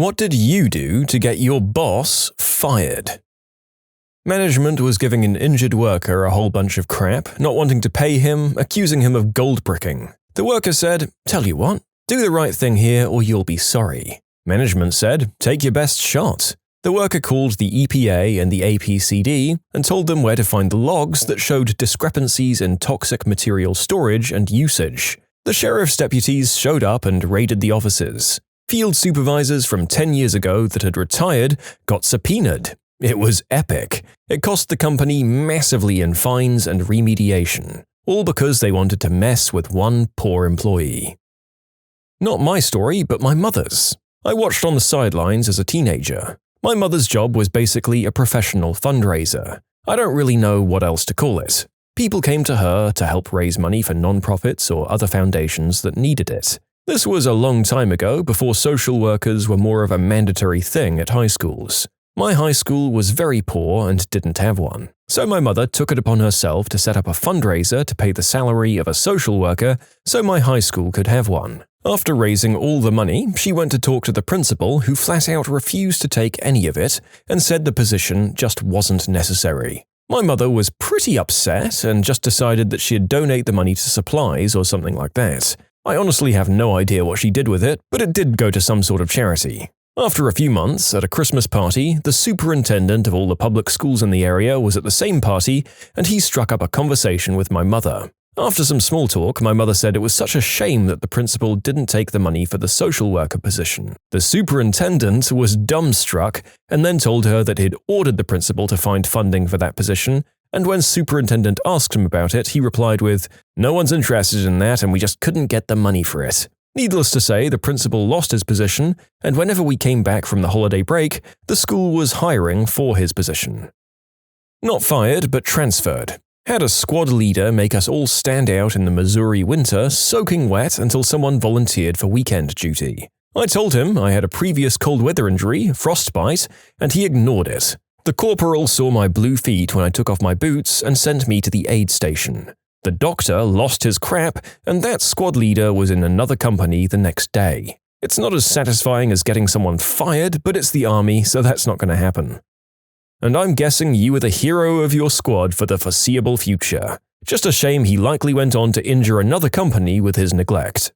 What did you do to get your boss fired? Management was giving an injured worker a whole bunch of crap, not wanting to pay him, accusing him of gold bricking. The worker said, "Tell you what, do the right thing here or you'll be sorry." Management said, "Take your best shot." The worker called the EPA and the APCD and told them where to find the logs that showed discrepancies in toxic material storage and usage. The sheriff's deputies showed up and raided the offices. Field supervisors from 10 years ago that had retired got subpoenaed. It was epic. It cost the company massively in fines and remediation, all because they wanted to mess with one poor employee. Not my story, but my mother's. I watched on the sidelines as a teenager. My mother's job was basically a professional fundraiser. I don't really know what else to call it. People came to her to help raise money for nonprofits or other foundations that needed it. This was a long time ago, before social workers were more of a mandatory thing at high schools. My high school was very poor and didn't have one, so my mother took it upon herself to set up a fundraiser to pay the salary of a social worker so my high school could have one. After raising all the money, she went to talk to the principal, who flat out refused to take any of it and said the position just wasn't necessary. My mother was pretty upset and just decided that she'd donate the money to supplies or something like that. I honestly have no idea what she did with it, but it did go to some sort of charity. After a few months, at a Christmas party, the superintendent of all the public schools in the area was at the same party, and he struck up a conversation with my mother. After some small talk, my mother said it was such a shame that the principal didn't take the money for the social worker position. The superintendent was dumbstruck and then told her that he'd ordered the principal to find funding for that position, and when superintendent asked him about it, he replied with, "No one's interested in that and we just couldn't get the money for it." Needless to say, the principal lost his position, and whenever we came back from the holiday break, the school was hiring for his position. Not fired, but transferred. Had a squad leader make us all stand out in the Missouri winter, soaking wet until someone volunteered for weekend duty. I told him I had a previous cold weather injury, frostbite, and he ignored it. The corporal saw my blue feet when I took off my boots and sent me to the aid station. The doctor lost his crap, and that squad leader was in another company the next day. It's not as satisfying as getting someone fired, but it's the army, so that's not going to happen. And I'm guessing you were the hero of your squad for the foreseeable future. Just a shame he likely went on to injure another company with his neglect.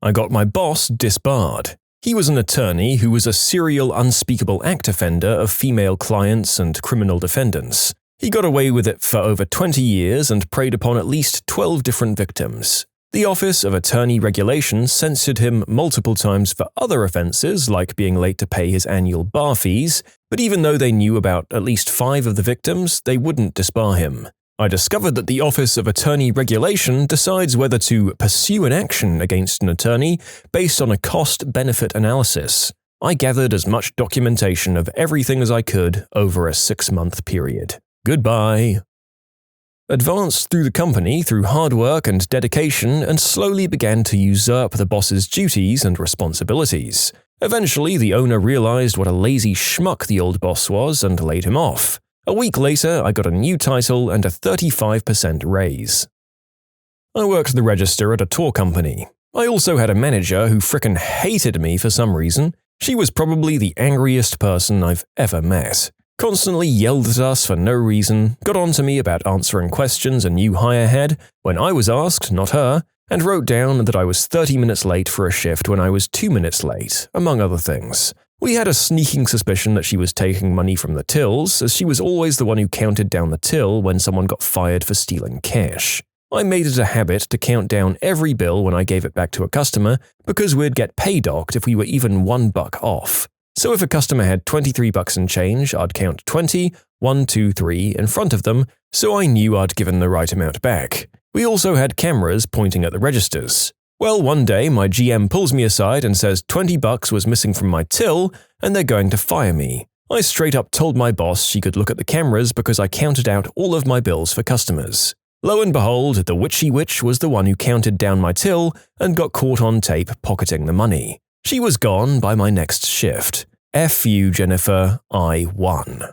I got my boss disbarred. He was an attorney who was a serial unspeakable act offender of female clients and criminal defendants. He got away with it for over 20 years and preyed upon at least 12 different victims. The Office of Attorney Regulation censured him multiple times for other offenses, like being late to pay his annual bar fees, but even though they knew about at least 5 of the victims, they wouldn't disbar him. I discovered that the Office of Attorney Regulation decides whether to pursue an action against an attorney based on a cost-benefit analysis. I gathered as much documentation of everything as I could over a 6-month period. Goodbye. Advanced through the company through hard work and dedication and slowly began to usurp the boss's duties and responsibilities. Eventually, the owner realized what a lazy schmuck the old boss was and laid him off. A week later, I got a new title and a 35% raise. I worked the register at a tour company. I also had a manager who frickin' hated me for some reason. She was probably the angriest person I've ever met. Constantly yelled at us for no reason, got on to me about answering questions a new hire had when I was asked, not her, and wrote down that I was 30 minutes late for a shift when I was 2 minutes late, among other things. We had a sneaking suspicion that she was taking money from the tills, as she was always the one who counted down the till when someone got fired for stealing cash. I made it a habit to count down every bill when I gave it back to a customer because we'd get pay docked if we were even $1 off. So if a customer had $23 and change, I'd count 20, 1, 2, 3 in front of them, so I knew I'd given the right amount back. We also had cameras pointing at the registers. Well, one day my GM pulls me aside and says $20 was missing from my till and they're going to fire me. I straight up told my boss she could look at the cameras because I counted out all of my bills for customers. Lo and behold, the witchy witch was the one who counted down my till and got caught on tape pocketing the money. She was gone by my next shift. F you, Jennifer, I won.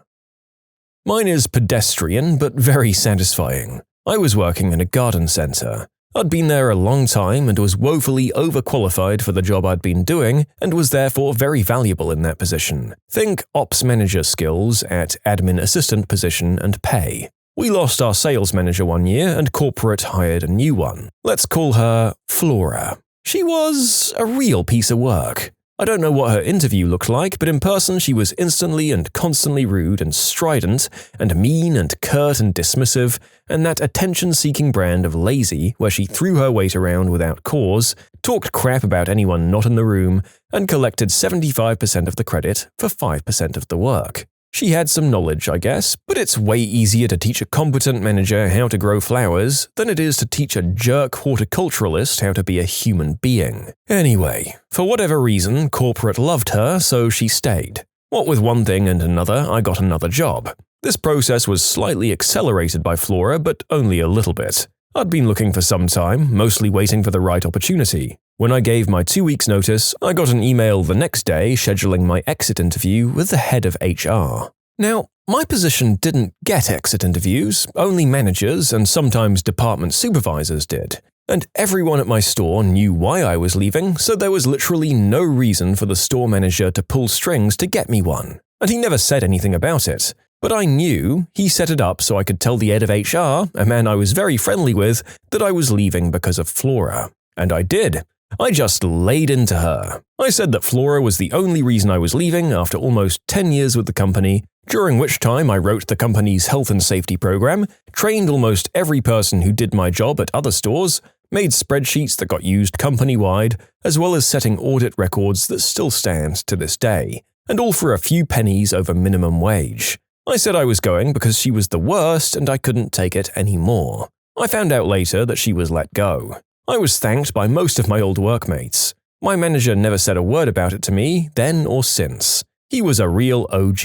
Mine is pedestrian but very satisfying. I was working in a garden center. I'd been there a long time and was woefully overqualified for the job I'd been doing and was therefore very valuable in that position. Think ops manager skills at admin assistant position and pay. We lost our sales manager one year and corporate hired a new one. Let's call her Flora. She was a real piece of work. I don't know what her interview looked like, but in person she was instantly and constantly rude and strident and mean and curt and dismissive, and that attention-seeking brand of lazy where she threw her weight around without cause, talked crap about anyone not in the room, and collected 75% of the credit for 5% of the work. She had some knowledge, I guess, but it's way easier to teach a competent manager how to grow flowers than it is to teach a jerk horticulturalist how to be a human being. Anyway, for whatever reason, corporate loved her, so she stayed. What with one thing and another, I got another job. This process was slightly accelerated by Flora, but only a little bit. I'd been looking for some time, mostly waiting for the right opportunity. When I gave my 2 weeks' notice, I got an email the next day scheduling my exit interview with the head of HR. Now, my position didn't get exit interviews, only managers and sometimes department supervisors did. And everyone at my store knew why I was leaving, so there was literally no reason for the store manager to pull strings to get me one. And he never said anything about it. But I knew he set it up so I could tell the head of HR, a man I was very friendly with, that I was leaving because of Flora. And I did. I just laid into her. I said that Flora was the only reason I was leaving after almost 10 years with the company, during which time I wrote the company's health and safety program, trained almost every person who did my job at other stores, made spreadsheets that got used company-wide, as well as setting audit records that still stand to this day, and all for a few pennies over minimum wage. I said I was going because she was the worst and I couldn't take it anymore. I found out later that she was let go. I was thanked by most of my old workmates. My manager never said a word about it to me, then or since. He was a real OG.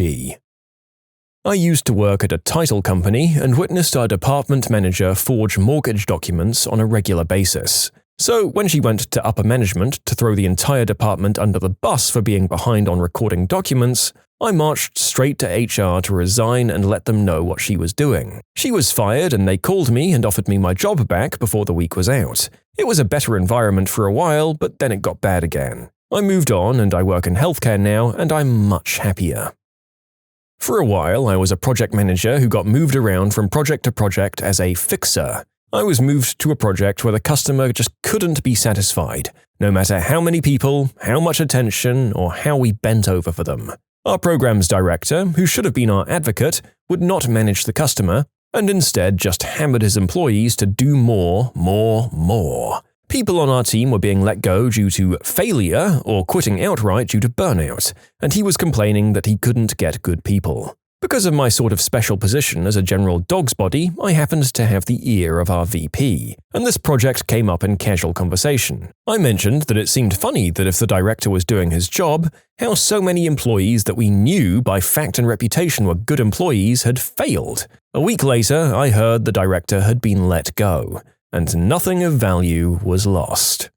I used to work at a title company and witnessed our department manager forge mortgage documents on a regular basis. So when she went to upper management to throw the entire department under the bus for being behind on recording documents, I marched straight to HR to resign and let them know what she was doing. She was fired and they called me and offered me my job back before the week was out. It was a better environment for a while, but then it got bad again. I moved on and I work in healthcare now and I'm much happier. For a while, I was a project manager who got moved around from project to project as a fixer. I was moved to a project where the customer just couldn't be satisfied, no matter how many people, how much attention, or how we bent over for them. Our programs director, who should have been our advocate, would not manage the customer, and instead just hammered his employees to do more. People on our team were being let go due to failure or quitting outright due to burnout, and he was complaining that he couldn't get good people. Because of my sort of special position as a general dog's body, I happened to have the ear of our VP, and this project came up in casual conversation. I mentioned that it seemed funny that if the director was doing his job, how so many employees that we knew by fact and reputation were good employees had failed. A week later, I heard the director had been let go, and nothing of value was lost.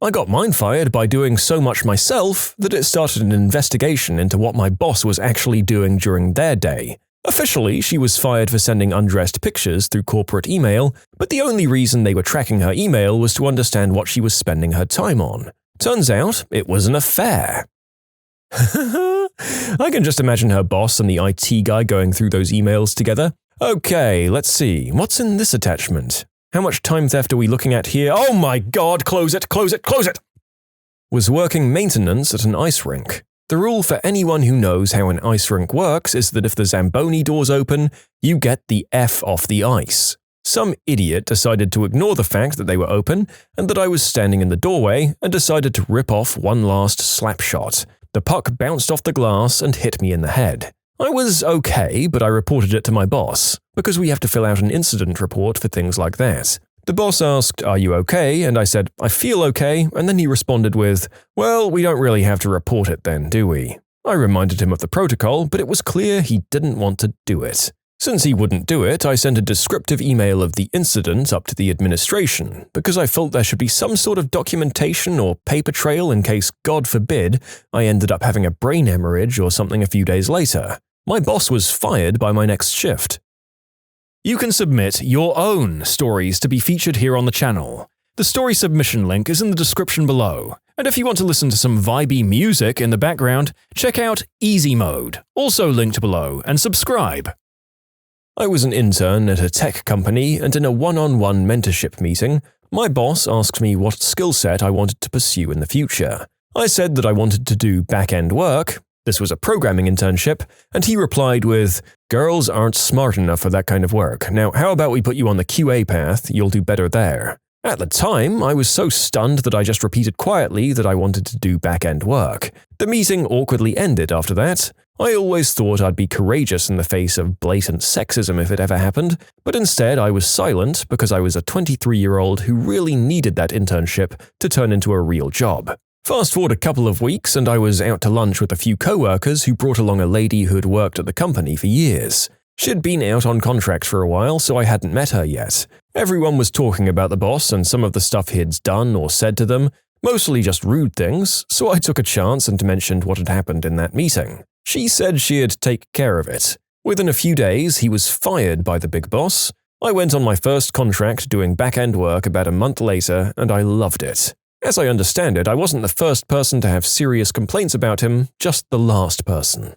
I got mine fired by doing so much myself that it started an investigation into what my boss was actually doing during their day. Officially, she was fired for sending undressed pictures through corporate email, but the only reason they were tracking her email was to understand what she was spending her time on. Turns out, it was an affair. I can just imagine her boss and the IT guy going through those emails together. Okay, let's see, what's in this attachment? How much time theft are we looking at here? Oh my god, close it! Was working maintenance at an ice rink. The rule for anyone who knows how an ice rink works is that if the Zamboni doors open, you get the F off the ice. Some idiot decided to ignore the fact that they were open and that I was standing in the doorway and decided to rip off one last slap shot. The puck bounced off the glass and hit me in the head. I was okay, but I reported it to my boss, because we have to fill out an incident report for things like that. The boss asked, "Are you okay?" and I said, "I feel okay," and then he responded with, "Well, we don't really have to report it then, do we?" I reminded him of the protocol, but it was clear he didn't want to do it. Since he wouldn't do it, I sent a descriptive email of the incident up to the administration, because I felt there should be some sort of documentation or paper trail in case, God forbid, I ended up having a brain hemorrhage or something a few days later. My boss was fired by my next shift. You can submit your own stories to be featured here on the channel. The story submission link is in the description below. And if you want to listen to some vibey music in the background, check out easymode, also linked below, and subscribe. I was an intern at a tech company, and in a one-on-one mentorship meeting, my boss asked me what skill set I wanted to pursue in the future. I said that I wanted to do back-end work. This was a programming internship, and he replied with, "Girls aren't smart enough for that kind of work. Now, how about we put you on the QA path? You'll do better there." At the time, I was so stunned that I just repeated quietly that I wanted to do back-end work. The meeting awkwardly ended after that. I always thought I'd be courageous in the face of blatant sexism if it ever happened, but instead I was silent because I was a 23-year-old who really needed that internship to turn into a real job. Fast forward a couple of weeks and I was out to lunch with a few co-workers who brought along a lady who had worked at the company for years. She'd been out on contract for a while, so I hadn't met her yet. Everyone was talking about the boss and some of the stuff he'd done or said to them, mostly just rude things, so I took a chance and mentioned what had happened in that meeting. She said she'd take care of it. Within a few days, he was fired by the big boss. I went on my first contract doing back-end work about a month later, and I loved it. As I understand it, I wasn't the first person to have serious complaints about him, just the last person.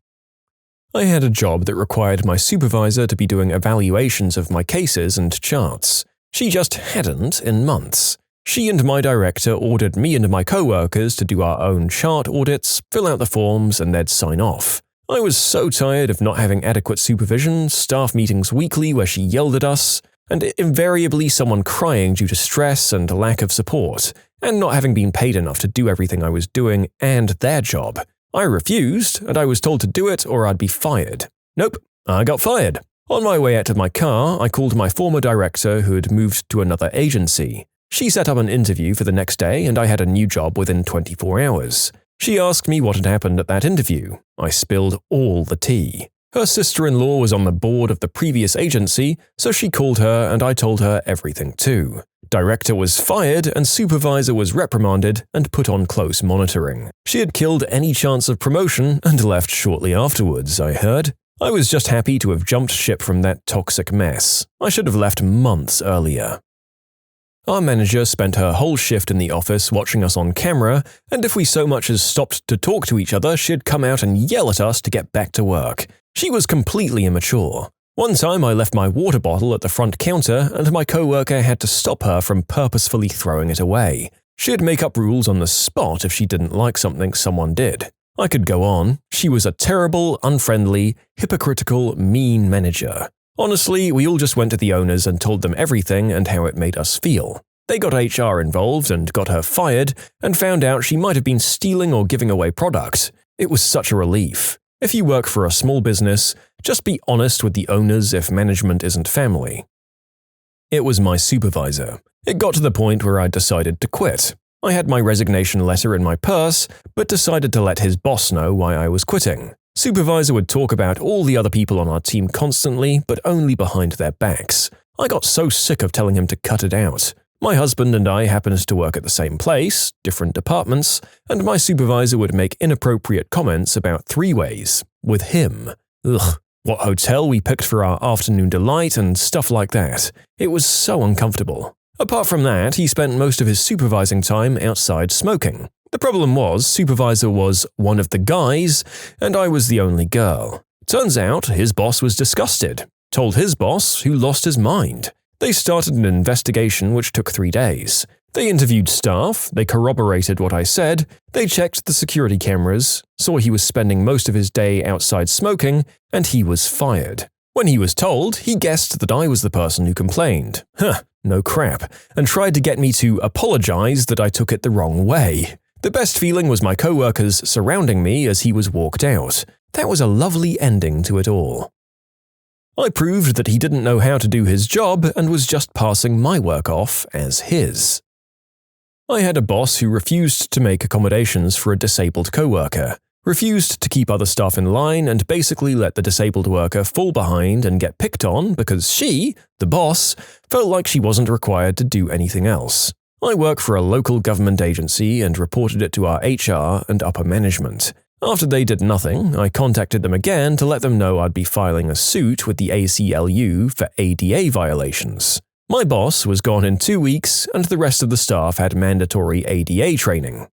I had a job that required my supervisor to be doing evaluations of my cases and charts. She just hadn't in months. She and my director ordered me and my co-workers to do our own chart audits, fill out the forms, and they'd sign off. I was so tired of not having adequate supervision, staff meetings weekly where she yelled at us, and invariably someone crying due to stress and lack of support, and not having been paid enough to do everything I was doing and their job. I refused, and I was told to do it or I'd be fired. Nope, I got fired. On my way out to my car, I called my former director who had moved to another agency. She set up an interview for the next day, and I had a new job within 24 hours. She asked me what had happened at that interview. I spilled all the tea. Her sister-in-law was on the board of the previous agency, so she called her and I told her everything too. Director was fired and supervisor was reprimanded and put on close monitoring. She had killed any chance of promotion and left shortly afterwards, I heard. I was just happy to have jumped ship from that toxic mess. I should have left months earlier. Our manager spent her whole shift in the office watching us on camera, and if we so much as stopped to talk to each other, she'd come out and yell at us to get back to work. She was completely immature. One time I left my water bottle at the front counter and my co-worker had to stop her from purposefully throwing it away. She'd make up rules on the spot if she didn't like something someone did. I could go on. She was a terrible, unfriendly, hypocritical, mean manager. Honestly, we all just went to the owners and told them everything and how it made us feel. They got HR involved and got her fired and found out she might have been stealing or giving away product. It was such a relief. If you work for a small business, just be honest with the owners if management isn't family. It was my supervisor. It got to the point where I decided to quit. I had my resignation letter in my purse, but decided to let his boss know why I was quitting. Supervisor would talk about all the other people on our team constantly, but only behind their backs. I got so sick of telling him to cut it out. My husband and I happened to work at the same place, different departments, and my supervisor would make inappropriate comments about three-ways with him. Ugh, what hotel we picked for our afternoon delight and stuff like that. It was so uncomfortable. Apart from that, he spent most of his supervising time outside smoking. The problem was, supervisor was one of the guys, and I was the only girl. Turns out, his boss was disgusted. Told his boss, who lost his mind. They started an investigation which took 3 days. They interviewed staff, they corroborated what I said, they checked the security cameras, saw he was spending most of his day outside smoking, and he was fired. When he was told, he guessed that I was the person who complained. No crap, and tried to get me to apologize that I took it the wrong way. The best feeling was my co-workers surrounding me as he was walked out. That was a lovely ending to it all. I proved that he didn't know how to do his job and was just passing my work off as his. I had a boss who refused to make accommodations for a disabled co-worker, refused to keep other staff in line, and basically let the disabled worker fall behind and get picked on because she, the boss, felt like she wasn't required to do anything else. I work for a local government agency and reported it to our HR and upper management. After they did nothing, I contacted them again to let them know I'd be filing a suit with the ACLU for ADA violations. My boss was gone in 2 weeks, and the rest of the staff had mandatory ADA training.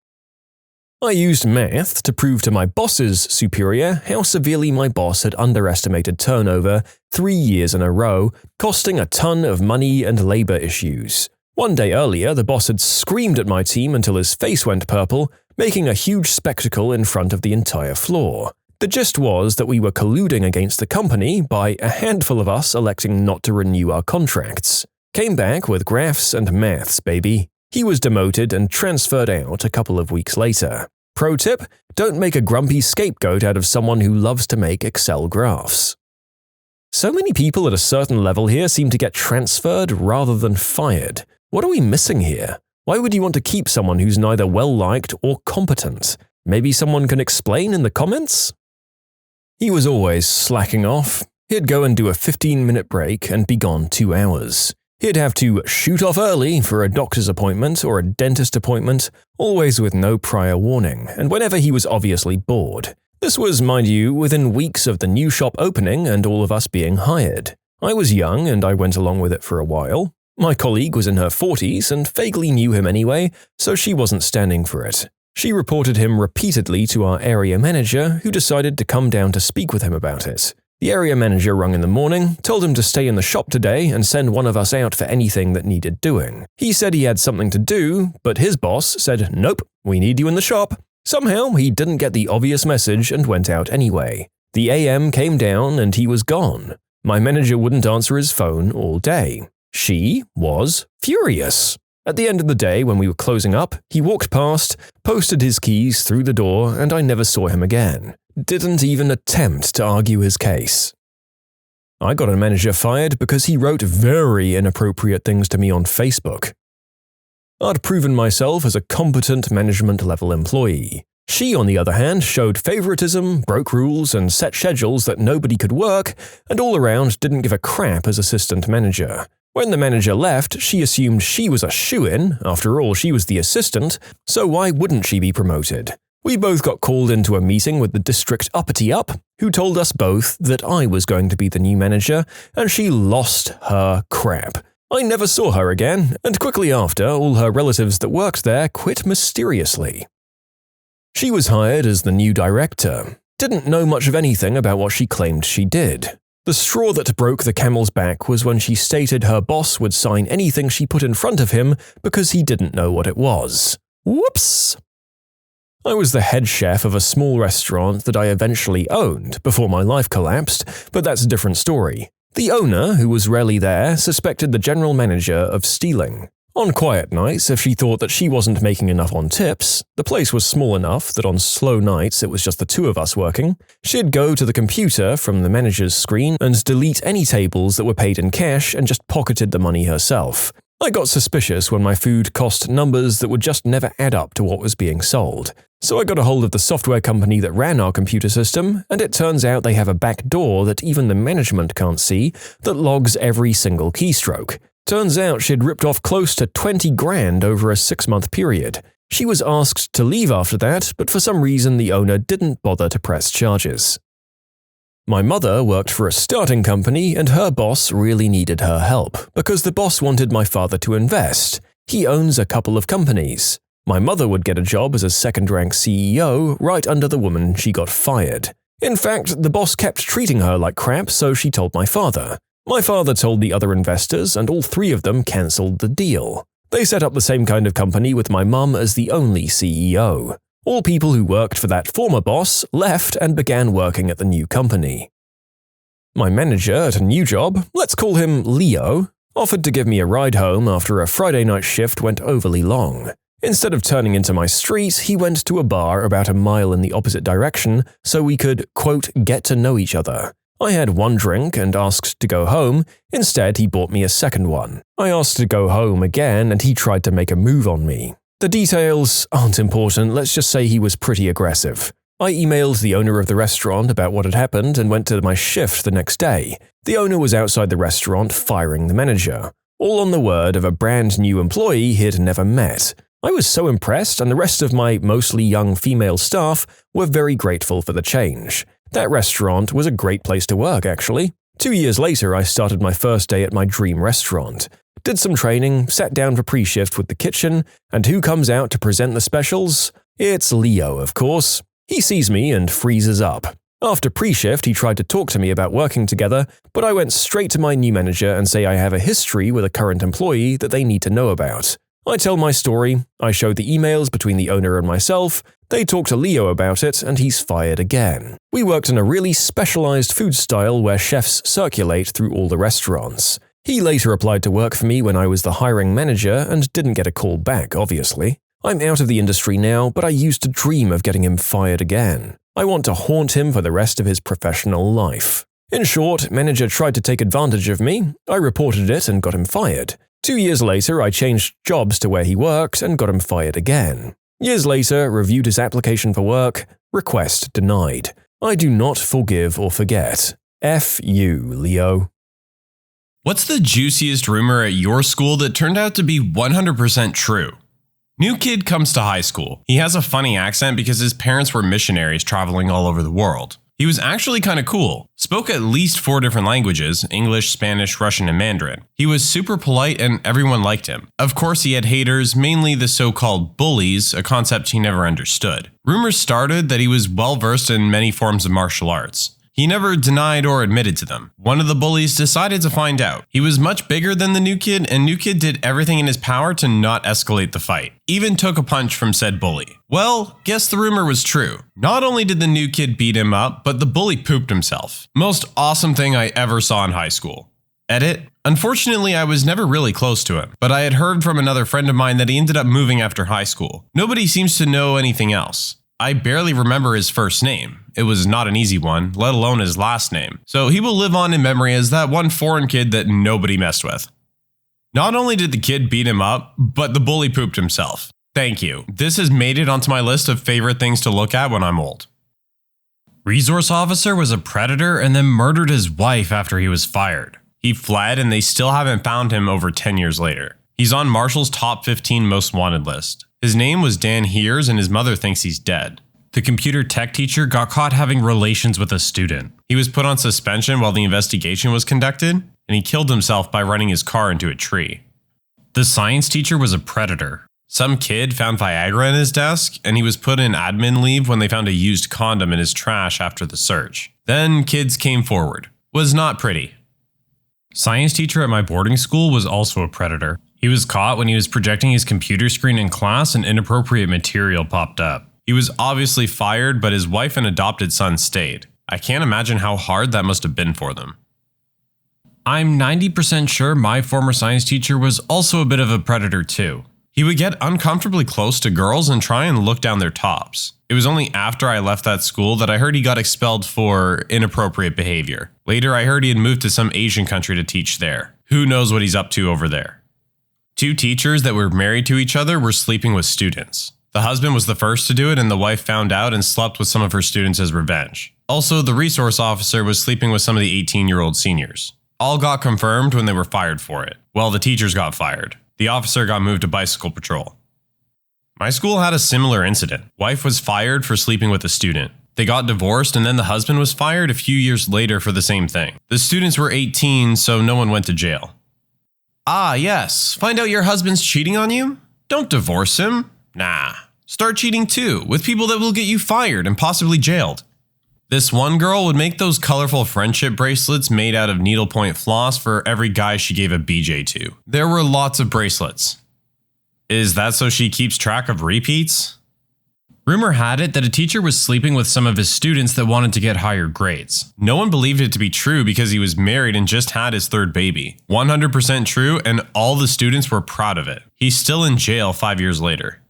I used math to prove to my boss's superior how severely my boss had underestimated turnover 3 years in a row, costing a ton of money and labor issues. One day earlier, the boss had screamed at my team until his face went purple, making a huge spectacle in front of the entire floor. The gist was that we were colluding against the company by a handful of us electing not to renew our contracts. Came back with graphs and maths, baby. He was demoted and transferred out a couple of weeks later. Pro tip: don't make a grumpy scapegoat out of someone who loves to make Excel graphs. So many people at a certain level here seem to get transferred rather than fired. What are we missing here? Why would you want to keep someone who's neither well-liked or competent? Maybe someone can explain in the comments? He was always slacking off. He'd go and do a 15-minute break and be gone 2 hours. He'd have to shoot off early for a doctor's appointment or a dentist appointment, always with no prior warning, and whenever he was obviously bored. This was, mind you, within weeks of the new shop opening and all of us being hired. I was young and I went along with it for a while. My colleague was in her 40s and vaguely knew him anyway, so she wasn't standing for it. She reported him repeatedly to our area manager, who decided to come down to speak with him about it. The area manager rung in the morning, told him to stay in the shop today and send one of us out for anything that needed doing. He said he had something to do, but his boss said, "Nope, we need you in the shop." Somehow, he didn't get the obvious message and went out anyway. The AM came down and he was gone. My manager wouldn't answer his phone all day. She was furious. At the end of the day, when we were closing up, he walked past, posted his keys through the door, and I never saw him again. Didn't even attempt to argue his case. I got a manager fired because he wrote very inappropriate things to me on Facebook. I'd proven myself as a competent management-level employee. She, on the other hand, showed favoritism, broke rules, and set schedules that nobody could work, and all around didn't give a crap as assistant manager. When the manager left, she assumed she was a shoo-in. After all, she was the assistant, so why wouldn't she be promoted? We both got called into a meeting with the district AMITheA, who told us both that I was going to be the new manager, and she lost her crap. I never saw her again, and quickly after, all her relatives that worked there quit mysteriously. She was hired as the new director. Didn't know much of anything about what she claimed she did. The straw that broke the camel's back was when she stated her boss would sign anything she put in front of him because he didn't know what it was. Whoops! I was the head chef of a small restaurant that I eventually owned before my life collapsed, but that's a different story. The owner, who was rarely there, suspected the general manager of stealing. On quiet nights, if she thought that she wasn't making enough on tips, the place was small enough that on slow nights it was just the two of us working, she'd go to the computer from the manager's screen and delete any tables that were paid in cash and just pocketed the money herself. I got suspicious when my food cost numbers that would just never add up to what was being sold. So I got a hold of the software company that ran our computer system, and it turns out they have a back door that even the management can't see that logs every single keystroke. Turns out she'd ripped off close to 20 grand over a 6-month period. She was asked to leave after that, but for some reason the owner didn't bother to press charges. My mother worked for a starting company and her boss really needed her help because the boss wanted my father to invest. He owns a couple of companies. My mother would get a job as a second-rank CEO right under the woman she got fired. In fact, the boss kept treating her like crap, so she told my father. My father told the other investors, and all 3 of them cancelled the deal. They set up the same kind of company with my mum as the only CEO. All people who worked for that former boss left and began working at the new company. My manager at a new job, let's call him Leo, offered to give me a ride home after a Friday night shift went overly long. Instead of turning into my street, he went to a bar about a mile in the opposite direction so we could, quote, get to know each other. I had 1 drink and asked to go home. Instead, he bought me a second one. I asked to go home again and he tried to make a move on me. The details aren't important, let's just say he was pretty aggressive. I emailed the owner of the restaurant about what had happened and went to my shift the next day. The owner was outside the restaurant firing the manager, all on the word of a brand new employee he'd never met. I was so impressed, and the rest of my mostly young female staff were very grateful for the change. That restaurant was a great place to work, actually. 2 years later, I started my first day at my dream restaurant. Did some training, sat down for pre-shift with the kitchen, and who comes out to present the specials? It's Leo, of course. He sees me and freezes up. After pre-shift, he tried to talk to me about working together, but I went straight to my new manager and say I have a history with a current employee that they need to know about. I tell my story, I show the emails between the owner and myself, they talk to Leo about it, and he's fired again. We worked in a really specialized food style where chefs circulate through all the restaurants. He later applied to work for me when I was the hiring manager and didn't get a call back, obviously. I'm out of the industry now, but I used to dream of getting him fired again. I want to haunt him for the rest of his professional life. In short, manager tried to take advantage of me, I reported it and got him fired. 2 years later, I changed jobs to where he worked and got him fired again. Years later, reviewed his application for work, request denied. I do not forgive or forget. F you, Leo. What's the juiciest rumor at your school that turned out to be 100% true? New kid comes to high school. He has a funny accent because his parents were missionaries traveling all over the world. He was actually kind of cool. Spoke at least 4 different languages, English, Spanish, Russian, and Mandarin. He was super polite and everyone liked him. Of course, he had haters, mainly the so-called bullies, a concept he never understood. Rumors started that he was well-versed in many forms of martial arts. He never denied or admitted to them. One of the bullies decided to find out. He was much bigger than the new kid, and new kid did everything in his power to not escalate the fight. Even took a punch from said bully. Well, guess the rumor was true. Not only did the new kid beat him up, but the bully pooped himself. Most awesome thing I ever saw in high school. Edit. Unfortunately, I was never really close to him, but I had heard from another friend of mine that he ended up moving after high school. Nobody seems to know anything else. I barely remember his first name. It was not an easy one, let alone his last name. So he will live on in memory as that one foreign kid that nobody messed with. Not only did the kid beat him up, but the bully pooped himself. Thank you. This has made it onto my list of favorite things to look at when I'm old. Resource officer was a predator and then murdered his wife after he was fired. He fled and they still haven't found him over 10 years later. He's on Marshall's top 15 most wanted list. His name was Dan Heers and his mother thinks he's dead. The computer tech teacher got caught having relations with a student. He was put on suspension while the investigation was conducted, and he killed himself by running his car into a tree. The science teacher was a predator. Some kid found Viagra in his desk, and he was put in admin leave when they found a used condom in his trash after the search. Then kids came forward. Was not pretty. Science teacher at my boarding school was also a predator. He was caught when he was projecting his computer screen in class and inappropriate material popped up. He was obviously fired, but his wife and adopted son stayed. I can't imagine how hard that must have been for them. I'm 90% sure my former science teacher was also a bit of a predator too. He would get uncomfortably close to girls and try and look down their tops. It was only after I left that school that I heard he got expelled for inappropriate behavior. Later I heard he had moved to some Asian country to teach there. Who knows what he's up to over there? 2 teachers that were married to each other were sleeping with students. The husband was the first to do it and the wife found out and slept with some of her students as revenge. Also, the resource officer was sleeping with some of the 18-year-old seniors. All got confirmed when they were fired for it. Well, the teachers got fired. The officer got moved to bicycle patrol. My school had a similar incident. Wife was fired for sleeping with a student. They got divorced and then the husband was fired a few years later for the same thing. The students were 18, so no one went to jail. Ah, yes. Find out your husband's cheating on you? Don't divorce him. Nah. Start cheating too, with people that will get you fired and possibly jailed. This one girl would make those colorful friendship bracelets made out of needlepoint floss for every guy she gave a BJ to. There were lots of bracelets. Is that so she keeps track of repeats? Rumor had it that a teacher was sleeping with some of his students that wanted to get higher grades. No one believed it to be true because he was married and just had his 3rd baby. 100% true, and all the students were proud of it. He's still in jail 5 years later.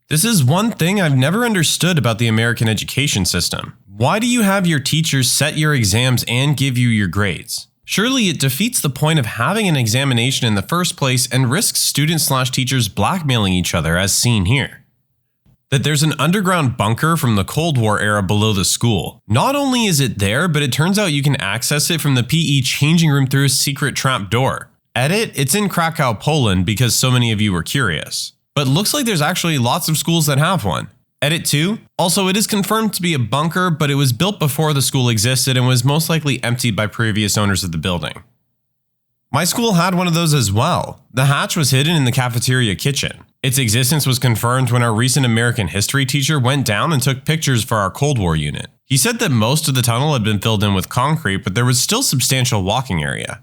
This is one thing I've never understood about the American education system. Why do you have your teachers set your exams and give you your grades? Surely it defeats the point of having an examination in the first place and risks students/teachers blackmailing each other as seen here. That there's an underground bunker from the Cold War era below the school. Not only is it there, but it turns out you can access it from the PE changing room through a secret trap door. Edit, it's in Krakow, Poland because so many of you were curious. but looks like there's actually lots of schools that have one. Edit 2. Also, it is confirmed to be a bunker, but it was built before the school existed and was most likely emptied by previous owners of the building. My school had one of those as well. The hatch was hidden in the cafeteria kitchen. Its existence was confirmed when our recent American history teacher went down and took pictures for our Cold War unit. He said that most of the tunnel had been filled in with concrete, but there was still substantial walking area.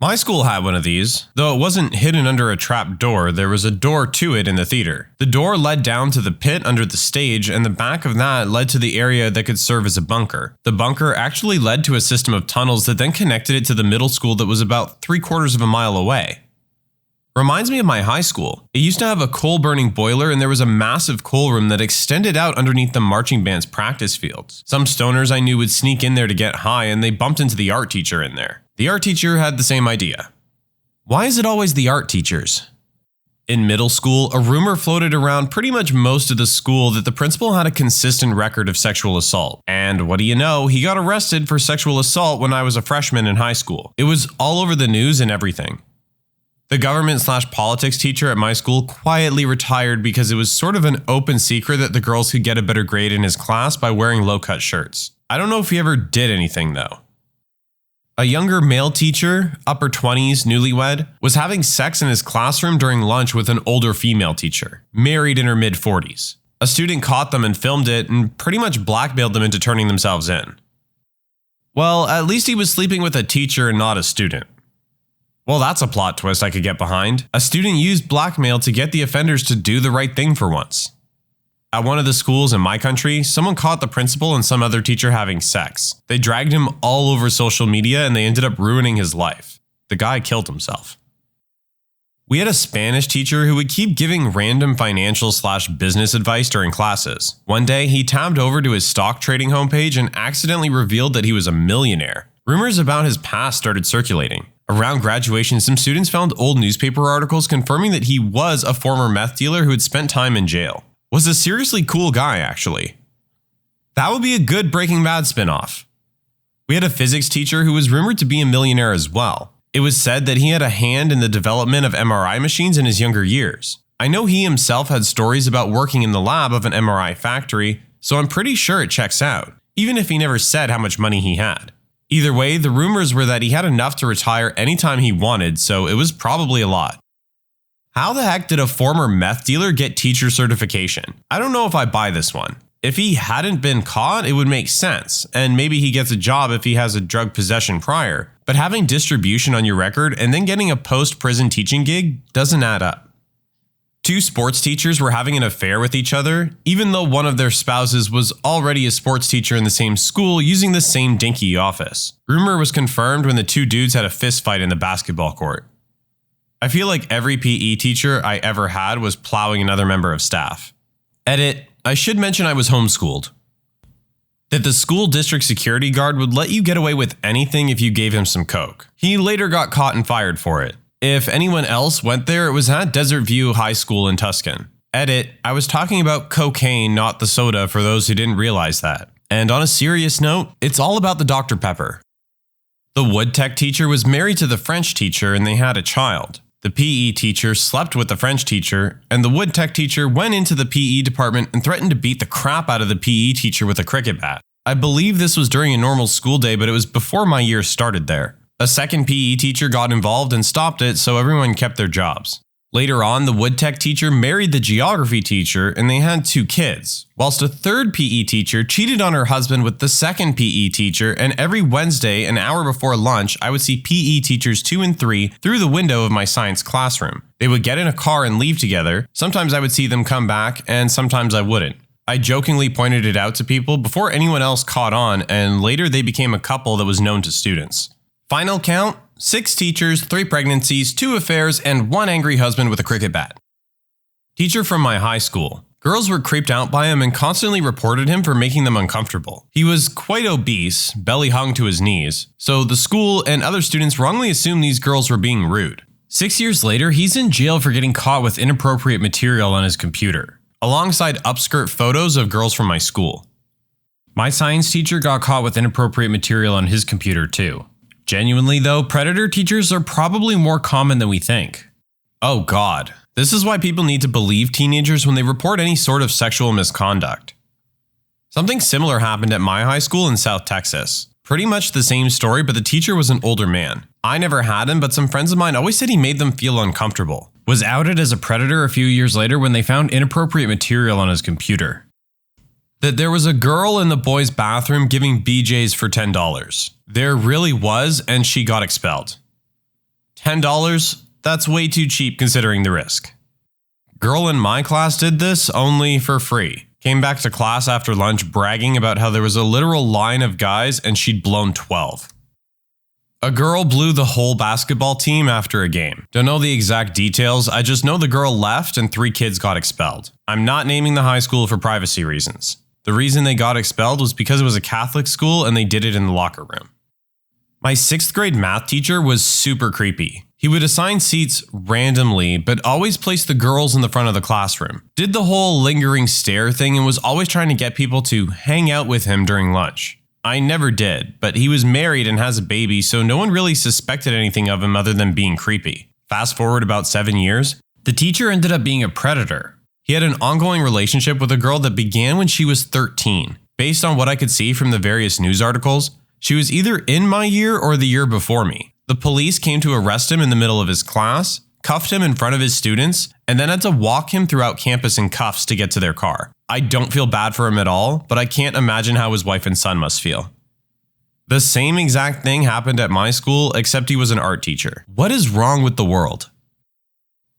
My school had one of these. Though it wasn't hidden under a trap door, there was a door to it in the theater. The door led down to the pit under the stage, and the back of that led to the area that could serve as a bunker. The bunker actually led to a system of tunnels that then connected it to the middle school that was about 3/4 of a mile away. Reminds me of my high school. It used to have a coal-burning boiler, and there was a massive coal room that extended out underneath the marching band's practice fields. Some stoners I knew would sneak in there to get high, and they bumped into the art teacher in there. The art teacher had the same idea. Why is it always the art teachers? In middle school, a rumor floated around pretty much most of the school that the principal had a consistent record of sexual assault. And what do you know, he got arrested for sexual assault when I was a freshman in high school. It was all over the news and everything. The government/politics teacher at my school quietly retired because it was sort of an open secret that the girls could get a better grade in his class by wearing low-cut shirts. I don't know if he ever did anything though. A younger male teacher, upper 20s, newlywed, was having sex in his classroom during lunch with an older female teacher, married in her mid-40s. A student caught them and filmed it and pretty much blackmailed them into turning themselves in. Well, at least he was sleeping with a teacher and not a student. Well, that's a plot twist I could get behind. A student used blackmail to get the offenders to do the right thing for once. At one of the schools in my country, someone caught the principal and some other teacher having sex. They dragged him all over social media and they ended up ruining his life. The guy killed himself. We had a Spanish teacher who would keep giving random financial/business advice during classes. One day, he tabbed over to his stock trading homepage and accidentally revealed that he was a millionaire. Rumors about his past started circulating. Around graduation, some students found old newspaper articles confirming that he was a former meth dealer who had spent time in jail. Was a seriously cool guy, actually. That would be a good Breaking Bad spin-off. We had a physics teacher who was rumored to be a millionaire as well. It was said that he had a hand in the development of MRI machines in his younger years. I know he himself had stories about working in the lab of an MRI factory, so I'm pretty sure it checks out, even if he never said how much money he had. Either way, the rumors were that he had enough to retire anytime he wanted, so it was probably a lot. How the heck did a former meth dealer get teacher certification? I don't know if I buy this one. If he hadn't been caught, it would make sense, and maybe he gets a job if he has a drug possession prior. But having distribution on your record and then getting a post-prison teaching gig doesn't add up. Two sports teachers were having an affair with each other, even though one of their spouses was already a sports teacher in the same school using the same dinky office. Rumor was confirmed when the two dudes had a fist fight in the basketball court. I feel like every PE teacher I ever had was plowing another member of staff. Edit, I should mention I was homeschooled. That the school district security guard would let you get away with anything if you gave him some coke. He later got caught and fired for it. If anyone else went there, it was at Desert View High School in Tuscan. Edit, I was talking about cocaine, not the soda, for those who didn't realize that. And on a serious note, it's all about the Dr. Pepper. The wood tech teacher was married to the French teacher and they had a child. The PE teacher slept with the French teacher, and the wood tech teacher went into the PE department and threatened to beat the crap out of the PE teacher with a cricket bat. I believe this was during a normal school day, but it was before my year started there. A second PE teacher got involved and stopped it, so everyone kept their jobs. Later on, the wood tech teacher married the geography teacher and they had 2 kids, whilst a third PE teacher cheated on her husband with the second PE teacher, and every Wednesday, an hour before lunch, I would see PE teachers 2 and 3 through the window of my science classroom. They would get in a car and leave together. Sometimes I would see them come back, and sometimes I wouldn't. I jokingly pointed it out to people before anyone else caught on, and later they became a couple that was known to students. Final count, 6 teachers, 3 pregnancies, 2 affairs, and 1 angry husband with a cricket bat. Teacher from my high school. Girls were creeped out by him and constantly reported him for making them uncomfortable. He was quite obese, belly hung to his knees, so the school and other students wrongly assumed these girls were being rude. 6 years later, he's in jail for getting caught with inappropriate material on his computer, alongside upskirt photos of girls from my school. My science teacher got caught with inappropriate material on his computer too. Genuinely though, predator teachers are probably more common than we think. Oh God, this is why people need to believe teenagers when they report any sort of sexual misconduct. Something similar happened at my high school in South Texas. Pretty much the same story, but the teacher was an older man. I never had him, but some friends of mine always said he made them feel uncomfortable. Was outed as a predator a few years later when they found inappropriate material on his computer. That there was a girl in the boys' bathroom giving BJs for $10. There really was, and she got expelled. $10? That's way too cheap considering the risk. Girl in my class did this only for free. Came back to class after lunch bragging about how there was a literal line of guys and she'd blown 12. A girl blew the whole basketball team after a game. Don't know the exact details, I just know the girl left and 3 kids got expelled. I'm not naming the high school for privacy reasons. The reason they got expelled was because it was a Catholic school and they did it in the locker room. My 6th grade math teacher was super creepy. He would assign seats randomly, but always place the girls in the front of the classroom. Did the whole lingering stare thing and was always trying to get people to hang out with him during lunch. I never did, but he was married and has a baby, so no one really suspected anything of him other than being creepy. Fast forward about 7 years, the teacher ended up being a predator. He had an ongoing relationship with a girl that began when she was 13. Based on what I could see from the various news articles, she was either in my year or the year before me. The police came to arrest him in the middle of his class, cuffed him in front of his students, and then had to walk him throughout campus in cuffs to get to their car. I don't feel bad for him at all, but I can't imagine how his wife and son must feel. The same exact thing happened at my school, except he was an art teacher. What is wrong with the world?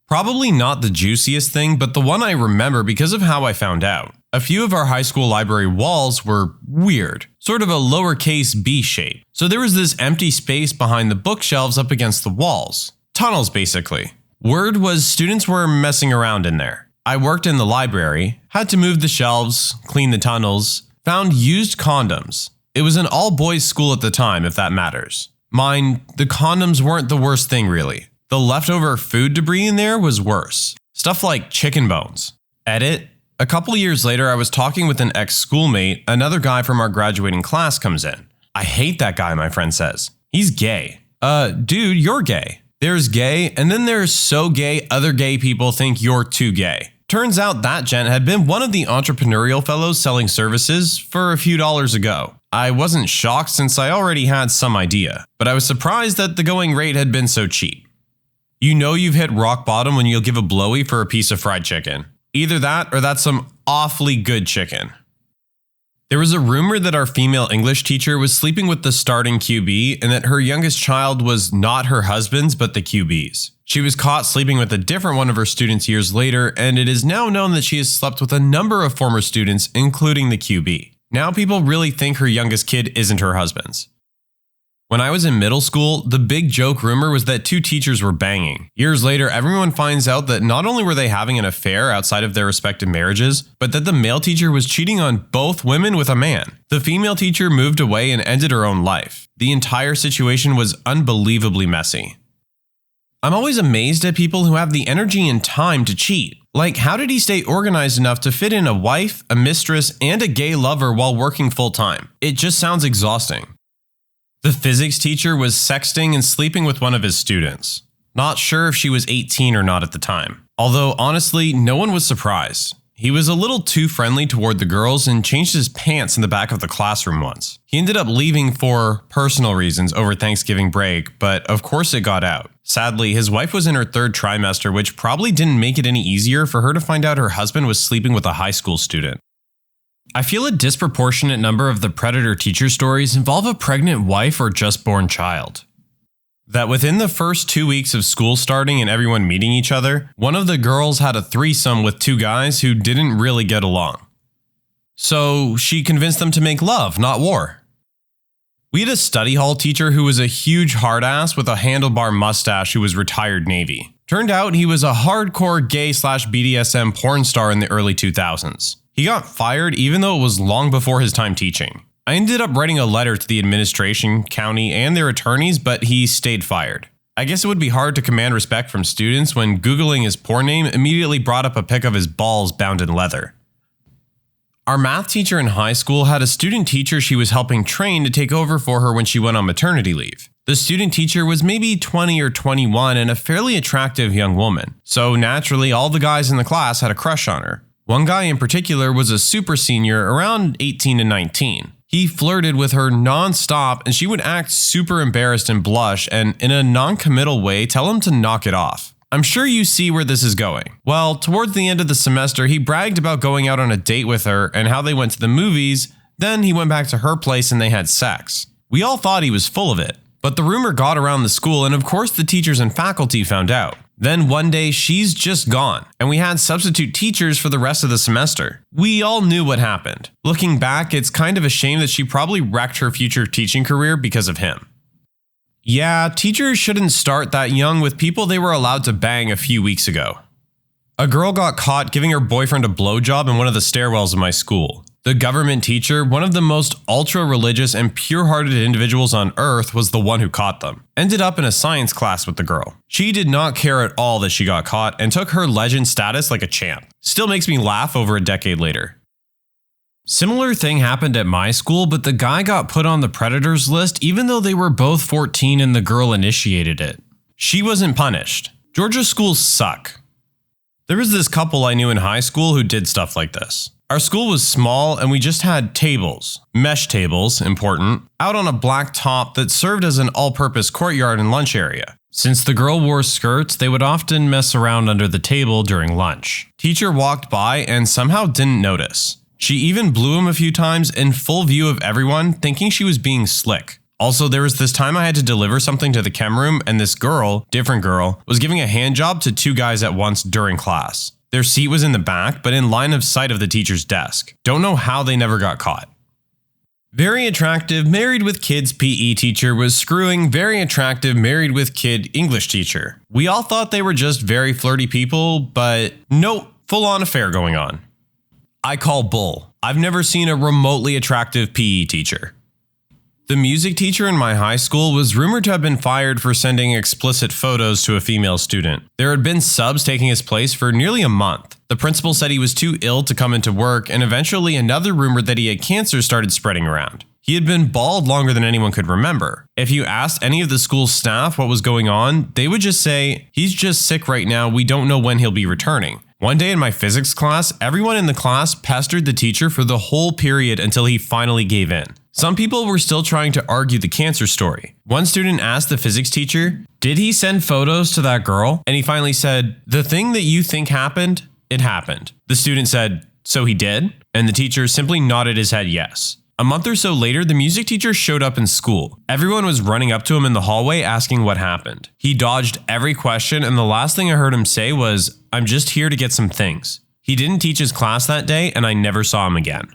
Probably not the juiciest thing, but the one I remember because of how I found out. A few of our high school library walls were weird, sort of a lowercase b shape. So there was this empty space behind the bookshelves up against the walls. Tunnels, basically. Word was students were messing around in there. I worked in the library, had to move the shelves, clean the tunnels, found used condoms. It was an all-boys school at the time, if that matters. Mind, the condoms weren't the worst thing really. The leftover food debris in there was worse. Stuff like chicken bones. Edit. A couple years later, I was talking with an ex-schoolmate. Another guy from our graduating class comes in. I hate that guy, my friend says. He's gay. Dude, you're gay. There's gay, and then there's so gay other gay people think you're too gay. Turns out that gent had been one of the entrepreneurial fellows selling services for a few dollars ago. I wasn't shocked since I already had some idea, but I was surprised that the going rate had been so cheap. You know you've hit rock bottom when you'll give a blowy for a piece of fried chicken. Either that or that's some awfully good chicken. There was a rumor that our female English teacher was sleeping with the starting QB and that her youngest child was not her husband's but the QB's. She was caught sleeping with a different one of her students years later, and it is now known that she has slept with a number of former students, including the QB. Now people really think her youngest kid isn't her husband's. When I was in middle school, the big joke rumor was that 2 teachers were banging. Years later, everyone finds out that not only were they having an affair outside of their respective marriages, but that the male teacher was cheating on both women with a man. The female teacher moved away and ended her own life. The entire situation was unbelievably messy. I'm always amazed at people who have the energy and time to cheat. Like, how did he stay organized enough to fit in a wife, a mistress, and a gay lover while working full-time? It just sounds exhausting. The physics teacher was sexting and sleeping with one of his students. Not sure if she was 18 or not at the time. Although, honestly, no one was surprised. He was a little too friendly toward the girls and changed his pants in the back of the classroom once. He ended up leaving for personal reasons over Thanksgiving break, but of course it got out. Sadly, his wife was in her 3rd trimester, which probably didn't make it any easier for her to find out her husband was sleeping with a high school student. I feel a disproportionate number of the predator teacher stories involve a pregnant wife or just born child. That within the first 2 weeks of school starting and everyone meeting each other, one of the girls had a threesome with 2 guys who didn't really get along. So she convinced them to make love, not war. We had a study hall teacher who was a huge hard ass with a handlebar mustache who was retired Navy. Turned out he was a hardcore gay/BDSM porn star in the early 2000s. He got fired even though it was long before his time teaching. I ended up writing a letter to the administration, county, and their attorneys, but he stayed fired. I guess it would be hard to command respect from students when Googling his porn name immediately brought up a pic of his balls bound in leather. Our math teacher in high school had a student teacher she was helping train to take over for her when she went on maternity leave. The student teacher was maybe 20 or 21 and a fairly attractive young woman, so naturally all the guys in the class had a crush on her. One guy in particular was a super senior, around 18 to 19. He flirted with her non-stop and she would act super embarrassed and blush and, in a non-committal way, tell him to knock it off. I'm sure you see where this is going. Well, towards the end of the semester, he bragged about going out on a date with her and how they went to the movies, then he went back to her place and they had sex. We all thought he was full of it, but the rumor got around the school and of course the teachers and faculty found out. Then one day she's just gone, and we had substitute teachers for the rest of the semester. We all knew what happened. Looking back, it's kind of a shame that she probably wrecked her future teaching career because of him. Yeah, teachers shouldn't start that young with people they were allowed to bang a few weeks ago. A girl got caught giving her boyfriend a blowjob in one of the stairwells of my school. The government teacher, one of the most ultra-religious and pure-hearted individuals on earth, was the one who caught them. Ended up in a science class with the girl. She did not care at all that she got caught and took her legend status like a champ. Still makes me laugh over a decade later. Similar thing happened at my school, but the guy got put on the predators list even though they were both 14 and the girl initiated it. She wasn't punished. Georgia schools suck. There was this couple I knew in high school who did stuff like this. Our school was small and we just had tables, mesh tables, important, out on a black top that served as an all-purpose courtyard and lunch area. Since the girl wore skirts, they would often mess around under the table during lunch. Teacher walked by and somehow didn't notice. She even blew him a few times in full view of everyone, thinking she was being slick. Also, there was this time I had to deliver something to the chem room and this girl, different girl, was giving a hand job to 2 guys at once during class. Their seat was in the back, but in line of sight of the teacher's desk. Don't know how they never got caught. Very attractive, married with kids PE teacher was screwing very attractive, married with kid English teacher. We all thought they were just very flirty people, but nope, full-on affair going on. I call bull. I've never seen a remotely attractive PE teacher. The music teacher in my high school was rumored to have been fired for sending explicit photos to a female student. There had been subs taking his place for nearly a month. The principal said he was too ill to come into work, and eventually another rumor that he had cancer started spreading around. He had been bald longer than anyone could remember. If you asked any of the school's staff what was going on, they would just say, "He's just sick right now, we don't know when he'll be returning." One day in my physics class, everyone in the class pestered the teacher for the whole period until he finally gave in. Some people were still trying to argue the cancer story. One student asked the physics teacher, "Did he send photos to that girl?" And he finally said, "The thing that you think happened, it happened." The student said, "So he did?" And the teacher simply nodded his head yes. A month or so later, the music teacher showed up in school. Everyone was running up to him in the hallway asking what happened. He dodged every question, and the last thing I heard him say was, "I'm just here to get some things." He didn't teach his class that day, and I never saw him again.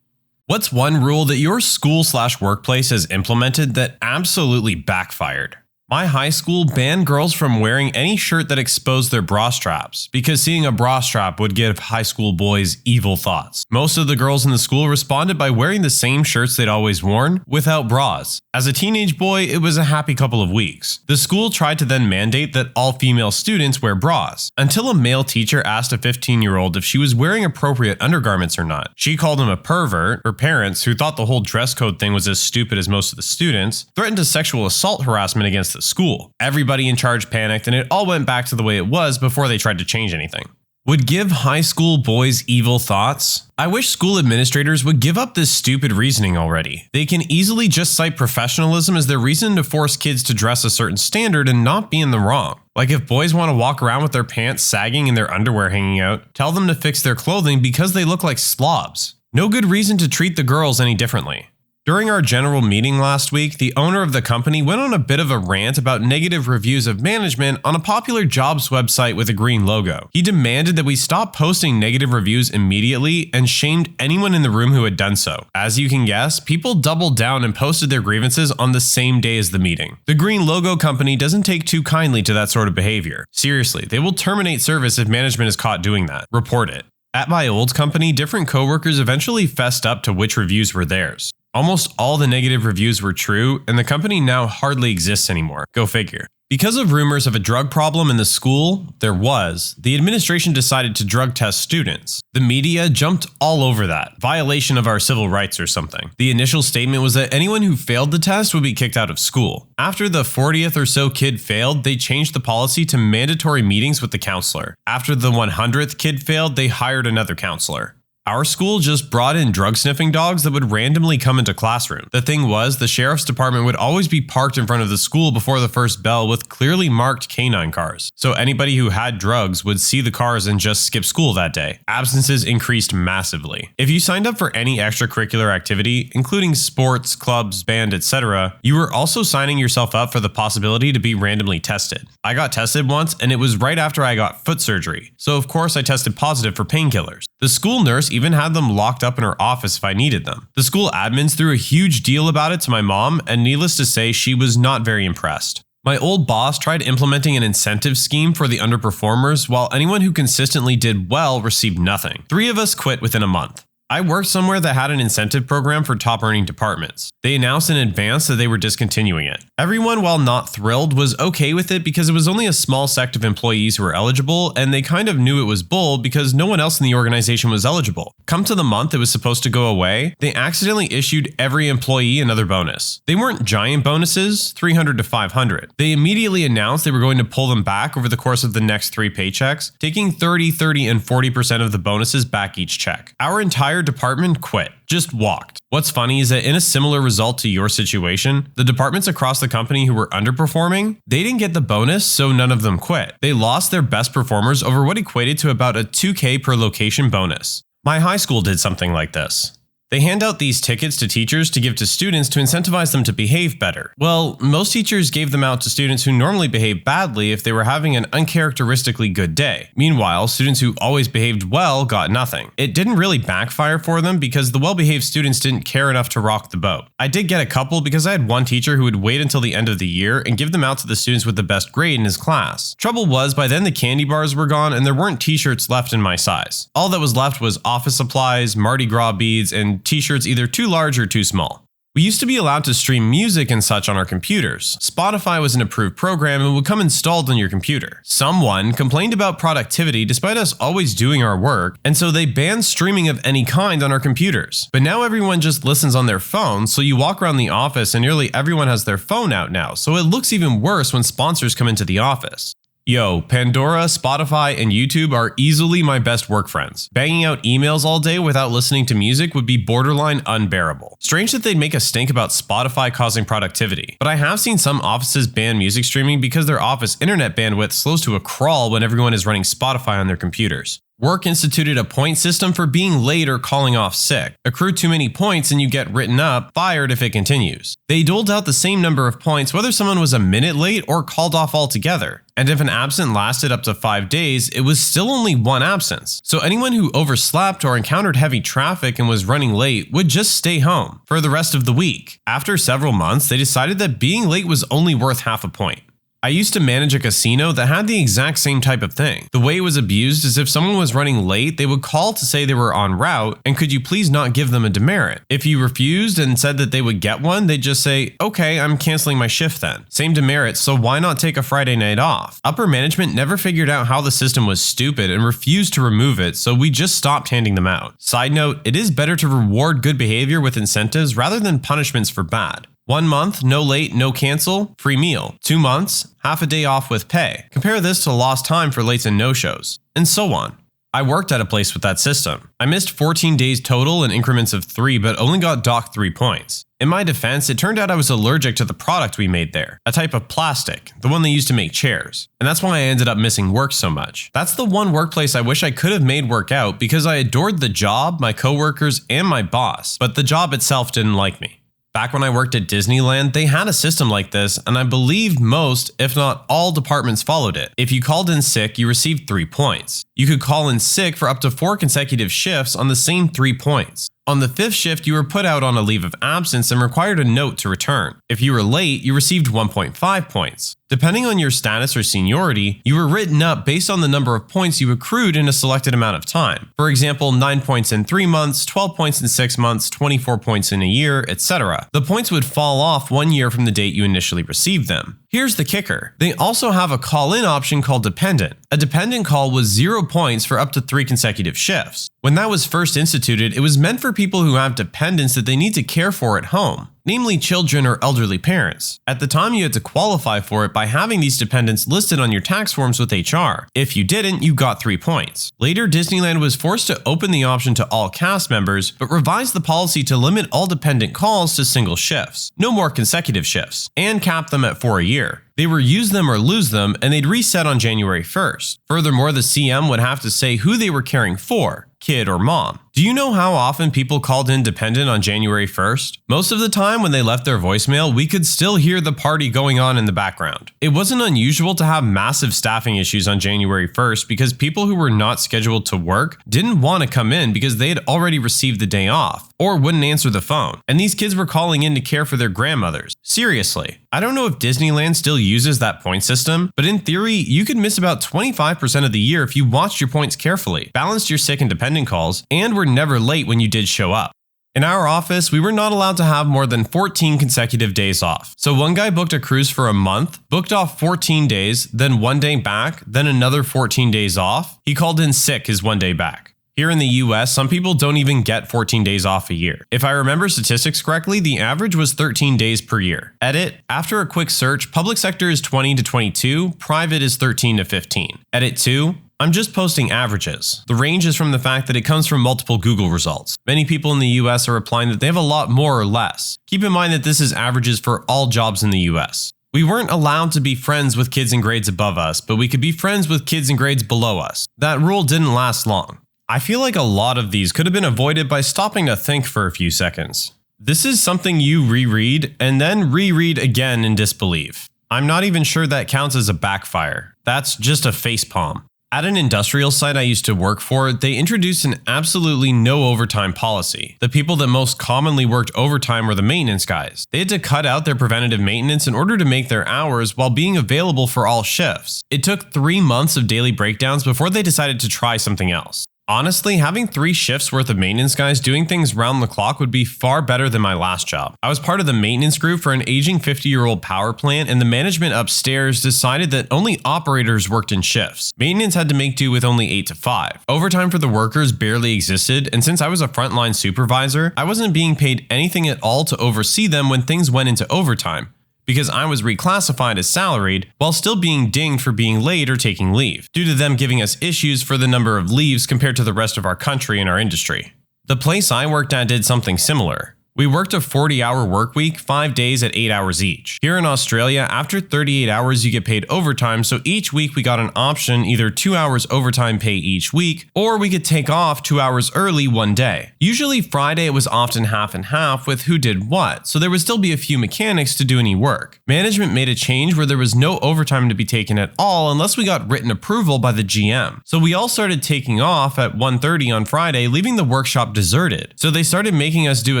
What's one rule that your school/workplace has implemented that absolutely backfired? My high school banned girls from wearing any shirt that exposed their bra straps, because seeing a bra strap would give high school boys evil thoughts. Most of the girls in the school responded by wearing the same shirts they'd always worn, without bras. As a teenage boy, it was a happy couple of weeks. The school tried to then mandate that all female students wear bras, until a male teacher asked a 15-year-old if she was wearing appropriate undergarments or not. She called him a pervert. Her parents, who thought the whole dress code thing was as stupid as most of the students, threatened a sexual assault harassment against the school. Everybody in charge panicked, and it all went back to the way it was before they tried to change anything. Would give high school boys evil thoughts? I wish school administrators would give up this stupid reasoning already. They can easily just cite professionalism as their reason to force kids to dress a certain standard and not be in the wrong. Like if boys want to walk around with their pants sagging and their underwear hanging out, tell them to fix their clothing because they look like slobs. No good reason to treat the girls any differently. During our general meeting last week, the owner of the company went on a bit of a rant about negative reviews of management on a popular jobs website with a green logo. He demanded that we stop posting negative reviews immediately and shamed anyone in the room who had done so. As you can guess, people doubled down and posted their grievances on the same day as the meeting. The green logo company doesn't take too kindly to that sort of behavior. Seriously, they will terminate service if management is caught doing that. Report it. At my old company, different coworkers eventually fessed up to which reviews were theirs. Almost all the negative reviews were true, and the company now hardly exists anymore. Go figure. Because of rumors of a drug problem in the school, the administration decided to drug test students. The media jumped all over that, violation of our civil rights or something. The initial statement was that anyone who failed the test would be kicked out of school. After the 40th or so kid failed, they changed the policy to mandatory meetings with the counselor. After the 100th kid failed, they hired another counselor. Our school just brought in drug-sniffing dogs that would randomly come into classroom. The thing was, the sheriff's department would always be parked in front of the school before the first bell with clearly marked canine cars. So anybody who had drugs would see the cars and just skip school that day. Absences increased massively. If you signed up for any extracurricular activity, including sports, clubs, band, etc., you were also signing yourself up for the possibility to be randomly tested. I got tested once, and it was right after I got foot surgery. So of course I tested positive for painkillers. The school nurse even had them locked up in her office if I needed them. The school admins threw a huge deal about it to my mom, and needless to say, she was not very impressed. My old boss tried implementing an incentive scheme for the underperformers, while anyone who consistently did well received nothing. 3 of us quit within a month. I worked somewhere that had an incentive program for top-earning departments. They announced in advance that they were discontinuing it. Everyone, while not thrilled, was okay with it because it was only a small sect of employees who were eligible, and they kind of knew it was bull because no one else in the organization was eligible. Come to the month it was supposed to go away, they accidentally issued every employee another bonus. They weren't giant bonuses, 300 to 500. They immediately announced they were going to pull them back over the course of the next 3 paychecks, taking 30, 30, and 40% of the bonuses back each check. Our entire department quit, just walked. What's funny is that in a similar result to your situation, the departments across the company who were underperforming, they didn't get the bonus, so none of them quit. They lost their best performers over what equated to about a $2,000 per location bonus. My high school did something like this. They hand out these tickets to teachers to give to students to incentivize them to behave better. Well, most teachers gave them out to students who normally behave badly if they were having an uncharacteristically good day. Meanwhile, students who always behaved well got nothing. It didn't really backfire for them because the well-behaved students didn't care enough to rock the boat. I did get a couple because I had one teacher who would wait until the end of the year and give them out to the students with the best grade in his class. Trouble was, by then the candy bars were gone and there weren't t-shirts left in my size. All that was left was office supplies, Mardi Gras beads, and t-shirts either too large or too small. We used to be allowed to stream music and such on our computers. Spotify was an approved program and would come installed on your computer. Someone complained about productivity despite us always doing our work, and so they banned streaming of any kind on our computers. But now everyone just listens on their phone, so you walk around the office and nearly everyone has their phone out now, so it looks even worse when sponsors come into the office. Yo, Pandora, Spotify, and YouTube are easily my best work friends. Banging out emails all day without listening to music would be borderline unbearable. Strange that they'd make a stink about Spotify causing productivity, but I have seen some offices ban music streaming because their office internet bandwidth slows to a crawl when everyone is running Spotify on their computers. Work instituted a point system for being late or calling off sick. Accrue too many points and you get written up, fired if it continues. They doled out the same number of points whether someone was a minute late or called off altogether. And if an absence lasted up to 5 days, it was still only 1 absence. So anyone who overslept or encountered heavy traffic and was running late would just stay home for the rest of the week. After several months, they decided that being late was only worth half a point. I used to manage a casino that had the exact same type of thing. The way it was abused is if someone was running late, they would call to say they were en route, and could you please not give them a demerit? If you refused and said that they would get one, they'd just say, okay, I'm canceling my shift then. Same demerit, so why not take a Friday night off? Upper management never figured out how the system was stupid and refused to remove it, so we just stopped handing them out. Side note, it is better to reward good behavior with incentives rather than punishments for bad. 1 month, no late, no cancel, free meal. 2 months, half a day off with pay. Compare this to lost time for lates and no-shows, and so on. I worked at a place with that system. I missed 14 days total in increments of 3, but only got docked 3 points. In my defense, it turned out I was allergic to the product we made there, a type of plastic, the one they used to make chairs. And that's why I ended up missing work so much. That's the one workplace I wish I could have made work out because I adored the job, my coworkers, and my boss, but the job itself didn't like me. Back when I worked at Disneyland, they had a system like this, and I believe most, if not all, departments followed it. If you called in sick, you received 3 points. You could call in sick for up to 4 consecutive shifts on the same 3 points. On the 5th shift, you were put out on a leave of absence and required a note to return. If you were late, you received 1.5 points. Depending on your status or seniority, you were written up based on the number of points you accrued in a selected amount of time. For example, 9 points in 3 months, 12 points in 6 months, 24 points in a year, etc. The points would fall off 1 year from the date you initially received them. Here's the kicker. They also have a call-in option called dependent. A dependent call was 0 points for up to 3 consecutive shifts. When that was first instituted, it was meant for people who have dependents that they need to care for at home, namely children or elderly parents. At the time, you had to qualify for it by having these dependents listed on your tax forms with HR. If you didn't, you got 3 points. Later, Disneyland was forced to open the option to all cast members, but revised the policy to limit all dependent calls to single shifts, no more consecutive shifts, and cap them at 4 a year. They were use them or lose them, and they'd reset on January 1st. Furthermore, the CM would have to say who they were caring for, kid or mom. Do you know how often people called in dependent on January 1st? Most of the time when they left their voicemail, we could still hear the party going on in the background. It wasn't unusual to have massive staffing issues on January 1st because people who were not scheduled to work didn't want to come in because they had already received the day off, or wouldn't answer the phone, and these kids were calling in to care for their grandmothers. Seriously, I don't know if Disneyland still uses that point system, but in theory, you could miss about 25% of the year if you watched your points carefully, balanced your sick and dependent calls, and were never late when you did show up. In our office, we were not allowed to have more than 14 consecutive days off. So one guy booked a cruise for a month, booked off 14 days, then 1 day back, then another 14 days off. He called in sick his 1 day back. Here in the US, some people don't even get 14 days off a year. If I remember statistics correctly, the average was 13 days per year. Edit, after a quick search, public sector is 20 to 22, private is 13 to 15. Edit 2, I'm just posting averages. The range is from the fact that it comes from multiple Google results. Many people in the US are replying that they have a lot more or less. Keep in mind that this is averages for all jobs in the US. We weren't allowed to be friends with kids in grades above us, but we could be friends with kids in grades below us. That rule didn't last long. I feel like a lot of these could have been avoided by stopping to think for a few seconds. This is something you reread and then reread again in disbelief. I'm not even sure that counts as a backfire. That's just a facepalm. At an industrial site I used to work for, they introduced an absolutely no overtime policy. The people that most commonly worked overtime were the maintenance guys. They had to cut out their preventative maintenance in order to make their hours while being available for all shifts. It took 3 months of daily breakdowns before they decided to try something else. Honestly, having 3 shifts worth of maintenance guys doing things round the clock would be far better than my last job. I was part of the maintenance group for an aging 50-year-old power plant, and the management upstairs decided that only operators worked in shifts. Maintenance had to make do with only 8 to 5. Overtime for the workers barely existed, and since I was a frontline supervisor, I wasn't being paid anything at all to oversee them when things went into overtime, because I was reclassified as salaried while still being dinged for being late or taking leave, due to them giving us issues for the number of leaves compared to the rest of our country and our industry. The place I worked at did something similar. We worked a 40-hour work week, 5 days at 8 hours each. Here in Australia, after 38 hours you get paid overtime, so each week we got an option, either 2 hours overtime pay each week, or we could take off 2 hours early one day. Usually Friday it was often half and half with who did what, so there would still be a few mechanics to do any work. Management made a change where there was no overtime to be taken at all unless we got written approval by the GM. So we all started taking off at 1:30 on Friday, leaving the workshop deserted. So they started making us do a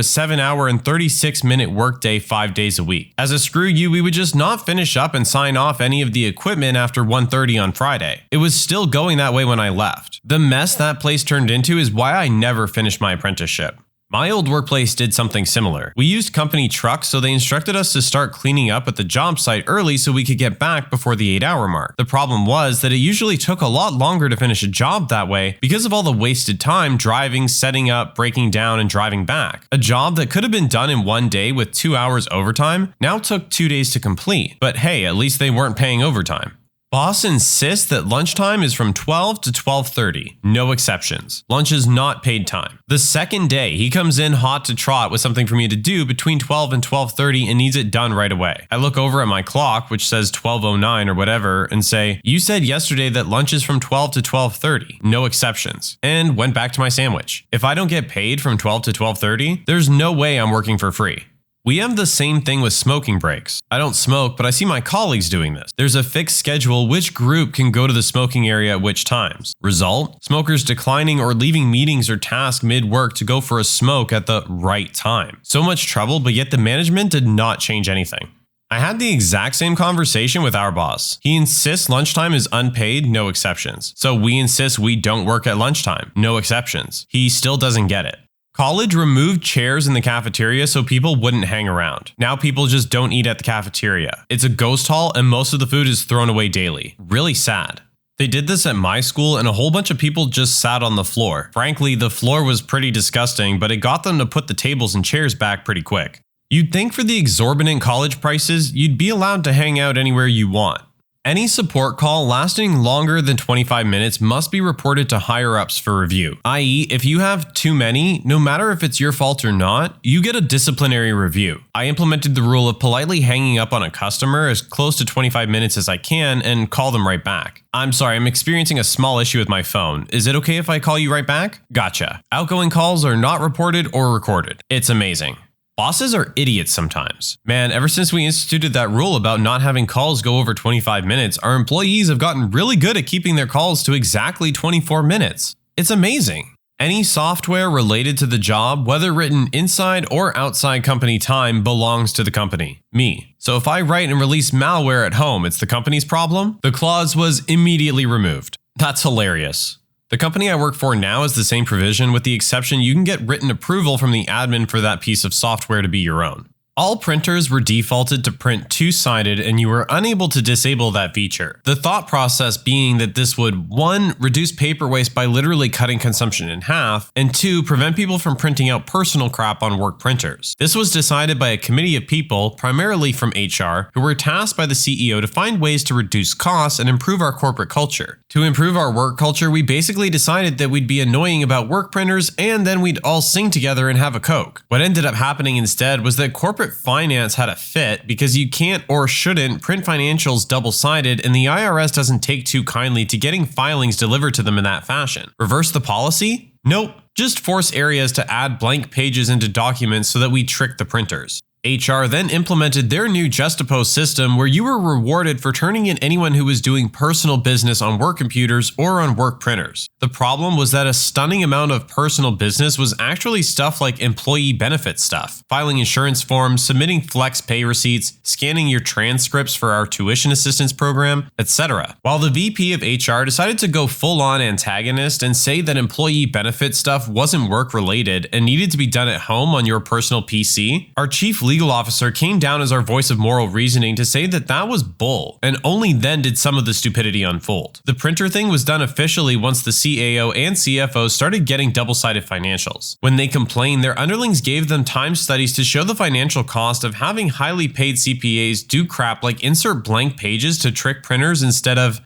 7-hour and 36-minute workday 5 days a week. As a screw you, we would just not finish up and sign off any of the equipment after 1:30 on Friday. It was still going that way when I left. The mess that place turned into is why I never finished my apprenticeship. My old workplace did something similar. We used company trucks, so they instructed us to start cleaning up at the job site early so we could get back before the 8-hour mark. The problem was that it usually took a lot longer to finish a job that way because of all the wasted time driving, setting up, breaking down, and driving back. A job that could have been done in 1 day with 2 hours overtime now took 2 days to complete. But hey, at least they weren't paying overtime. Boss insists that lunchtime is from 12 to 12:30, no exceptions. Lunch is not paid time. The second day, he comes in hot to trot with something for me to do between 12 and 12:30 and needs it done right away. I look over at my clock, which says 12:09 or whatever, and say, "You said yesterday that lunch is from 12 to 12:30, no exceptions," and went back to my sandwich. If I don't get paid from 12 to 12:30, there's no way I'm working for free. We have the same thing with smoking breaks. I don't smoke, but I see my colleagues doing this. There's a fixed schedule which group can go to the smoking area at which times. Result? Smokers declining or leaving meetings or tasks mid-work to go for a smoke at the right time. So much trouble, but yet the management did not change anything. I had the exact same conversation with our boss. He insists lunchtime is unpaid, no exceptions. So we insist we don't work at lunchtime, no exceptions. He still doesn't get it. College removed chairs in the cafeteria so people wouldn't hang around. Now people just don't eat at the cafeteria. It's a ghost hall and most of the food is thrown away daily. Really sad. They did this at my school and a whole bunch of people just sat on the floor. Frankly, the floor was pretty disgusting, but it got them to put the tables and chairs back pretty quick. You'd think for the exorbitant college prices, you'd be allowed to hang out anywhere you want. Any support call lasting longer than 25 minutes must be reported to higher-ups for review, i.e. if you have too many, no matter if it's your fault or not, you get a disciplinary review. I implemented the rule of politely hanging up on a customer as close to 25 minutes as I can and call them right back. I'm sorry, I'm experiencing a small issue with my phone. Is it okay if I call you right back? Gotcha. Outgoing calls are not reported or recorded. It's amazing. Bosses are idiots sometimes. Man, ever since we instituted that rule about not having calls go over 25 minutes, our employees have gotten really good at keeping their calls to exactly 24 minutes. It's amazing. Any software related to the job, whether written inside or outside company time, belongs to the company, me. So if I write and release malware at home, it's the company's problem? The clause was immediately removed. That's hilarious. The company I work for now is the same provision with the exception you can get written approval from the admin for that piece of software to be your own. All printers were defaulted to print two-sided and you were unable to disable that feature. The thought process being that this would 1. Reduce paper waste by literally cutting consumption in half, and 2. Prevent people from printing out personal crap on work printers. This was decided by a committee of people, primarily from HR, who were tasked by the CEO to find ways to reduce costs and improve our corporate culture. To improve our work culture, we basically decided that we'd be annoying about work printers and then we'd all sing together and have a Coke. What ended up happening instead was that corporate finance had a fit because you can't or shouldn't print financials double-sided and the IRS doesn't take too kindly to getting filings delivered to them in that fashion. Reverse the policy? Nope. Just force areas to add blank pages into documents so that we trick the printers. HR then implemented their new Justapost system where you were rewarded for turning in anyone who was doing personal business on work computers or on work printers. The problem was that a stunning amount of personal business was actually stuff like employee benefit stuff, filing insurance forms, submitting flex pay receipts, scanning your transcripts for our tuition assistance program, etc. While the VP of HR decided to go full-on antagonist and say that employee benefit stuff wasn't work-related and needed to be done at home on your personal PC, our chief legal officer came down as our voice of moral reasoning to say that that was bull, and only then did some of the stupidity unfold. The printer thing was done officially once the CAO and CFO started getting double-sided financials. When they complained, their underlings gave them time studies to show the financial cost of having highly paid CPAs do crap like insert blank pages to trick printers instead of,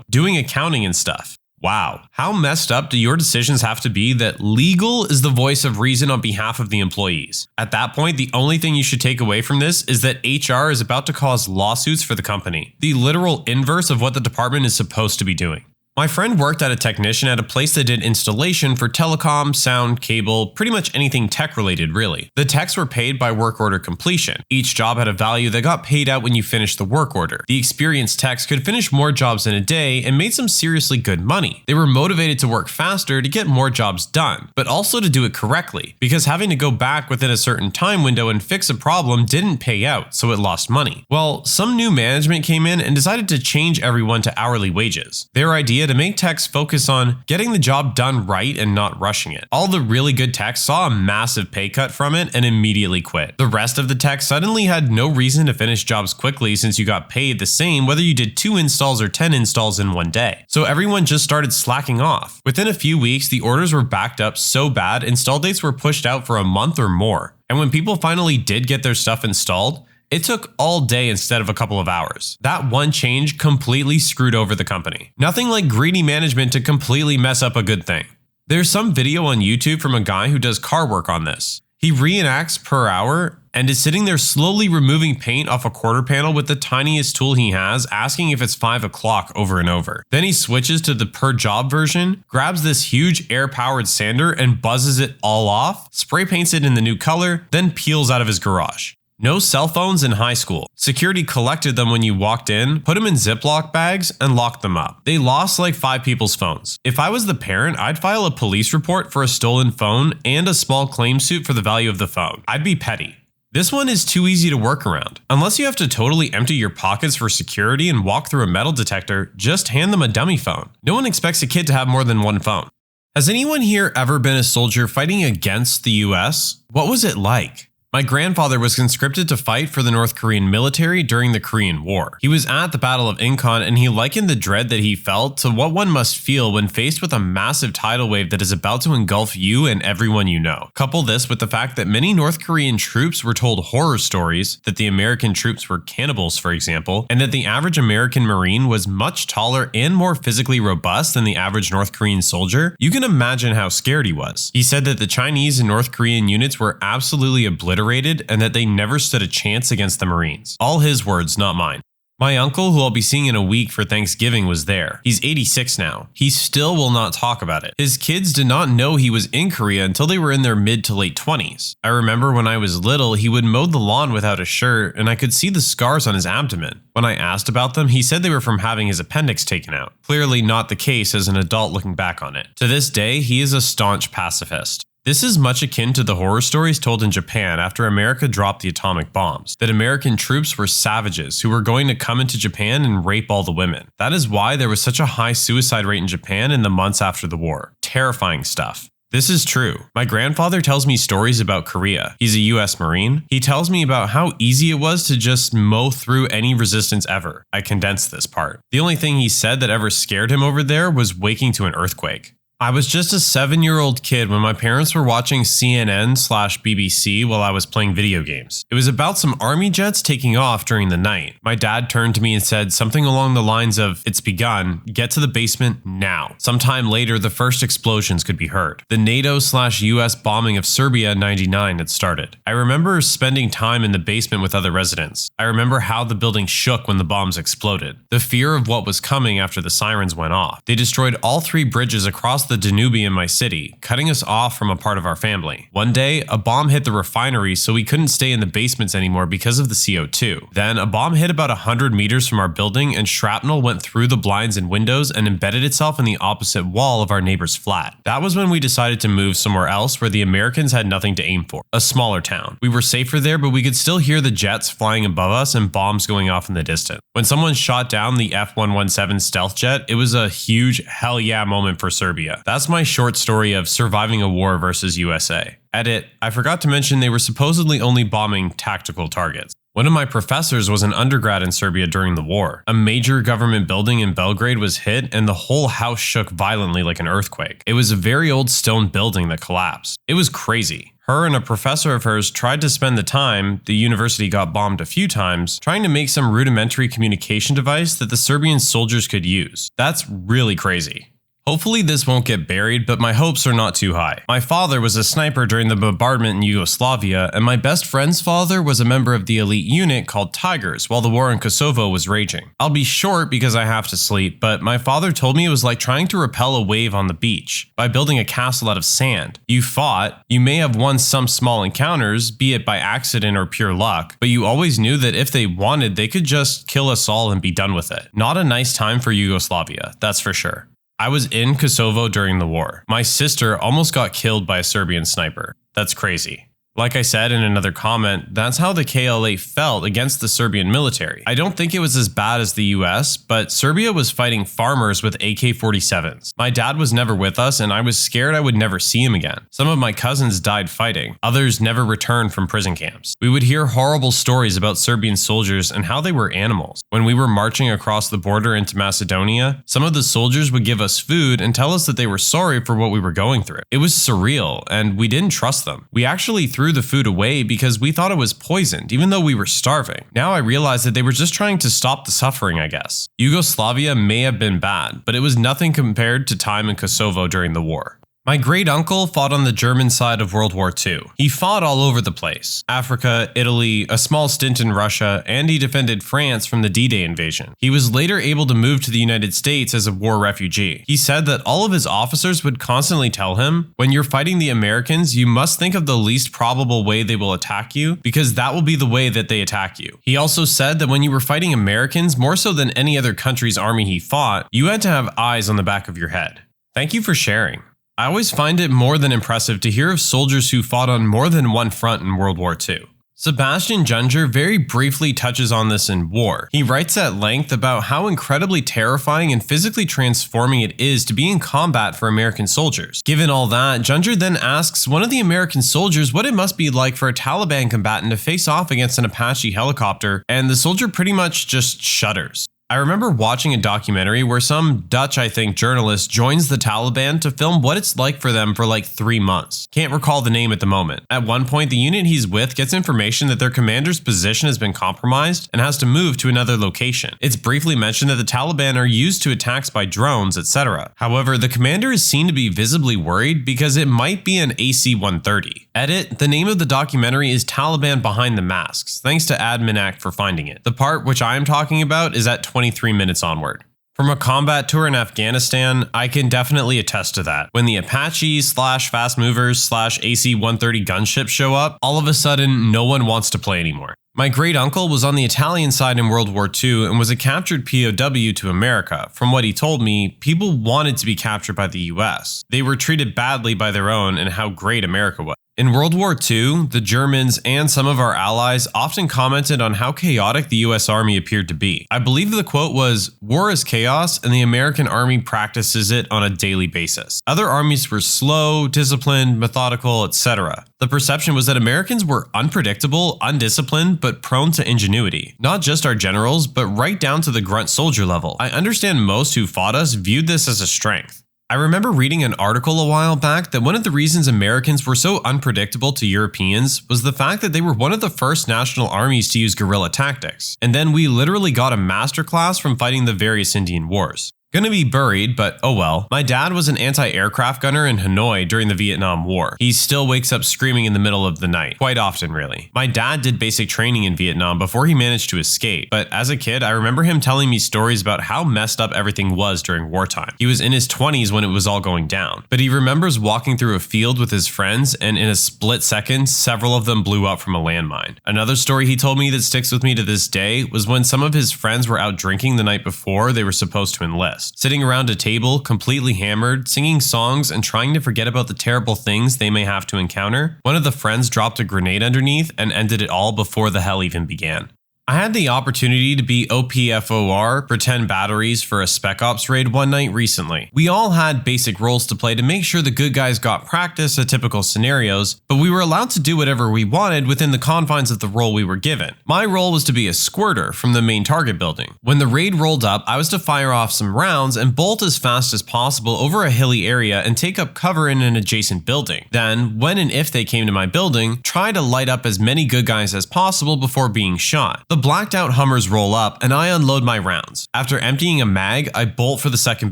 doing accounting and stuff. Wow, how messed up do your decisions have to be that legal is the voice of reason on behalf of the employees? At that point, the only thing you should take away from this is that HR is about to cause lawsuits for the company, the literal inverse of what the department is supposed to be doing. My friend worked as a technician at a place that did installation for telecom, sound, cable, pretty much anything tech related really. The techs were paid by work order completion. Each job had a value that got paid out when you finished the work order. The experienced techs could finish more jobs in a day and made some seriously good money. They were motivated to work faster to get more jobs done, but also to do it correctly, because having to go back within a certain time window and fix a problem didn't pay out, so it lost money. Well, some new management came in and decided to change everyone to hourly wages. Their idea to make techs focus on getting the job done right and not rushing it. All the really good techs saw a massive pay cut from it and immediately quit. The rest of the techs suddenly had no reason to finish jobs quickly since you got paid the same whether you did 2 installs or 10 installs in one day. So everyone just started slacking off. Within a few weeks, the orders were backed up so bad install dates were pushed out for a month or more. And when people finally did get their stuff installed, it took all day instead of a couple of hours. That one change completely screwed over the company. Nothing like greedy management to completely mess up a good thing. There's some video on YouTube from a guy who does car work on this. He reenacts per hour and is sitting there slowly removing paint off a quarter panel with the tiniest tool he has, asking if it's 5 o'clock over and over. Then he switches to the per job version, grabs this huge air-powered sander and buzzes it all off, spray paints it in the new color, then peels out of his garage. No cell phones in high school. Security collected them when you walked in, put them in Ziploc bags, and locked them up. They lost like 5 people's phones. If I was the parent, I'd file a police report for a stolen phone and a small claim suit for the value of the phone. I'd be petty. This one is too easy to work around. Unless you have to totally empty your pockets for security and walk through a metal detector, just hand them a dummy phone. No one expects a kid to have more than one phone. Has anyone here ever been a soldier fighting against the US? What was it like? My grandfather was conscripted to fight for the North Korean military during the Korean War. He was at the Battle of Incheon, and he likened the dread that he felt to what one must feel when faced with a massive tidal wave that is about to engulf you and everyone you know. Couple this with the fact that many North Korean troops were told horror stories, that the American troops were cannibals, for example, and that the average American Marine was much taller and more physically robust than the average North Korean soldier. You can imagine how scared he was. He said that the Chinese and North Korean units were absolutely obliterated and that they never stood a chance against the Marines. All his words, not mine. My uncle, who I'll be seeing in a week for Thanksgiving, was there. He's 86 now. He still will not talk about it. His kids did not know he was in Korea until they were in their mid to late 20s. I remember when I was little, he would mow the lawn without a shirt, and I could see the scars on his abdomen. When I asked about them, he said they were from having his appendix taken out. Clearly not the case as an adult looking back on it. To this day, he is a staunch pacifist. This is much akin to the horror stories told in Japan after America dropped the atomic bombs, that American troops were savages who were going to come into Japan and rape all the women. That is why there was such a high suicide rate in Japan in the months after the war. Terrifying stuff. This is true. My grandfather tells me stories about Korea. He's a US Marine. He tells me about how easy it was to just mow through any resistance ever. I condensed this part. The only thing he said that ever scared him over there was waking to an earthquake. I was just a 7-year-old kid when my parents were watching CNN/BBC while I was playing video games. It was about some army jets taking off during the night. My dad turned to me and said something along the lines of, "It's begun, get to the basement now." Sometime later, the first explosions could be heard. The NATO/US bombing of Serbia in '99 had started. I remember spending time in the basement with other residents. I remember how the building shook when the bombs exploded. The fear of what was coming after the sirens went off. They destroyed all 3 bridges across the Danube in my city, cutting us off from a part of our family. One day, a bomb hit the refinery, so we couldn't stay in the basements anymore because of the CO2. Then, a bomb hit about 100 meters from our building, and shrapnel went through the blinds and windows and embedded itself in the opposite wall of our neighbor's flat. That was when we decided to move somewhere else where the Americans had nothing to aim for. A smaller town. We were safer there, but we could still hear the jets flying above us and bombs going off in the distance. When someone shot down the F-117 stealth jet, it was a huge hell yeah moment for Serbia. That's my short story of surviving a war versus USA. Edit, I forgot to mention they were supposedly only bombing tactical targets. One of my professors was an undergrad in Serbia during the war. A major government building in Belgrade was hit and the whole house shook violently like an earthquake. It was a very old stone building that collapsed. It was crazy. Her and a professor of hers tried to spend the time, the university got bombed a few times, trying to make some rudimentary communication device that the Serbian soldiers could use. That's really crazy. Hopefully this won't get buried, but my hopes are not too high. My father was a sniper during the bombardment in Yugoslavia, and my best friend's father was a member of the elite unit called Tigers while the war in Kosovo was raging. I'll be short because I have to sleep, but my father told me it was like trying to repel a wave on the beach by building a castle out of sand. You fought, you may have won some small encounters, be it by accident or pure luck, but you always knew that if they wanted, they could just kill us all and be done with it. Not a nice time for Yugoslavia, that's for sure. I was in Kosovo during the war. My sister almost got killed by a Serbian sniper. That's crazy. Like I said in another comment, that's how the KLA felt against the Serbian military. I don't think it was as bad as the US, but Serbia was fighting farmers with AK-47s. My dad was never with us, and I was scared I would never see him again. Some of my cousins died fighting. Others never returned from prison camps. We would hear horrible stories about Serbian soldiers and how they were animals. When we were marching across the border into Macedonia, some of the soldiers would give us food and tell us that they were sorry for what we were going through. It was surreal, and we didn't trust them. We actually threw the food away because we thought it was poisoned, even though we were starving. Now I realize that they were just trying to stop the suffering, I guess. Yugoslavia may have been bad, but it was nothing compared to time in Kosovo during the war. My great uncle fought on the German side of World War II. He fought all over the place. Africa, Italy, a small stint in Russia, and he defended France from the D-Day invasion. He was later able to move to the United States as a war refugee. He said that all of his officers would constantly tell him, when you're fighting the Americans, you must think of the least probable way they will attack you, because that will be the way that they attack you. He also said that when you were fighting Americans, more so than any other country's army he fought, you had to have eyes on the back of your head. Thank you for sharing. I always find it more than impressive to hear of soldiers who fought on more than one front in World War II. Sebastian Junger very briefly touches on this in War. He writes at length about how incredibly terrifying and physically transforming it is to be in combat for American soldiers. Given all that, Junger then asks one of the American soldiers what it must be like for a Taliban combatant to face off against an Apache helicopter, and the soldier pretty much just shudders. I remember watching a documentary where some Dutch, journalist joins the Taliban to film what it's like for them for like 3 months. Can't recall the name at the moment. At one point, the unit he's with gets information that their commander's position has been compromised and has to move to another location. It's briefly mentioned that the Taliban are used to attacks by drones, etc. However, the commander is seen to be visibly worried because it might be an AC-130. Edit, the name of the documentary is Taliban Behind the Masks, thanks to AmITheA for finding it. The part which I am talking about is at 23 minutes onward. From a combat tour in Afghanistan, I can definitely attest to that. When the Apaches / fast movers / AC-130 gunships show up, all of a sudden no one wants to play anymore. My great uncle was on the Italian side in World War II and was a captured POW to America. From what he told me, people wanted to be captured by the US. They were treated badly by their own and how great America was. In World War II, the Germans and some of our allies often commented on how chaotic the US Army appeared to be. I believe the quote was, "War is chaos and the American Army practices it on a daily basis." Other armies were slow, disciplined, methodical, etc. The perception was that Americans were unpredictable, undisciplined, but prone to ingenuity. Not just our generals, but right down to the grunt soldier level. I understand most who fought us viewed this as a strength. I remember reading an article a while back that one of the reasons Americans were so unpredictable to Europeans was the fact that they were one of the first national armies to use guerrilla tactics, and then we literally got a masterclass from fighting the various Indian wars. Gonna be buried, but oh well. My dad was an anti-aircraft gunner in Hanoi during the Vietnam War. He still wakes up screaming in the middle of the night. Quite often, really. My dad did basic training in Vietnam before he managed to escape, but as a kid, I remember him telling me stories about how messed up everything was during wartime. He was in his 20s when it was all going down, but he remembers walking through a field with his friends, and in a split second, several of them blew up from a landmine. Another story he told me that sticks with me to this day was when some of his friends were out drinking the night before they were supposed to enlist. Sitting around a table, completely hammered, singing songs and trying to forget about the terrible things they may have to encounter, one of the friends dropped a grenade underneath and ended it all before the hell even began. I had the opportunity to be OPFOR, pretend batteries, for a Spec Ops raid one night recently. We all had basic roles to play to make sure the good guys got practice at typical scenarios, but we were allowed to do whatever we wanted within the confines of the role we were given. My role was to be a squirter from the main target building. When the raid rolled up, I was to fire off some rounds and bolt as fast as possible over a hilly area and take up cover in an adjacent building. Then, when and if they came to my building, try to light up as many good guys as possible before being shot. The blacked out Hummers roll up and I unload my rounds. After emptying a mag, I bolt for the second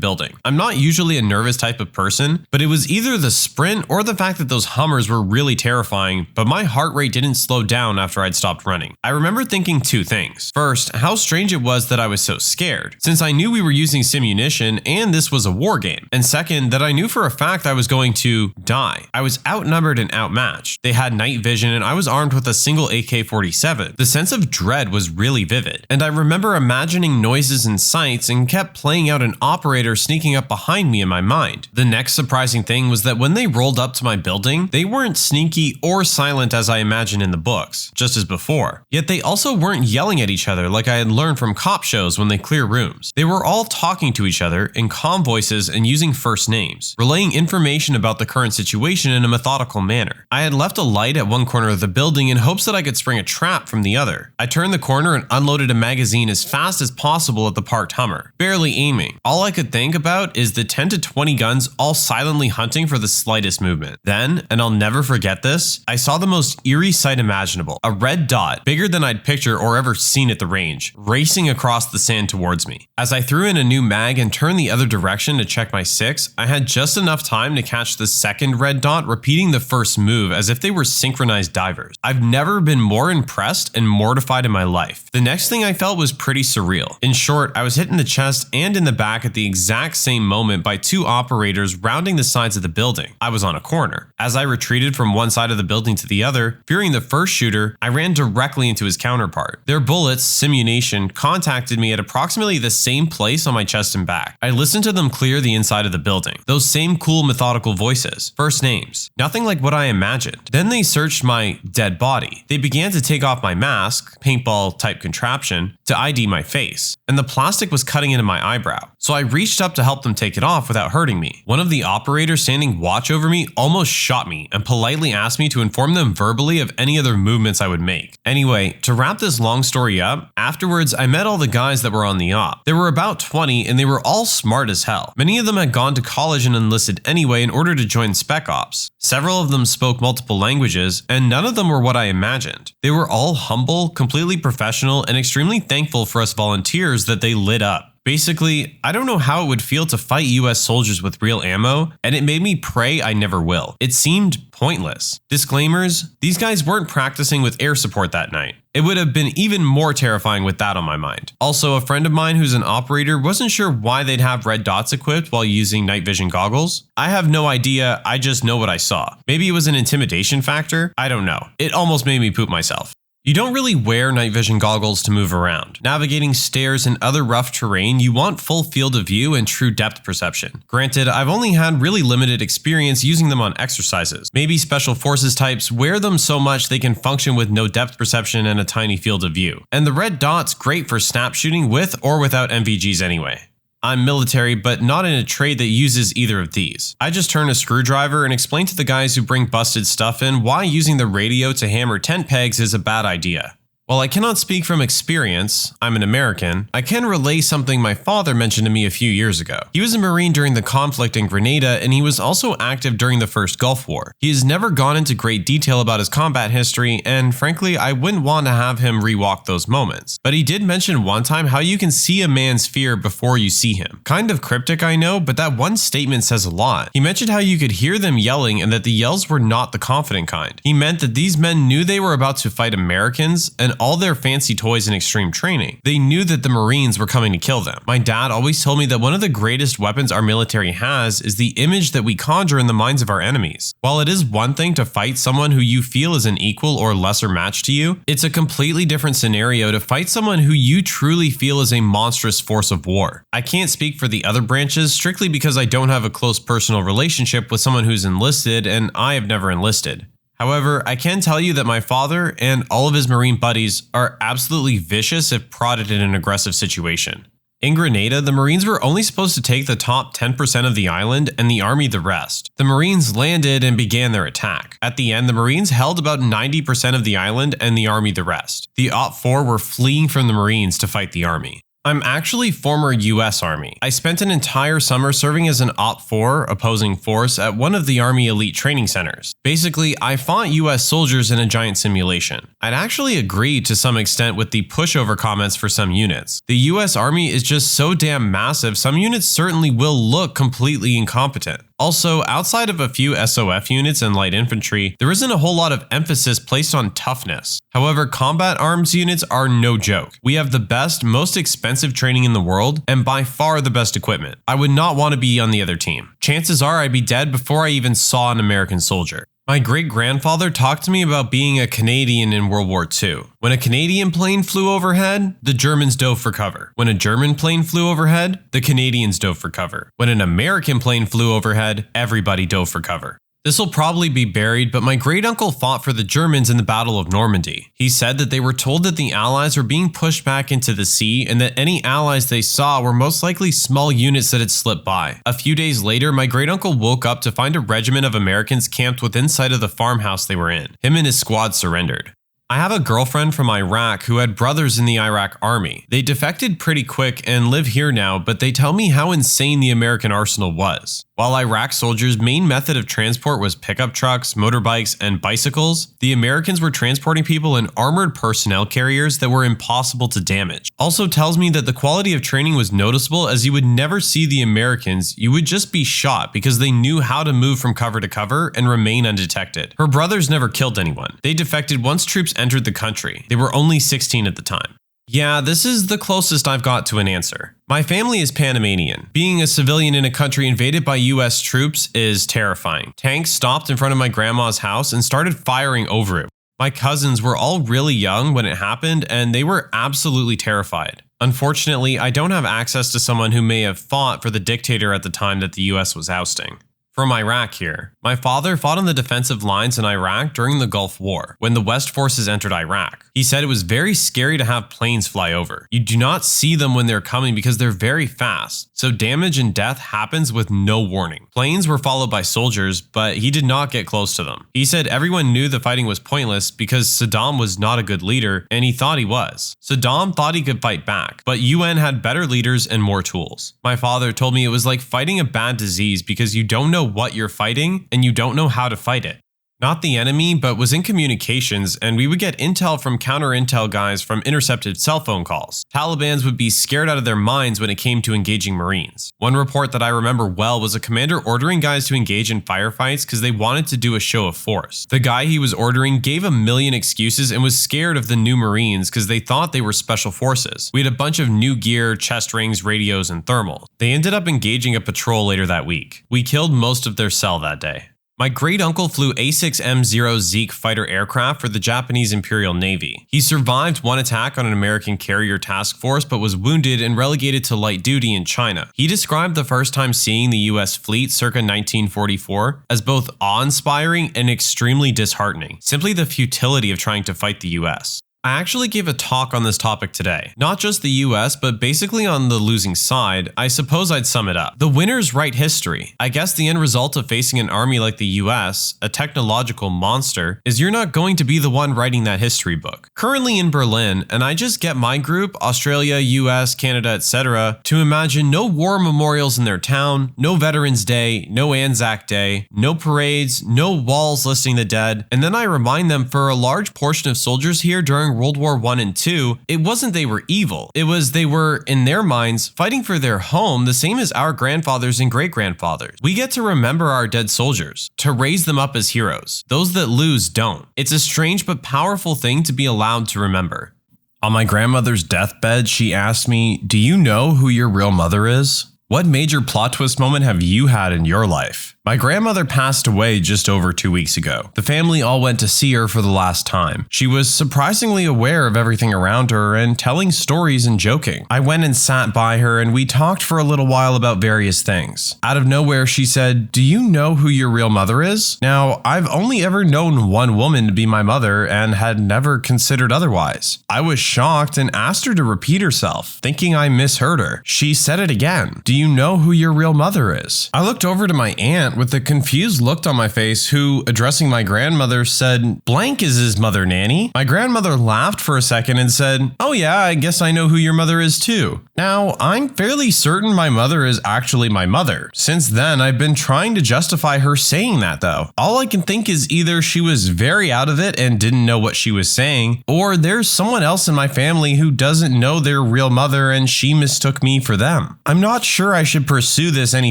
building. I'm not usually a nervous type of person, but it was either the sprint or the fact that those Hummers were really terrifying, but my heart rate didn't slow down after I'd stopped running. I remember thinking two things. First, how strange it was that I was so scared, since I knew we were using simunition and this was a war game. And second, that I knew for a fact I was going to die. I was outnumbered and outmatched. They had night vision and I was armed with a single AK-47. The sense of dread was really vivid, and I remember imagining noises and sights and kept playing out an operator sneaking up behind me in my mind. The next surprising thing was that when they rolled up to my building, they weren't sneaky or silent as I imagined in the books, just as before. Yet they also weren't yelling at each other like I had learned from cop shows when they clear rooms. They were all talking to each other in calm voices and using first names, relaying information about the current situation in a methodical manner. I had left a light at one corner of the building in hopes that I could spring a trap from the other. I turned the corner and unloaded a magazine as fast as possible at the parked Hummer, barely aiming. All I could think about is the 10 to 20 guns all silently hunting for the slightest movement. Then, and I'll never forget this, I saw the most eerie sight imaginable. A red dot, bigger than I'd picture or ever seen at the range, racing across the sand towards me. As I threw in a new mag and turned the other direction to check my 6, I had just enough time to catch the second red dot repeating the first move as if they were synchronized divers. I've never been more impressed and mortified in my life. The next thing I felt was pretty surreal. In short, I was hit in the chest and in the back at the exact same moment by two operators rounding the sides of the building. I was on a corner. As I retreated from one side of the building to the other, fearing the first shooter, I ran directly into his counterpart. Their bullets, simulation, contacted me at approximately the same place on my chest and back. I listened to them clear the inside of the building. Those same cool methodical voices. First names. Nothing like what I imagined. Then they searched my dead body. They began to take off my mask, paintball type contraption, to ID my face. And the plastic was cutting into my eyebrow. So I reached up to help them take it off without hurting me. One of the operators standing watch over me almost shot me and politely asked me to inform them verbally of any other movements I would make. Anyway, to wrap this long story up, afterwards I met all the guys that were on the op. There were about 20 and they were all smart as hell. Many of them had gone to college and enlisted anyway in order to join Spec Ops. Several of them spoke multiple languages and none of them were what I imagined. They were all humble, completely professional, and extremely thankful for us volunteers that they lit up. Basically, I don't know how it would feel to fight US soldiers with real ammo, and it made me pray I never will. It seemed pointless. Disclaimers, these guys weren't practicing with air support that night. It would have been even more terrifying with that on my mind. Also, a friend of mine who's an operator wasn't sure why they'd have red dots equipped while using night vision goggles. I have no idea, I just know what I saw. Maybe it was an intimidation factor? I don't know. It almost made me poop myself. You don't really wear night vision goggles to move around. Navigating stairs and other rough terrain, you want full field of view and true depth perception. Granted, I've only had really limited experience using them on exercises. Maybe special forces types wear them so much they can function with no depth perception and a tiny field of view. And the red dot's great for snap shooting with or without NVGs anyway. I'm military, but not in a trade that uses either of these. I just turn a screwdriver and explain to the guys who bring busted stuff in why using the radio to hammer tent pegs is a bad idea. While I cannot speak from experience, I'm an American, I can relay something my father mentioned to me a few years ago. He was a Marine during the conflict in Grenada, and he was also active during the first Gulf War. He has never gone into great detail about his combat history, and frankly, I wouldn't want to have him rewalk those moments. But he did mention one time how you can see a man's fear before you see him. Kind of cryptic, I know, but that one statement says a lot. He mentioned how you could hear them yelling and that the yells were not the confident kind. He meant that these men knew they were about to fight Americans and all their fancy toys and extreme training. They knew that the Marines were coming to kill them. My dad always told me that one of the greatest weapons our military has is the image that we conjure in the minds of our enemies. While it is one thing to fight someone who you feel is an equal or lesser match to you, it's a completely different scenario to fight someone who you truly feel is a monstrous force of war. I can't speak for the other branches strictly because I don't have a close personal relationship with someone who's enlisted and I have never enlisted. However, I can tell you that my father and all of his Marine buddies are absolutely vicious if prodded in an aggressive situation. In Grenada, the Marines were only supposed to take the top 10% of the island and the Army the rest. The Marines landed and began their attack. At the end, the Marines held about 90% of the island and the Army the rest. The OP-4 were fleeing from the Marines to fight the Army. I'm actually former US Army. I spent an entire summer serving as an OP-4 opposing force at one of the Army elite training centers. Basically, I fought US soldiers in a giant simulation. I'd actually agreed to some extent with the pushover comments for some units. The US Army is just so damn massive, some units certainly will look completely incompetent. Also, outside of a few SOF units and light infantry, there isn't a whole lot of emphasis placed on toughness. However, combat arms units are no joke. We have the best, most expensive training in the world, and by far the best equipment. I would not want to be on the other team. Chances are I'd be dead before I even saw an American soldier. My great-grandfather talked to me about being a Canadian in World War II. When a Canadian plane flew overhead, the Germans dove for cover. When a German plane flew overhead, the Canadians dove for cover. When an American plane flew overhead, everybody dove for cover. This will probably be buried, but my great-uncle fought for the Germans in the Battle of Normandy. He said that they were told that the Allies were being pushed back into the sea and that any Allies they saw were most likely small units that had slipped by. A few days later, my great-uncle woke up to find a regiment of Americans camped within sight of the farmhouse they were in. Him and his squad surrendered. I have a girlfriend from Iraq who had brothers in the Iraq army. They defected pretty quick and live here now, but they tell me how insane the American arsenal was. While Iraq soldiers' main method of transport was pickup trucks, motorbikes, and bicycles, the Americans were transporting people in armored personnel carriers that were impossible to damage. Also tells me that the quality of training was noticeable, as you would never see the Americans, you would just be shot because they knew how to move from cover to cover and remain undetected. Her brothers never killed anyone. They defected once troops entered the country. They were only 16 at the time. Yeah, this is the closest I've got to an answer. My family is Panamanian. Being a civilian in a country invaded by US troops is terrifying. Tanks stopped in front of my grandma's house and started firing over it. My cousins were all really young when it happened, and they were absolutely terrified. Unfortunately, I don't have access to someone who may have fought for the dictator at the time that the US was ousting. From Iraq here. My father fought on the defensive lines in Iraq during the Gulf War, when the West forces entered Iraq. He said it was very scary to have planes fly over. You do not see them when they're coming because they're very fast, so damage and death happens with no warning. Planes were followed by soldiers, but he did not get close to them. He said everyone knew the fighting was pointless because Saddam was not a good leader, and he thought he was. Saddam thought he could fight back, but UN had better leaders and more tools. My father told me it was like fighting a bad disease because you don't know what you're fighting and you don't know how to fight it. Not the enemy, but was in communications, and we would get intel from counter-intel guys from intercepted cell phone calls. Talibans would be scared out of their minds when it came to engaging Marines. One report that I remember well was a commander ordering guys to engage in firefights because they wanted to do a show of force. The guy he was ordering gave a million excuses and was scared of the new Marines because they thought they were special forces. We had a bunch of new gear, chest rings, radios, and thermals. They ended up engaging a patrol later that week. We killed most of their cell that day. My great-uncle flew A6M0 Zeke fighter aircraft for the Japanese Imperial Navy. He survived one attack on an American carrier task force but was wounded and relegated to light duty in China. He described the first time seeing the US fleet circa 1944 as both awe-inspiring and extremely disheartening, simply the futility of trying to fight the US. I actually gave a talk on this topic today. Not just the US, but basically on the losing side. I suppose I'd sum it up. The winners write history. I guess the end result of facing an army like the US, a technological monster, is you're not going to be the one writing that history book. Currently in Berlin, and I just get my group, Australia, US, Canada, etc., to imagine no war memorials in their town, no Veterans Day, no Anzac Day, no parades, no walls listing the dead, and then I remind them for a large portion of soldiers here during World War I and II, it wasn't they were evil. It was they were, in their minds, fighting for their home the same as our grandfathers and great-grandfathers. We get to remember our dead soldiers, to raise them up as heroes. Those that lose don't. It's a strange but powerful thing to be allowed to remember. On my grandmother's deathbed, she asked me, "Do you know who your real mother is? What major plot twist moment have you had in your life?" My grandmother passed away just over 2 weeks ago. The family all went to see her for the last time. She was surprisingly aware of everything around her and telling stories and joking. I went and sat by her and we talked for a little while about various things. Out of nowhere, she said, "Do you know who your real mother is?" Now, I've only ever known one woman to be my mother and had never considered otherwise. I was shocked and asked her to repeat herself, thinking I misheard her. She said it again. "Do you know who your real mother is?" I looked over to my aunt with a confused look on my face who, addressing my grandmother, said, "Blank is his mother, Nanny." My grandmother laughed for a second and said, "Oh yeah, I guess I know who your mother is too." Now, I'm fairly certain my mother is actually my mother. Since then, I've been trying to justify her saying that though. All I can think is either she was very out of it and didn't know what she was saying, or there's someone else in my family who doesn't know their real mother and she mistook me for them. I'm not sure I should pursue this any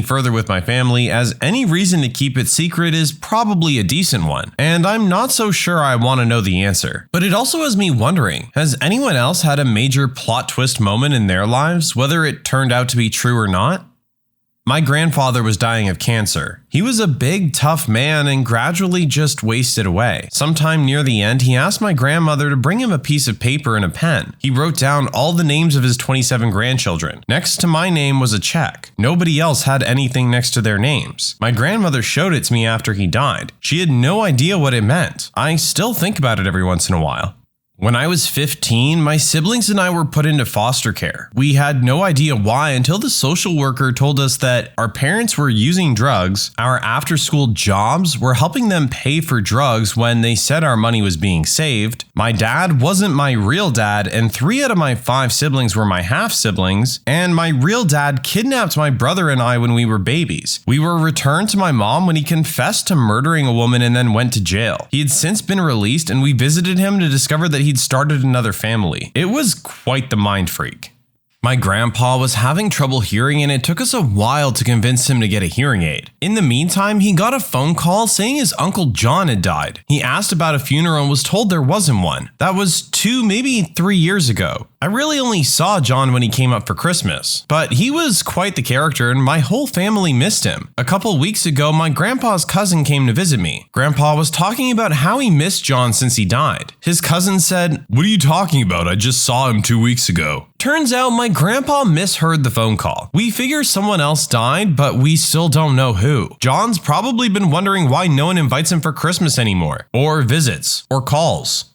further with my family, as any reason to keep it secret is probably a decent one, and I'm not so sure I want to know the answer. But it also has me wondering, has anyone else had a major plot twist moment in their lives, whether it turned out to be true or not? My grandfather was dying of cancer. He was a big, tough man and gradually just wasted away. Sometime near the end, he asked my grandmother to bring him a piece of paper and a pen. He wrote down all the names of his 27 grandchildren. Next to my name was a check. Nobody else had anything next to their names. My grandmother showed it to me after he died. She had no idea what it meant. I still think about it every once in a while. When I was 15, my siblings and I were put into foster care. We had no idea why until the social worker told us that our parents were using drugs, our after-school jobs were helping them pay for drugs when they said our money was being saved, my dad wasn't my real dad, and 3 out of my 5 siblings were my half-siblings, and my real dad kidnapped my brother and I when we were babies. We were returned to my mom when he confessed to murdering a woman and then went to jail. He had since been released, and we visited him to discover that he'd started another family. It was quite the mind freak. My grandpa was having trouble hearing, and it took us a while to convince him to get a hearing aid. In the meantime, he got a phone call saying his Uncle John had died. He asked about a funeral and was told there wasn't one. That was 2, maybe 3 years ago. I really only saw John when he came up for Christmas, but he was quite the character and my whole family missed him. A couple weeks ago, my grandpa's cousin came to visit me. Grandpa was talking about how he missed John since he died. His cousin said, "What are you talking about? I just saw him 2 weeks ago." Turns out my grandpa misheard the phone call. We figure someone else died, but we still don't know who. John's probably been wondering why no one invites him for Christmas anymore, or visits, or calls.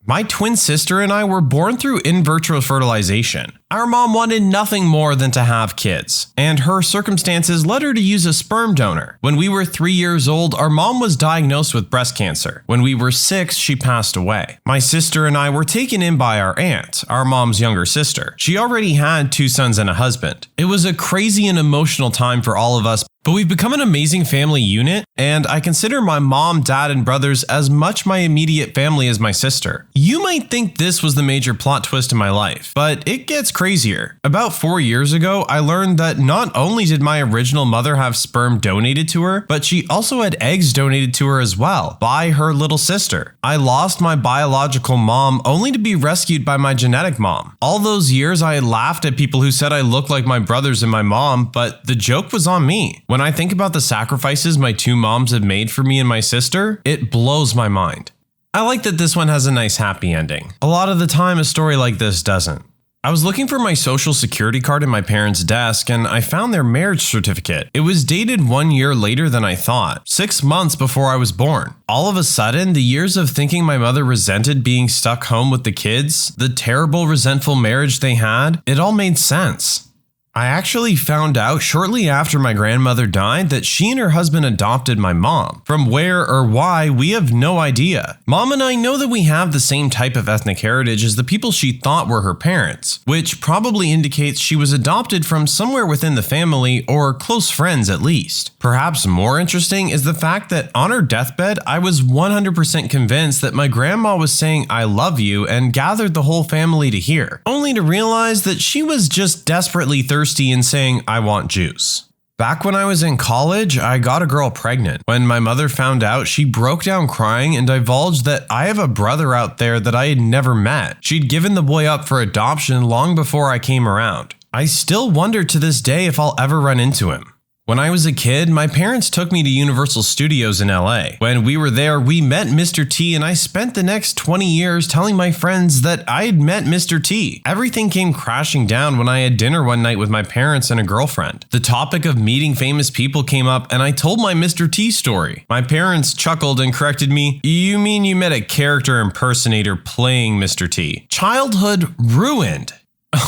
My twin sister and I were born through in vitro fertilization. Our mom wanted nothing more than to have kids, and her circumstances led her to use a sperm donor. When we were 3 years old, our mom was diagnosed with breast cancer. When we were 6, she passed away. My sister and I were taken in by our aunt, our mom's younger sister. She already had 2 sons and a husband. It was a crazy and emotional time for all of us, but we've become an amazing family unit, and I consider my mom, dad, and brothers as much my immediate family as my sister. You might think this was the major plot twist in my life, but it gets crazier. About 4 years ago, I learned that not only did my original mother have sperm donated to her, but she also had eggs donated to her as well, by her little sister. I lost my biological mom only to be rescued by my genetic mom. All those years I had laughed at people who said I looked like my brothers and my mom, but the joke was on me. When I think about the sacrifices my 2 moms have made for me and my sister, it blows my mind. I like that this one has a nice happy ending. A lot of the time, a story like this doesn't. I was looking for my social security card in my parents' desk, and I found their marriage certificate. It was dated 1 year later than I thought, 6 months before I was born. All of a sudden, the years of thinking my mother resented being stuck home with the kids, the terrible, resentful marriage they had, it all made sense. I actually found out shortly after my grandmother died that she and her husband adopted my mom. From where or why, we have no idea. Mom and I know that we have the same type of ethnic heritage as the people she thought were her parents, which probably indicates she was adopted from somewhere within the family or close friends at least. Perhaps more interesting is the fact that on her deathbed, I was 100% convinced that my grandma was saying "I love you" and gathered the whole family to hear, only to realize that she was just desperately thirsty and saying "I want juice." Back when I was in college, I got a girl pregnant. When my mother found out, she broke down crying and divulged that I have a brother out there that I had never met. She'd given the boy up for adoption long before I came around. I still wonder to this day if I'll ever run into him. When I was a kid, my parents took me to Universal Studios in LA. When we were there, we met Mr. T, and I spent the next 20 years telling my friends that I had met Mr. T. Everything came crashing down when I had dinner one night with my parents and a girlfriend. The topic of meeting famous people came up, and I told my Mr. T story. My parents chuckled and corrected me, "You mean you met a character impersonator playing Mr. T?" Childhood ruined.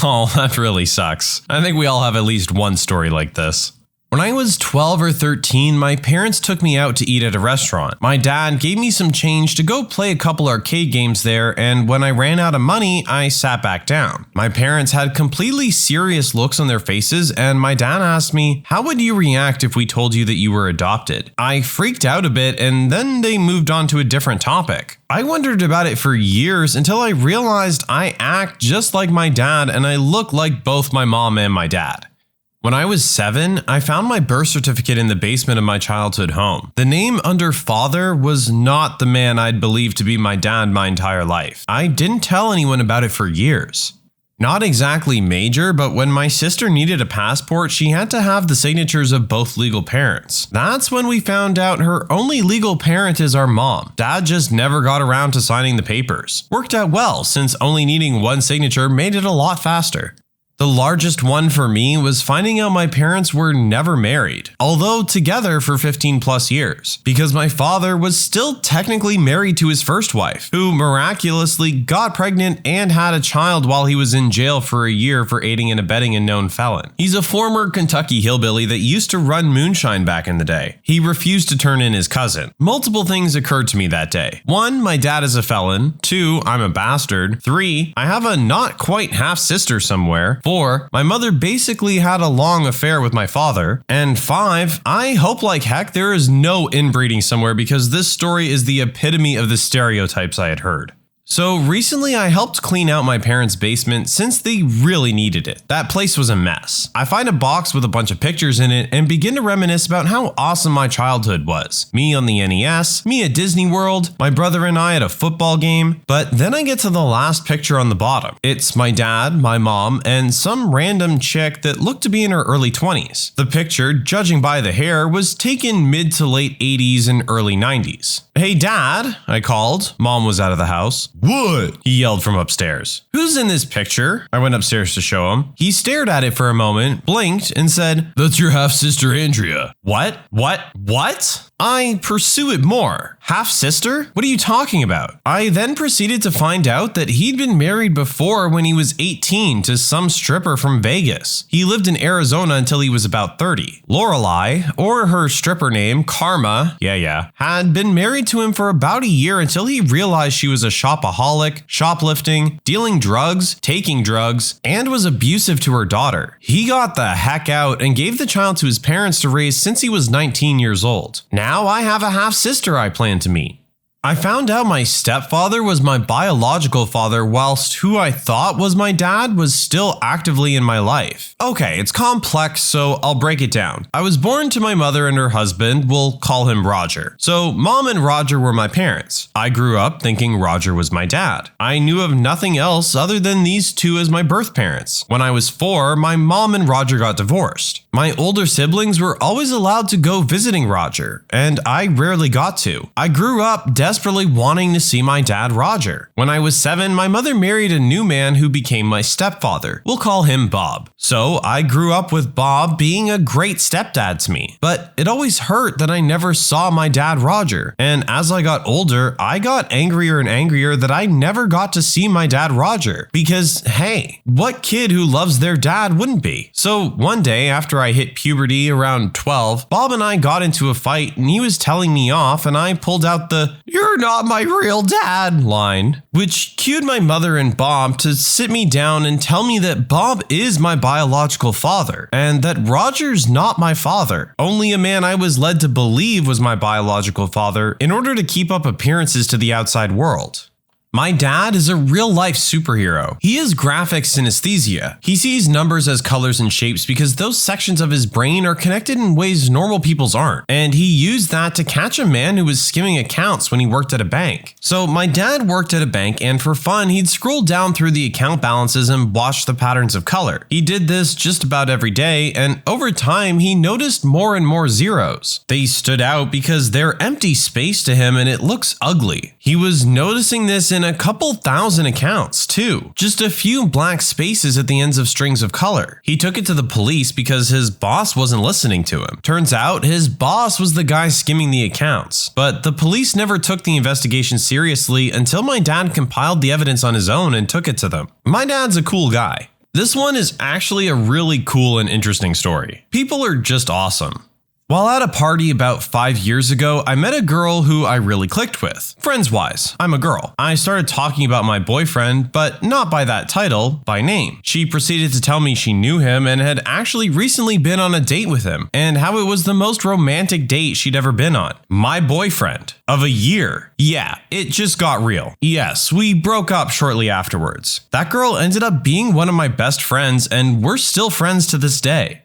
Oh, that really sucks. I think we all have at least one story like this. When I was 12 or 13, my parents took me out to eat at a restaurant. My dad gave me some change to go play a couple arcade games there, and when I ran out of money, I sat back down. My parents had completely serious looks on their faces, and my dad asked me, "How would you react if we told you that you were adopted?" I freaked out a bit, and then they moved on to a different topic. I wondered about it for years until I realized I act just like my dad, and I look like both my mom and my dad. When I was 7, I found my birth certificate in the basement of my childhood home. The name under father was not the man I'd believed to be my dad my entire life. I didn't tell anyone about it for years. Not exactly major, but when my sister needed a passport, she had to have the signatures of both legal parents. That's when we found out her only legal parent is our mom. Dad just never got around to signing the papers. Worked out well, since only needing one signature made it a lot faster. The largest one for me was finding out my parents were never married, although together for 15 plus years, because my father was still technically married to his first wife, who miraculously got pregnant and had a child while he was in jail for a year for aiding and abetting a known felon. He's a former Kentucky hillbilly that used to run moonshine back in the day. He refused to turn in his cousin. Multiple things occurred to me that day. 1, my dad is a felon. 2, I'm a bastard. 3, I have a not quite half sister somewhere. 4, my mother basically had a long affair with my father. And 5, I hope like heck there is no inbreeding somewhere because this story is the epitome of the stereotypes I had heard. So recently I helped clean out my parents' basement since they really needed it. That place was a mess. I find a box with a bunch of pictures in it and begin to reminisce about how awesome my childhood was. Me on the NES, me at Disney World, my brother and I at a football game. But then I get to the last picture on the bottom. It's my dad, my mom, and some random chick that looked to be in her early 20s. The picture, judging by the hair, was taken mid to late 80s and early 90s. "Hey dad," I called. Mom was out of the house. "What?" he yelled from upstairs. "Who's in this picture?" I went upstairs to show him. He stared at it for a moment, blinked, and said, "That's your half-sister Andrea." What? I pursue it more. Half-sister? What are you talking about? I then proceeded to find out that he'd been married before when he was 18 to some stripper from Vegas. He lived in Arizona until he was about 30. Lorelei, or her stripper name, Karma, had been married to him for about a year until he realized she was a shopaholic, shoplifting, dealing drugs, taking drugs, and was abusive to her daughter. He got the heck out and gave the child to his parents to raise since he was 19 years old. Now I have a half-sister I plan to meet. I found out my stepfather was my biological father whilst who I thought was my dad was still actively in my life. Okay, it's complex, so I'll break it down. I was born to my mother and her husband, we'll call him Roger. So Mom and Roger were my parents. I grew up thinking Roger was my dad. I knew of nothing else other than these two as my birth parents. When I was 4, my mom and Roger got divorced. My older siblings were always allowed to go visiting Roger, and I rarely got to. I grew up desperately wanting to see my dad Roger. When I was 7, my mother married a new man who became my stepfather. We'll call him Bob. So I grew up with Bob being a great stepdad to me. But it always hurt that I never saw my dad Roger. And as I got older, I got angrier and angrier that I never got to see my dad Roger. Because hey, what kid who loves their dad wouldn't be? So one day after I hit puberty around 12, Bob and I got into a fight and he was telling me off and I pulled out the "You're not my real dad" line, which cued my mother and Bob to sit me down and tell me that Bob is my biological father and that Roger's not my father, only a man I was led to believe was my biological father in order to keep up appearances to the outside world. My dad is a real-life superhero. He has graphic synesthesia. He sees numbers as colors and shapes because those sections of his brain are connected in ways normal people's aren't. And he used that to catch a man who was skimming accounts when he worked at a bank. So my dad worked at a bank and for fun, he'd scroll down through the account balances and watch the patterns of color. He did this just about every day, and over time, he noticed more and more zeros. They stood out because they're empty space to him and it looks ugly. He was noticing this in a couple thousand accounts too. Just a few black spaces at the ends of strings of color. He took it to the police because his boss wasn't listening to him. Turns out his boss was the guy skimming the accounts. But the police never took the investigation seriously until my dad compiled the evidence on his own and took it to them. My dad's a cool guy. This one is actually a really cool and interesting story. People are just awesome. While at a party about 5 years ago, I met a girl who I really clicked with. Friends-wise, I'm a girl. I started talking about my boyfriend, but not by that title, by name. She proceeded to tell me she knew him and had actually recently been on a date with him, and how it was the most romantic date she'd ever been on. My boyfriend. Of a year. Yeah, it just got real. Yes, we broke up shortly afterwards. That girl ended up being one of my best friends, and we're still friends to this day.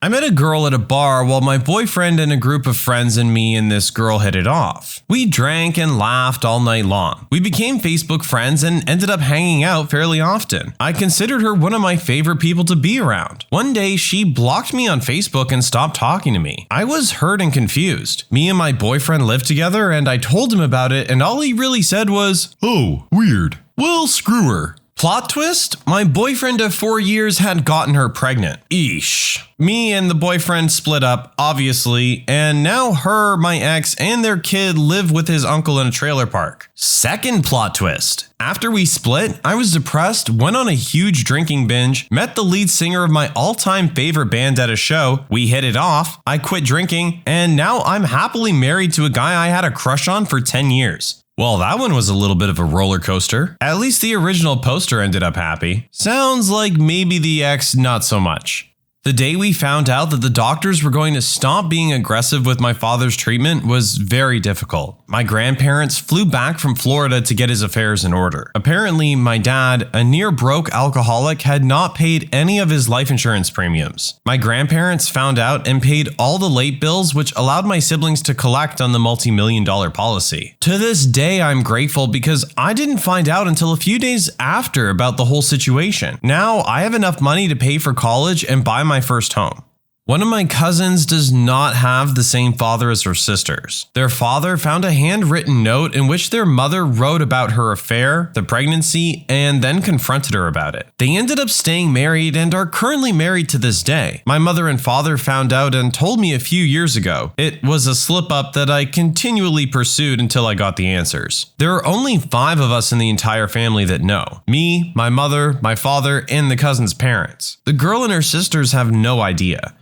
I met a girl at a bar while my boyfriend and a group of friends and me and this girl hit it off. We drank and laughed all night long. We became Facebook friends and ended up hanging out fairly often. I considered her one of my favorite people to be around. One day, she blocked me on Facebook and stopped talking to me. I was hurt and confused. Me and my boyfriend lived together and I told him about it and all he really said was, "Oh, weird. Well, screw her. Plot twist? My boyfriend of 4 years had gotten her pregnant. Eesh. Me and the boyfriend split up, obviously, and now her, my ex, and their kid live with his uncle in a trailer park. Second plot twist. After we split, I was depressed, went on a huge drinking binge, met the lead singer of my all-time favorite band at a show, we hit it off, I quit drinking, and now I'm happily married to a guy I had a crush on for 10 years. Well, that one was a little bit of a roller coaster. At least the original poster ended up happy. Sounds like maybe the ex not so much. The day we found out that the doctors were going to stop being aggressive with my father's treatment was very difficult. My grandparents flew back from Florida to get his affairs in order. Apparently, my dad, a near-broke alcoholic, had not paid any of his life insurance premiums. My grandparents found out and paid all the late bills, which allowed my siblings to collect on the multi-million-dollar policy. To this day, I'm grateful because I didn't find out until a few days after about the whole situation. Now, I have enough money to pay for college and buy my first home. One of my cousins does not have the same father as her sisters. Their father found a handwritten note in which their mother wrote about her affair, the pregnancy, and then confronted her about it. They ended up staying married and are currently married to this day. My mother and father found out and told me a few years ago. It was a slip-up that I continually pursued until I got the answers. There are only 5 of us in the entire family that know. Me, my mother, my father, and the cousin's parents. The girl and her sisters have no idea.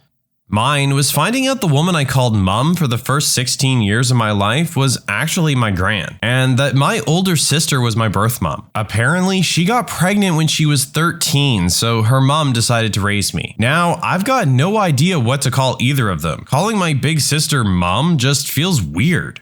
Mine was finding out the woman I called mum for the first 16 years of my life was actually my gran, and that my older sister was my birth mom. Apparently, she got pregnant when she was 13, so her mom decided to raise me. Now, I've got no idea what to call either of them. Calling my big sister mum just feels weird.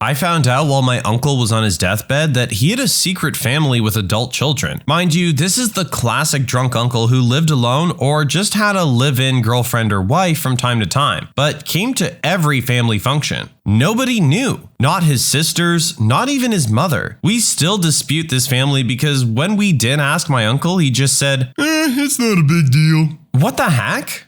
I found out while my uncle was on his deathbed that he had a secret family with adult children. Mind you, this is the classic drunk uncle who lived alone or just had a live-in girlfriend or wife from time to time, but came to every family function. Nobody knew. Not his sisters, not even his mother. We still dispute this family because when we did ask my uncle, he just said, it's not a big deal. What the heck?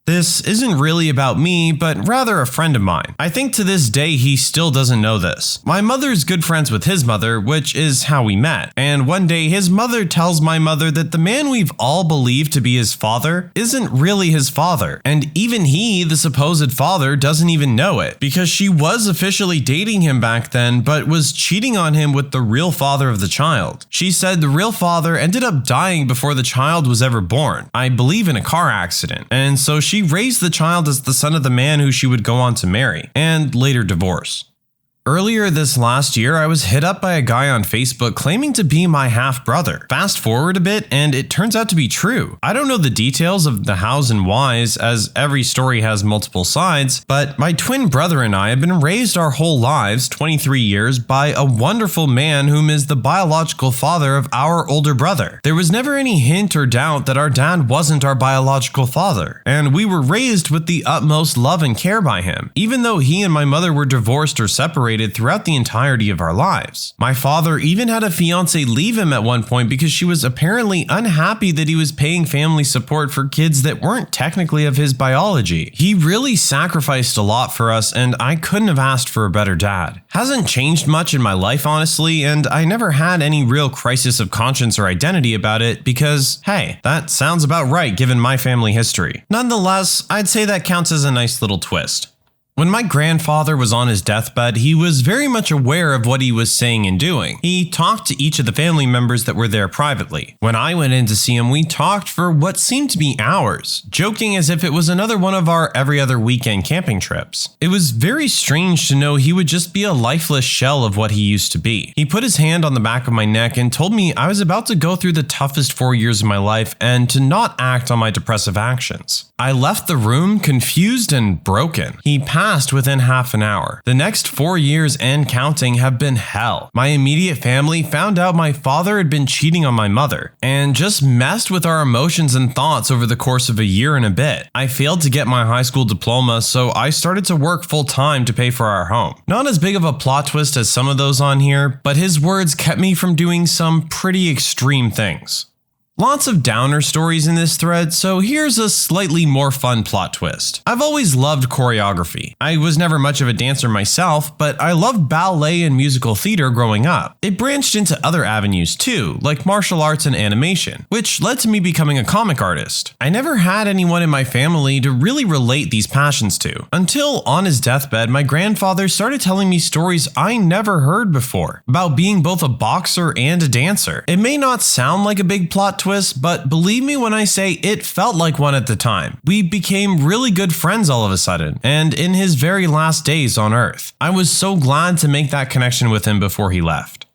This isn't really about me, but rather a friend of mine. I think to this day he still doesn't know this. My mother's good friends with his mother, which is how we met. And one day his mother tells my mother that the man we've all believed to be his father isn't really his father. And even he, the supposed father, doesn't even know it. Because she was officially dating him back then, but was cheating on him with the real father of the child. She said the real father ended up dying before the child was ever born. I believe in a car accident. And so she raised the child as the son of the man who she would go on to marry, and later divorce. Earlier this last year, I was hit up by a guy on Facebook claiming to be my half-brother. Fast forward a bit, and it turns out to be true. I don't know the details of the hows and whys, as every story has multiple sides, but my twin brother and I have been raised our whole lives, 23 years, by a wonderful man whom is the biological father of our older brother. There was never any hint or doubt that our dad wasn't our biological father, and we were raised with the utmost love and care by him, even though he and my mother were divorced or separated throughout the entirety of our lives. My father even had a fiance leave him at one point because she was apparently unhappy that he was paying family support for kids that weren't technically of his biology. He really sacrificed a lot for us, and I couldn't have asked for a better dad. Hasn't changed much in my life, honestly, and I never had any real crisis of conscience or identity about it because, hey, that sounds about right given my family history. Nonetheless, I'd say that counts as a nice little twist. When my grandfather was on his deathbed, he was very much aware of what he was saying and doing. He talked to each of the family members that were there privately. When I went in to see him, we talked for what seemed to be hours, joking as if it was another one of our every other weekend camping trips. It was very strange to know he would just be a lifeless shell of what he used to be. He put his hand on the back of my neck and told me I was about to go through the toughest 4 years of my life and to not act on my depressive actions. I left the room confused and broken. He passed within half an hour. The next 4 years and counting have been hell. My immediate family found out my father had been cheating on my mother and just messed with our emotions and thoughts over the course of a year and a bit. I failed to get my high school diploma, so I started to work full time to pay for our home. Not as big of a plot twist as some of those on here, but his words kept me from doing some pretty extreme things. Lots of downer stories in this thread, so here's a slightly more fun plot twist. I've always loved choreography. I was never much of a dancer myself, but I loved ballet and musical theater growing up. It branched into other avenues too, like martial arts and animation, which led to me becoming a comic artist. I never had anyone in my family to really relate these passions to, until on his deathbed, my grandfather started telling me stories I never heard before, about being both a boxer and a dancer. It may not sound like a big plot twist, but believe me when I say it felt like one at the time. We became really good friends all of a sudden, and in his very last days on Earth. I was so glad to make that connection with him before he left.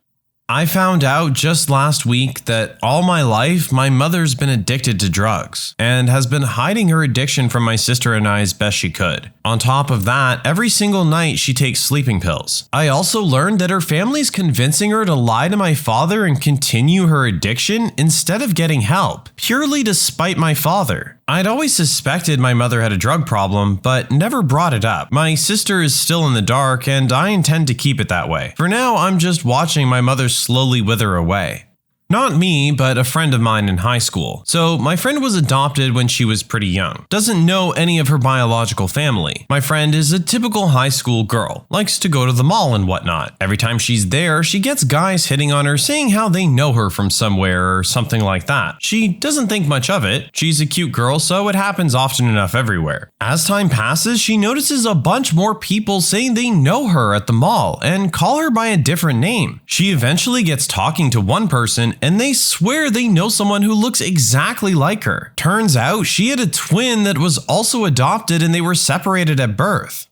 I found out just last week that all my life, my mother's been addicted to drugs and has been hiding her addiction from my sister and I as best she could. On top of that, every single night she takes sleeping pills. I also learned that her family's convincing her to lie to my father and continue her addiction instead of getting help, purely to spite my father. I'd always suspected my mother had a drug problem, but never brought it up. My sister is still in the dark, and I intend to keep it that way. For now, I'm just watching my mother slowly wither away. Not me, but a friend of mine in high school. So my friend was adopted when she was pretty young. Doesn't know any of her biological family. My friend is a typical high school girl. Likes to go to the mall and whatnot. Every time she's there, she gets guys hitting on her saying how they know her from somewhere or something like that. She doesn't think much of it. She's a cute girl, so it happens often enough everywhere. As time passes, she notices a bunch more people saying they know her at the mall and call her by a different name. She eventually gets talking to one person and they swear they know someone who looks exactly like her. Turns out she had a twin that was also adopted and they were separated at birth.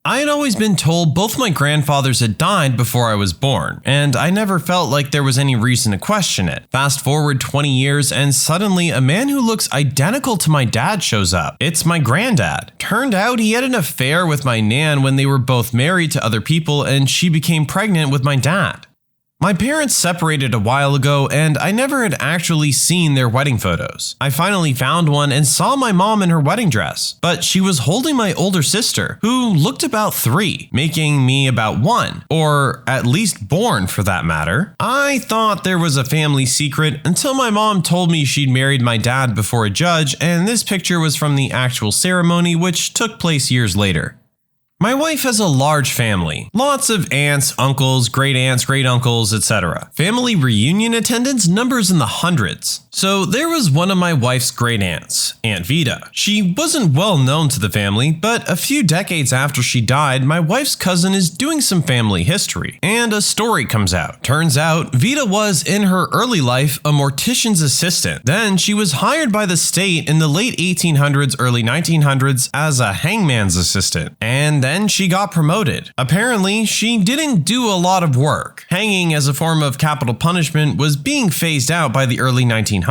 I had always been told both my grandfathers had died before I was born, and I never felt like there was any reason to question it. Fast forward 20 years and suddenly a man who looks identical to my dad shows up. It's my granddad. Turned out he had an affair with my nan when they were both married to other people and she became pregnant with my dad. My parents separated a while ago and I never had actually seen their wedding photos. I finally found one and saw my mom in her wedding dress, but she was holding my older sister, who looked about 3, making me about 1, or at least born for that matter. I thought there was a family secret until my mom told me she'd married my dad before a judge, and this picture was from the actual ceremony, which took place years later. My wife has a large family, lots of aunts, uncles, great uncles, etc. Family reunion attendance numbers in the hundreds. So there was one of my wife's great aunts, AmITheA. She wasn't well known to the family, but a few decades after she died, my wife's cousin is doing some family history, and a story comes out. Turns out, Vita was, in her early life, a mortician's assistant. Then she was hired by the state in the late 1800s, early 1900s as a hangman's assistant, and then she got promoted. Apparently, she didn't do a lot of work. Hanging as a form of capital punishment was being phased out by the early 1900s.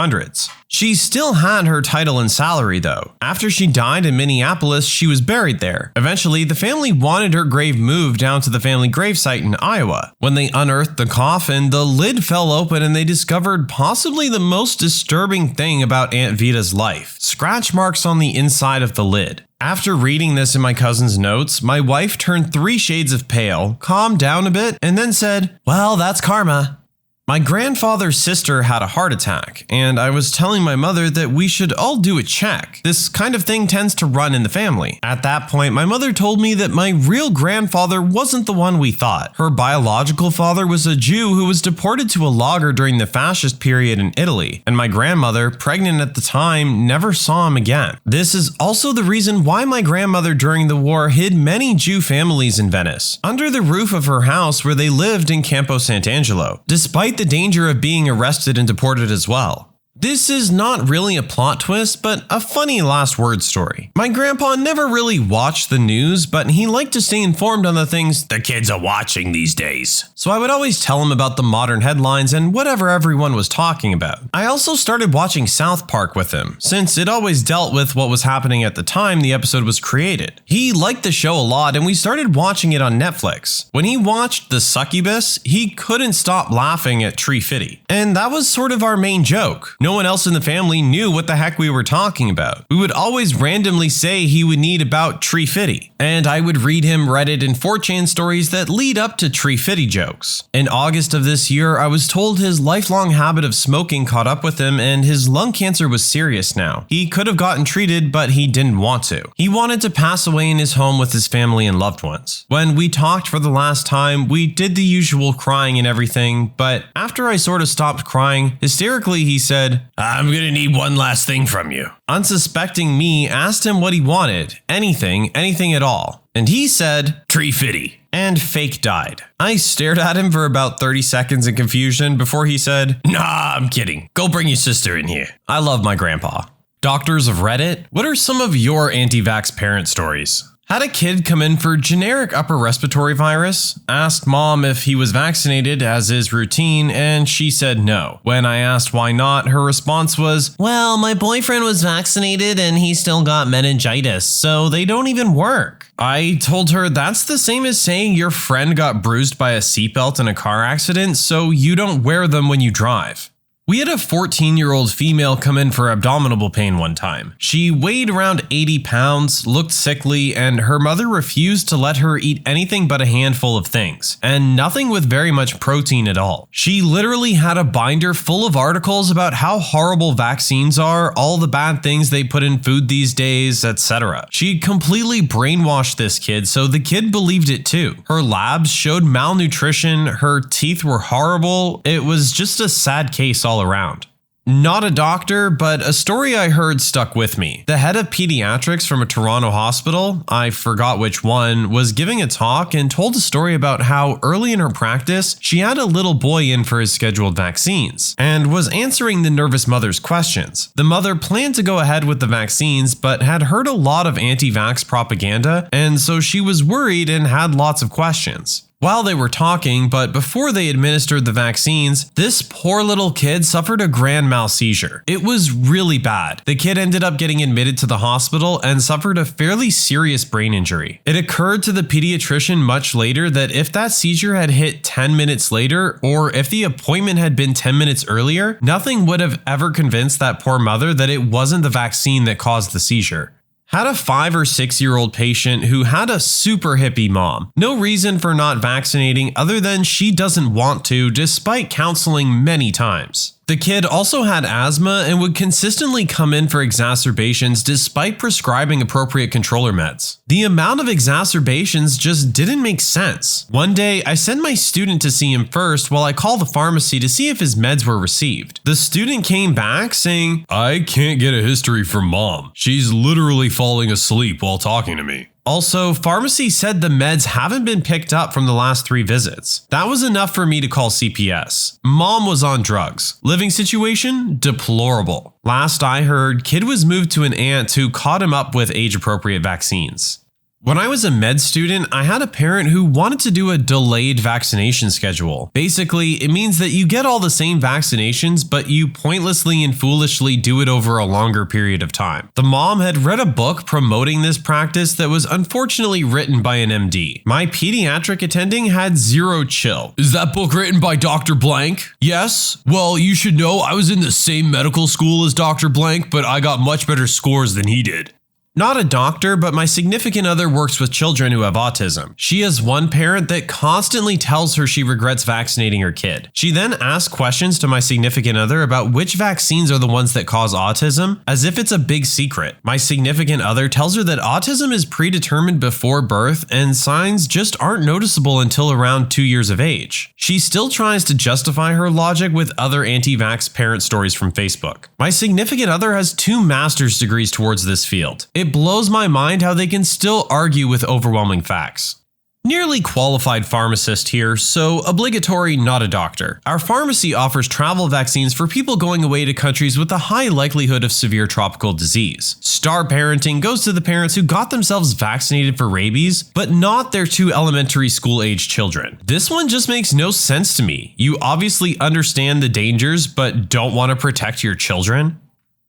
She still had her title and salary though. After she died in Minneapolis, she was buried there. Eventually, the family wanted her grave moved down to the family gravesite in Iowa. When they unearthed the coffin, the lid fell open and they discovered possibly the most disturbing thing about Aunt Vita's life: scratch marks on the inside of the lid. After reading this in my cousin's notes, my wife turned 3 shades of pale, calmed down a bit, and then said, "Well, that's karma." My grandfather's sister had a heart attack, and I was telling my mother that we should all do a check. This kind of thing tends to run in the family. At that point, my mother told me that my real grandfather wasn't the one we thought. Her biological father was a Jew who was deported to a lager during the fascist period in Italy, and my grandmother, pregnant at the time, never saw him again. This is also the reason why my grandmother during the war hid many Jew families in Venice, under the roof of her house where they lived in Campo Sant'Angelo, despite the danger of being arrested and deported as well. This is not really a plot twist, but a funny last word story. My grandpa never really watched the news, but he liked to stay informed on the things the kids are watching these days. So I would always tell him about the modern headlines and whatever everyone was talking about. I also started watching South Park with him, since it always dealt with what was happening at the time the episode was created. He liked the show a lot and we started watching it on Netflix. When he watched The Succubus, he couldn't stop laughing at Tree Fitty. And that was sort of our main joke. No no one else in the family knew what the heck we were talking about. We would always randomly say he would need about tree fitty, and I would read him Reddit and 4chan stories that lead up to tree fitty jokes. In August of this year, I was told his lifelong habit of smoking caught up with him and his lung cancer was serious now. He could have gotten treated, but he didn't want to. He wanted to pass away in his home with his family and loved ones. When we talked for the last time, we did the usual crying and everything, but after I sort of stopped crying, hysterically he said, "I'm gonna need one last thing from you." Unsuspecting me asked him what he wanted, anything at all. And he said, "Tree fitty," and fake died. I stared at him for about 30 seconds in confusion before he said, "Nah, I'm kidding. Go bring your sister in here." I love my grandpa. Doctors of Reddit, what are some of your anti-vax parent stories? Had a kid come in for generic upper respiratory virus, asked mom if he was vaccinated as is routine, and she said no. When I asked why not, her response was, "Well, my boyfriend was vaccinated and he still got meningitis, so they don't even work." I told her that's the same as saying your friend got bruised by a seatbelt in a car accident, so you don't wear them when you drive. We had a 14-year-old female come in for abdominal pain one time. She weighed around 80 pounds, looked sickly, and her mother refused to let her eat anything but a handful of things, and nothing with very much protein at all. She literally had a binder full of articles about how horrible vaccines are, all the bad things they put in food these days, etc. She completely brainwashed this kid, so the kid believed it too. Her labs showed malnutrition, her teeth were horrible. It was just a sad case all around. Not a doctor, but a story I heard stuck with me. The head of pediatrics from a Toronto hospital, I forgot which one, was giving a talk and told a story about how early in her practice, she had a little boy in for his scheduled vaccines and was answering the nervous mother's questions. The mother planned to go ahead with the vaccines, but had heard a lot of anti-vax propaganda, and so she was worried and had lots of questions. While they were talking, but before they administered the vaccines, this poor little kid suffered a grand mal seizure. It was really bad. The kid ended up getting admitted to the hospital and suffered a fairly serious brain injury. It occurred to the pediatrician much later that if that seizure had hit 10 minutes later, or if the appointment had been 10 minutes earlier, nothing would have ever convinced that poor mother that it wasn't the vaccine that caused the seizure. Had a 5 or 6-year-old patient who had a super hippie mom. No reason for not vaccinating other than she doesn't want to, despite counseling many times. The kid also had asthma and would consistently come in for exacerbations despite prescribing appropriate controller meds. The amount of exacerbations just didn't make sense. One day, I sent my student to see him first while I called the pharmacy to see if his meds were received. The student came back saying, "I can't get a history from mom. She's literally falling asleep while talking to me." Also, pharmacy said the meds haven't been picked up from the last 3 visits. That was enough for me to call CPS. Mom was on drugs. Living situation? Deplorable. Last I heard, kid was moved to an aunt who caught him up with age-appropriate vaccines. When I was a med student, I had a parent who wanted to do a delayed vaccination schedule. Basically, it means that you get all the same vaccinations, but you pointlessly and foolishly do it over a longer period of time. The mom had read a book promoting this practice that was unfortunately written by an MD. My pediatric attending had zero chill. "Is that book written by Dr. Blank?" "Yes." "Well, you should know I was in the same medical school as Dr. Blank, but I got much better scores than he did." Not a doctor, but my significant other works with children who have autism. She has one parent that constantly tells her she regrets vaccinating her kid. She then asks questions to my significant other about which vaccines are the ones that cause autism, as if it's a big secret. My significant other tells her that autism is predetermined before birth and signs just aren't noticeable until around 2 years of age. She still tries to justify her logic with other anti-vax parent stories from Facebook. My significant other has 2 master's degrees towards this field. It blows my mind how they can still argue with overwhelming facts. Nearly qualified pharmacist here, so obligatory, not a doctor. Our pharmacy offers travel vaccines for people going away to countries with a high likelihood of severe tropical disease. Star parenting goes to the parents who got themselves vaccinated for rabies, but not their 2 elementary school-age children. This one just makes no sense to me. You obviously understand the dangers, but don't want to protect your children.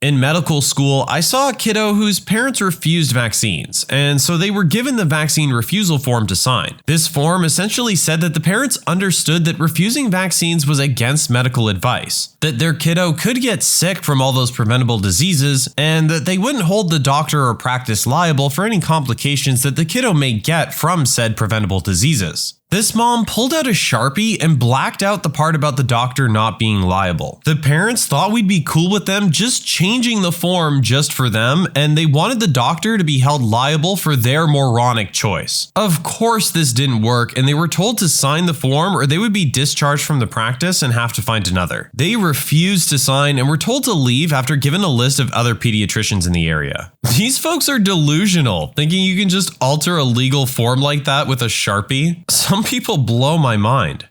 In medical school, I saw a kiddo whose parents refused vaccines, and so they were given the vaccine refusal form to sign. This form essentially said that the parents understood that refusing vaccines was against medical advice, that their kiddo could get sick from all those preventable diseases, and that they wouldn't hold the doctor or practice liable for any complications that the kiddo may get from said preventable diseases. This mom pulled out a Sharpie and blacked out the part about the doctor not being liable. The parents thought we'd be cool with them just changing the form just for them, and they wanted the doctor to be held liable for their moronic choice. Of course this didn't work, and they were told to sign the form or they would be discharged from the practice and have to find another. They refused to sign and were told to leave after given a list of other pediatricians in the area. These folks are delusional, thinking you can just alter a legal form like that with a Sharpie. Some people blow my mind.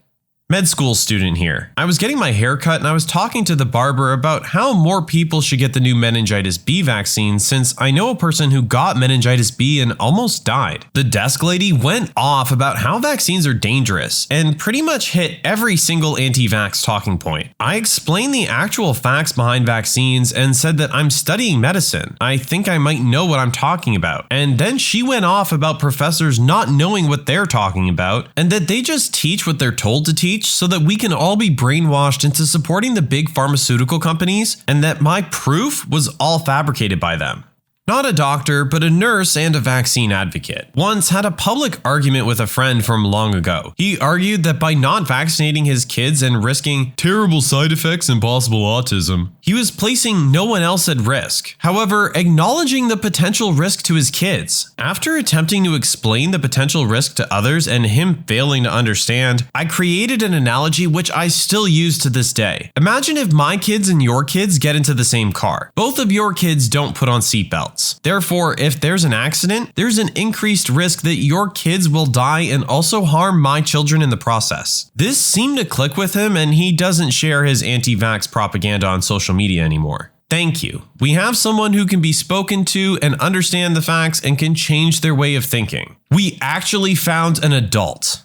Med school student here. I was getting my hair cut and I was talking to the barber about how more people should get the new meningitis B vaccine since I know a person who got meningitis B and almost died. The desk lady went off about how vaccines are dangerous and pretty much hit every single anti-vax talking point. I explained the actual facts behind vaccines and said that I'm studying medicine. I think I might know what I'm talking about. And then she went off about professors not knowing what they're talking about and that they just teach what they're told to teach so that we can all be brainwashed into supporting the big pharmaceutical companies, and that my proof was all fabricated by them. Not a doctor, but a nurse and a vaccine advocate. Once had a public argument with a friend from long ago. He argued that by not vaccinating his kids and risking terrible side effects and possible autism, he was placing no one else at risk. However, acknowledging the potential risk to his kids. After attempting to explain the potential risk to others and him failing to understand, I created an analogy which I still use to this day. Imagine if my kids and your kids get into the same car. Both of your kids don't put on seatbelts. Therefore, if there's an accident, there's an increased risk that your kids will die and also harm my children in the process. This seemed to click with him, and he doesn't share his anti-vax propaganda on social media anymore. Thank you. We have someone who can be spoken to and understand the facts and can change their way of thinking. We actually found an adult.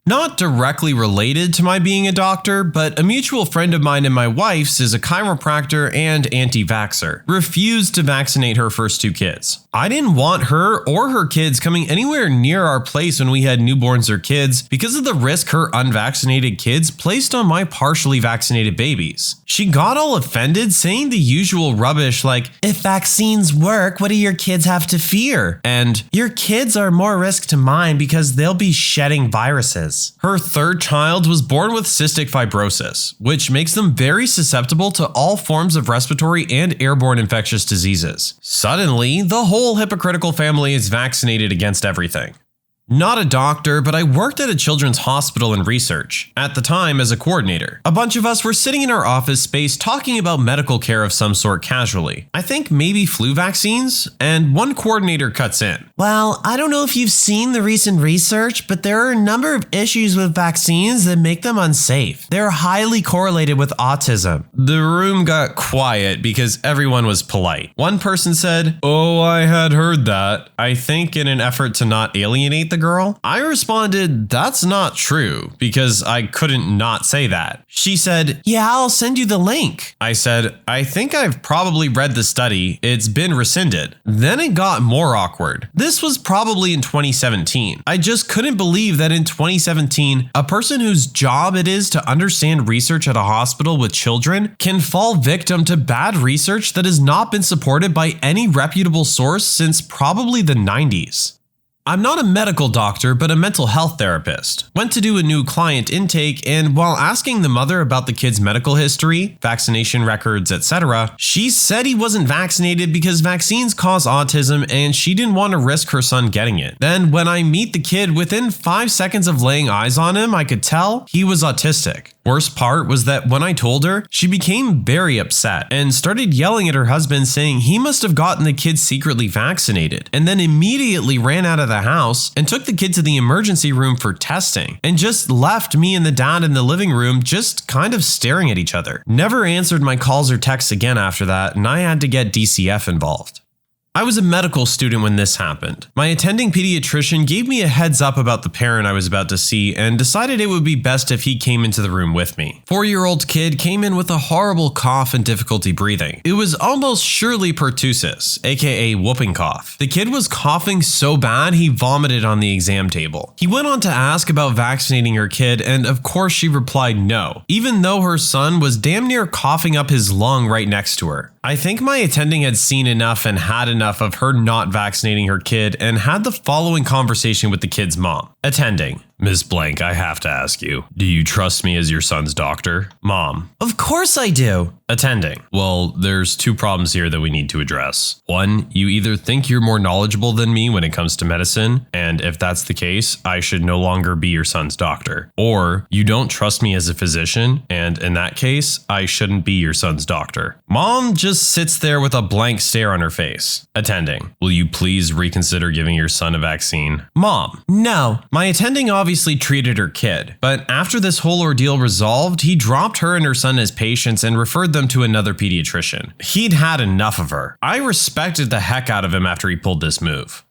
Not directly related to my being a doctor, but a mutual friend of mine and my wife's is a chiropractor and anti-vaxxer. Refused to vaccinate her first two kids. I didn't want her or her kids coming anywhere near our place when we had newborns or kids because of the risk her unvaccinated kids placed on my partially vaccinated babies. She got all offended, saying the usual rubbish like, "If vaccines work, what do your kids have to fear?" And, "Your kids are more risk to mine because they'll be shedding viruses." Her third child was born with cystic fibrosis, which makes them very susceptible to all forms of respiratory and airborne infectious diseases. Suddenly, the whole hypocritical family is vaccinated against everything. Not a doctor, but I worked at a children's hospital in research, at the time as a coordinator. A bunch of us were sitting in our office space talking about medical care of some sort casually. I think maybe flu vaccines, and one coordinator cuts in. "Well, I don't know if you've seen the recent research, but there are a number of issues with vaccines that make them unsafe. They're highly correlated with autism." The room got quiet because everyone was polite. One person said, "Oh, I had heard that," I think in an effort to not alienate the girl. I responded, "That's not true," because I couldn't not say that. She said, "Yeah, I'll send you the link." I said, "I think I've probably read the study. It's been rescinded." Then it got more awkward. This was probably in 2017. I just couldn't believe that in 2017, a person whose job it is to understand research at a hospital with children can fall victim to bad research that has not been supported by any reputable source since probably the 90s. I'm not a medical doctor, but a mental health therapist. Went to do a new client intake, and while asking the mother about the kid's medical history, vaccination records, etc., she said he wasn't vaccinated because vaccines cause autism and she didn't want to risk her son getting it. Then when I meet the kid, within 5 seconds of laying eyes on him, I could tell he was autistic. Worst part was that when I told her, she became very upset and started yelling at her husband saying he must have gotten the kid secretly vaccinated, and then immediately ran out of the house and took the kid to the emergency room for testing and just left me and the dad in the living room just kind of staring at each other. Never answered my calls or texts again after that, and I had to get DCF involved. I was a medical student when this happened. My attending pediatrician gave me a heads up about the parent I was about to see and decided it would be best if he came into the room with me. 4-year-old kid came in with a horrible cough and difficulty breathing. It was almost surely pertussis, aka whooping cough. The kid was coughing so bad he vomited on the exam table. He went on to ask about vaccinating her kid, and of course she replied no, even though her son was damn near coughing up his lung right next to her. I think my attending had seen enough and had enough of her not vaccinating her kid and had the following conversation with the kid's mom. Attending: Ms. Blank, I have to ask you, do you trust me as your son's doctor? Mom: of course I do. Attending: well, there's 2 problems here that we need to address. 1, you either think you're more knowledgeable than me when it comes to medicine, and if that's the case, I should no longer be your son's doctor. Or you don't trust me as a physician, and in that case, I shouldn't be your son's doctor. Mom just sits there with a blank stare on her face. Attending: will you please reconsider giving your son a vaccine? Mom: no. My attending obviously treated her kid, but after this whole ordeal resolved, he dropped her and her son as patients and referred them to another pediatrician. He'd had enough of her. I respected the heck out of him after he pulled this move.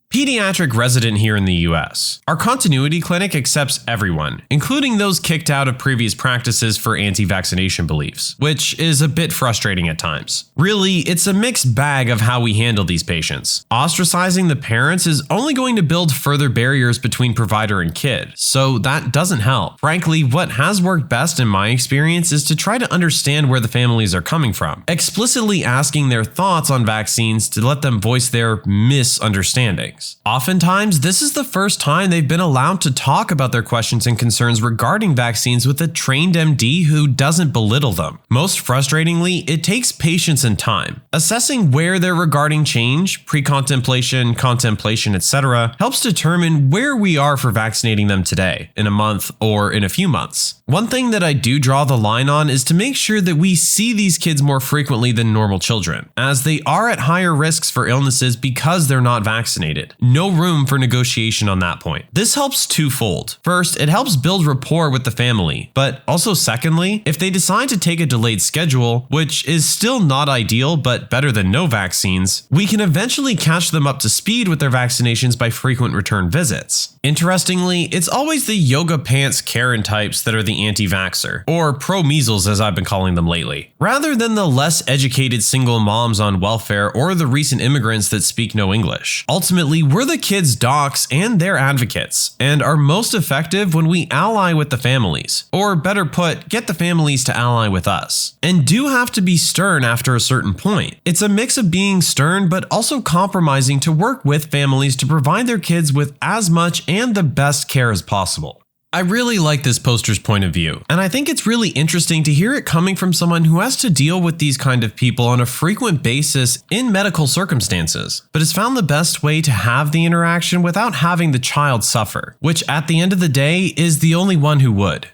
Pediatric resident here in the US. Our continuity clinic accepts everyone, including those kicked out of previous practices for anti-vaccination beliefs, which is a bit frustrating at times. Really, it's a mixed bag of how we handle these patients. Ostracizing the parents is only going to build further barriers between provider and kid, so that doesn't help. Frankly, what has worked best in my experience is to try to understand where the families are coming from, explicitly asking their thoughts on vaccines to let them voice their misunderstandings. Oftentimes, this is the first time they've been allowed to talk about their questions and concerns regarding vaccines with a trained MD who doesn't belittle them. Most frustratingly, it takes patience and time. Assessing where they're regarding change, pre-contemplation, contemplation, etc., helps determine where we are for vaccinating them today, in a month, or in a few months. One thing that I do draw the line on is to make sure that we see these kids more frequently than normal children, as they are at higher risks for illnesses because they're not vaccinated. No room for negotiation on that point. This helps twofold. First, it helps build rapport with the family, but also secondly, if they decide to take a delayed schedule, which is still not ideal but better than no vaccines, we can eventually catch them up to speed with their vaccinations by frequent return visits. Interestingly, it's always the yoga pants Karen types that are the anti-vaxxer, or pro-measles as I've been calling them lately, rather than the less educated single moms on welfare or the recent immigrants that speak no English. Ultimately, we're the kids' docs and their advocates, and are most effective when we ally with the families, or better put, get the families to ally with us, and do have to be stern after a certain point. It's a mix of being stern but also compromising to work with families to provide their kids with as much and the best care as possible. I really like this poster's point of view, and I think it's really interesting to hear it coming from someone who has to deal with these kind of people on a frequent basis in medical circumstances, but has found the best way to have the interaction without having the child suffer, which at the end of the day is the only one who would.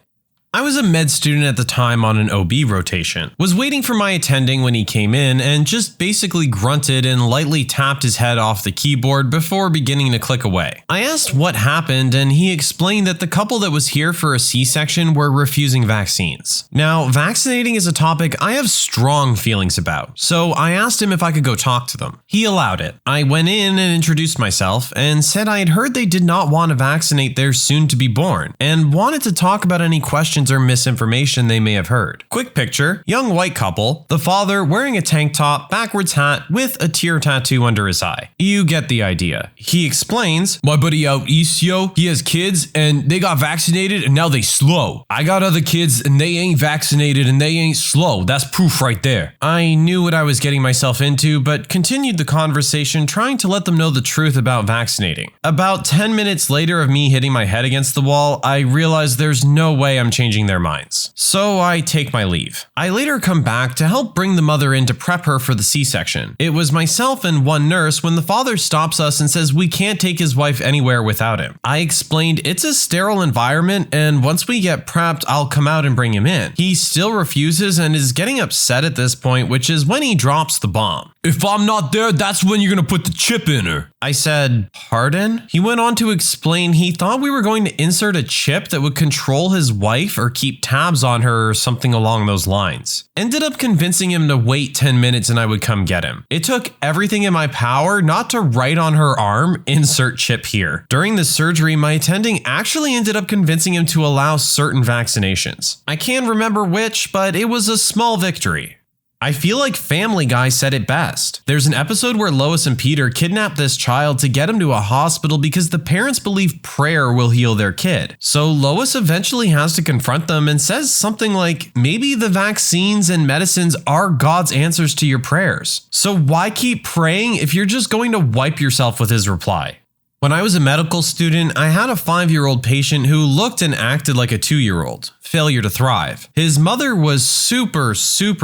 I was a med student at the time on an OB rotation, was waiting for my attending when he came in and just basically grunted and lightly tapped his head off the keyboard before beginning to click away. I asked what happened and he explained that the couple that was here for a C-section were refusing vaccines. Now, vaccinating is a topic I have strong feelings about, so I asked him if I could go talk to them. He allowed it. I went in and introduced myself and said I had heard they did not want to vaccinate their soon-to-be-born and wanted to talk about any questions or misinformation they may have heard. Quick picture: young white couple, the father wearing a tank top, backwards hat with a tear tattoo under his eye. You get the idea. He explains, "My buddy out east, yo, he has kids and they got vaccinated and now they slow. I got other kids and they ain't vaccinated and they ain't slow. That's proof right there." I knew what I was getting myself into, but continued the conversation, trying to let them know the truth about vaccinating. About 10 minutes later of me hitting my head against the wall, I realized there's no way I'm changing their minds. So I take my leave. I later come back to help bring the mother in to prep her for the C-section. It was myself and one nurse when the father stops us and says we can't take his wife anywhere without him. I explained it's a sterile environment and once we get prepped, I'll come out and bring him in. He still refuses and is getting upset at this point, which is when he drops the bomb. "If I'm not there, that's when you're gonna put the chip in her." I said, "Pardon?" He went on to explain he thought we were going to insert a chip that would control his wife or keep tabs on her or something along those lines. Ended up convincing him to wait 10 minutes and I would come get him. It took everything in my power not to write on her arm, insert chip here. During the surgery, my attending actually ended up convincing him to allow certain vaccinations. I can't remember which, but it was a small victory. I feel like Family Guy said it best. There's an episode where Lois and Peter kidnap this child to get him to a hospital because the parents believe prayer will heal their kid. So Lois eventually has to confront them and says something like, maybe the vaccines and medicines are God's answers to your prayers. So why keep praying if you're just going to wipe yourself with his reply? When I was a medical student, I had a 5-year-old patient who looked and acted like a 2-year-old. Failure to thrive. His mother was super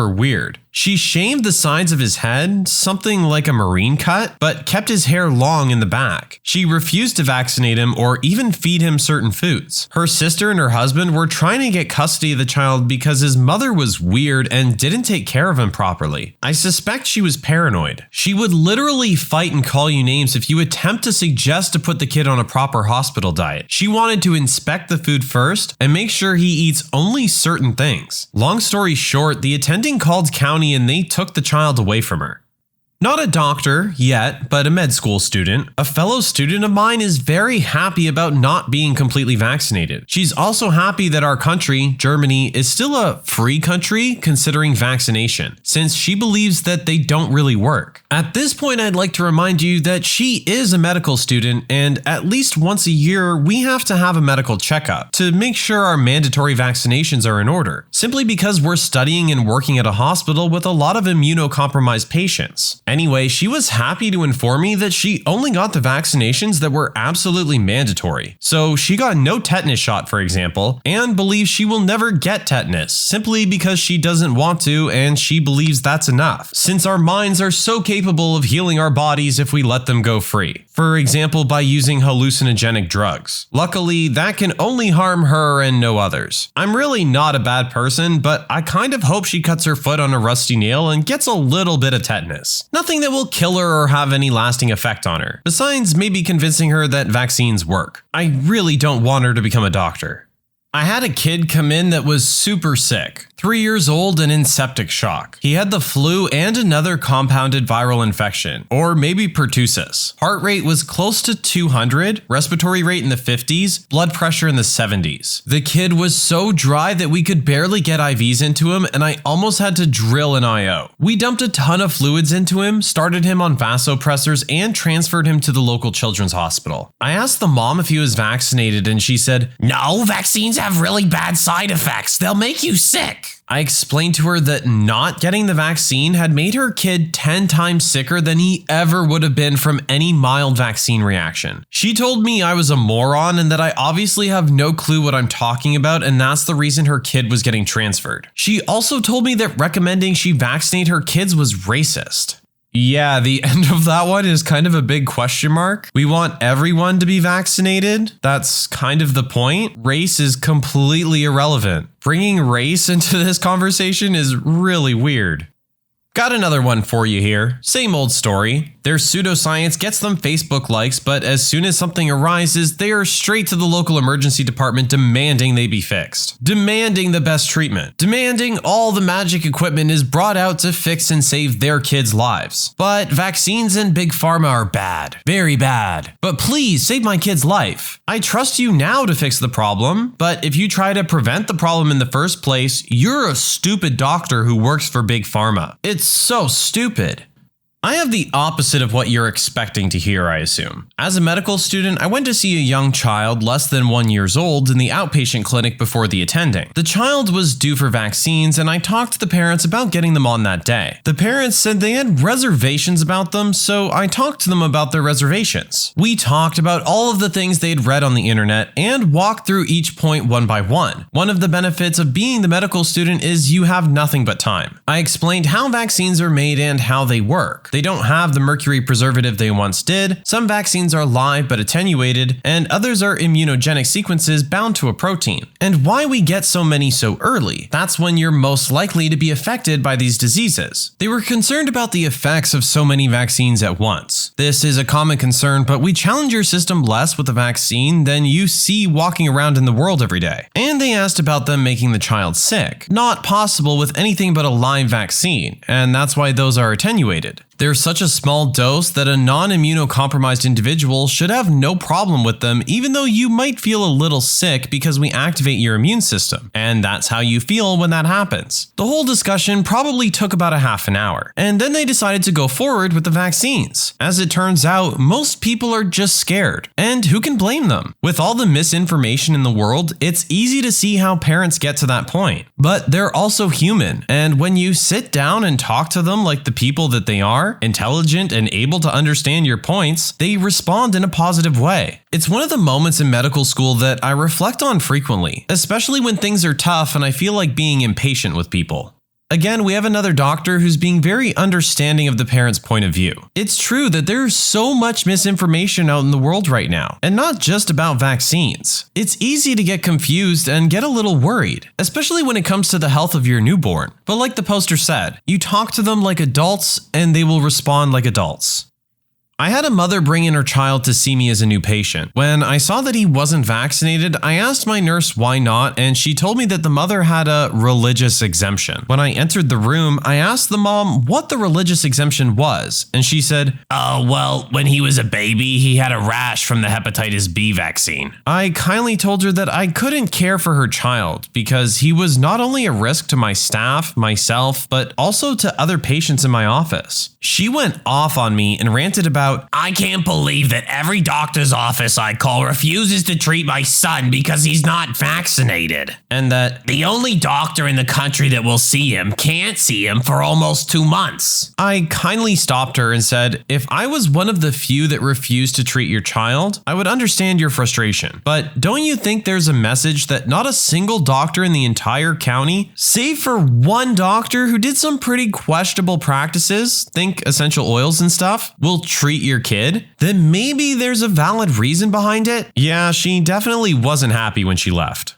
weird. She shaved the sides of his head, something like a marine cut, but kept his hair long in the back. She refused to vaccinate him or even feed him certain foods. Her sister and her husband were trying to get custody of the child because his mother was weird and didn't take care of him properly. I suspect she was paranoid. She would literally fight and call you names if you attempt to suggest to put the kid on a proper hospital diet. She wanted to inspect the food first and make sure he eats only certain things. Long story short, the attending called county and they took the child away from her. Not a doctor yet, but a med school student. A fellow student of mine is very happy about not being completely vaccinated. She's also happy that our country, Germany, is still a free country considering vaccination, since she believes that they don't really work. At this point, I'd like to remind you that she is a medical student, and at least once a year, we have to have a medical checkup to make sure our mandatory vaccinations are in order, simply because we're studying and working at a hospital with a lot of immunocompromised patients. Anyway, she was happy to inform me that she only got the vaccinations that were absolutely mandatory. So she got no tetanus shot, for example, and believes she will never get tetanus, simply because she doesn't want to and she believes that's enough, since our minds are so capable of healing our bodies if we let them go free. For example, by using hallucinogenic drugs. Luckily, that can only harm her and no others. I'm really not a bad person, but I kind of hope she cuts her foot on a rusty nail and gets a little bit of tetanus. Nothing that will kill her or have any lasting effect on her, besides maybe convincing her that vaccines work. I really don't want her to become a doctor. I had a kid come in that was super sick, 3 years old and in septic shock. He had the flu and another compounded viral infection, or maybe pertussis. Heart rate was close to 200, respiratory rate in the 50s, blood pressure in the 70s. The kid was so dry that we could barely get IVs into him, and I almost had to drill an IO. We dumped a ton of fluids into him, started him on vasopressors, and transferred him to the local children's hospital. I asked the mom if he was vaccinated, and she said, "No, vaccines have really bad side effects. They'll make you sick." I explained to her that not getting the vaccine had made her kid 10 times sicker than he ever would have been from any mild vaccine reaction. She told me I was a moron and that I obviously have no clue what I'm talking about, and that's the reason her kid was getting transferred. She also told me that recommending she vaccinate her kids was racist. Yeah, the end of that one is kind of a big question mark. We want everyone to be vaccinated. That's kind of the point. Race is completely irrelevant. Bringing race into this conversation is really weird. Got another one for you here. Same old story. Their pseudoscience gets them Facebook likes, but as soon as something arises, they are straight to the local emergency department demanding they be fixed. Demanding the best treatment. Demanding all the magic equipment is brought out to fix and save their kids' lives. But vaccines and big pharma are bad. Very bad. But please save my kid's life. I trust you now to fix the problem, but if you try to prevent the problem in the first place, you're a stupid doctor who works for big pharma. It's so stupid. I have the opposite of what you're expecting to hear, I assume. As a medical student, I went to see a young child less than 1 year old in the outpatient clinic before the attending. The child was due for vaccines, and I talked to the parents about getting them on that day. The parents said they had reservations about them, so I talked to them about their reservations. We talked about all of the things they'd read on the internet and walked through each point one by one. One of the benefits of being the medical student is you have nothing but time. I explained how vaccines are made and how they work. They don't have the mercury preservative they once did. Some vaccines are live but attenuated, and others are immunogenic sequences bound to a protein. And why we get so many so early? That's when you're most likely to be affected by these diseases. They were concerned about the effects of so many vaccines at once. This is a common concern, but we challenge your system less with a vaccine than you see walking around in the world every day. And they asked about them making the child sick. Not possible with anything but a live vaccine, and that's why those are attenuated. There's such a small dose that a non-immunocompromised individual should have no problem with them, even though you might feel a little sick because we activate your immune system. And that's how you feel when that happens. The whole discussion probably took about a half an hour, and then they decided to go forward with the vaccines. As it turns out, most people are just scared. And who can blame them? With all the misinformation in the world, it's easy to see how parents get to that point. But they're also human, and when you sit down and talk to them like the people that they are, intelligent and able to understand your points, they respond in a positive way. It's one of the moments in medical school that I reflect on frequently, especially when things are tough and I feel like being impatient with people. Again, we have another doctor who's being very understanding of the parent's point of view. It's true that there's so much misinformation out in the world right now, and not just about vaccines. It's easy to get confused and get a little worried, especially when it comes to the health of your newborn. But like the poster said, you talk to them like adults and they will respond like adults. I had a mother bring in her child to see me as a new patient. When I saw that he wasn't vaccinated, I asked my nurse why not, and she told me that the mother had a religious exemption. When I entered the room, I asked the mom what the religious exemption was, and she said, "Oh, well, when he was a baby, he had a rash from the hepatitis B vaccine." I kindly told her that I couldn't care for her child because he was not only a risk to my staff, myself, but also to other patients in my office. She went off on me and ranted about, "I can't believe that every doctor's office I call refuses to treat my son because he's not vaccinated. And that the only doctor in the country that will see him can't see him for almost 2 months." I kindly stopped her and said, if I was one of the few that refused to treat your child, I would understand your frustration. But don't you think there's a message that not a single doctor in the entire county, save for one doctor who did some pretty questionable practices, think essential oils and stuff, will treat your kid? Then maybe there's a valid reason behind it? Yeah, she definitely wasn't happy when she left.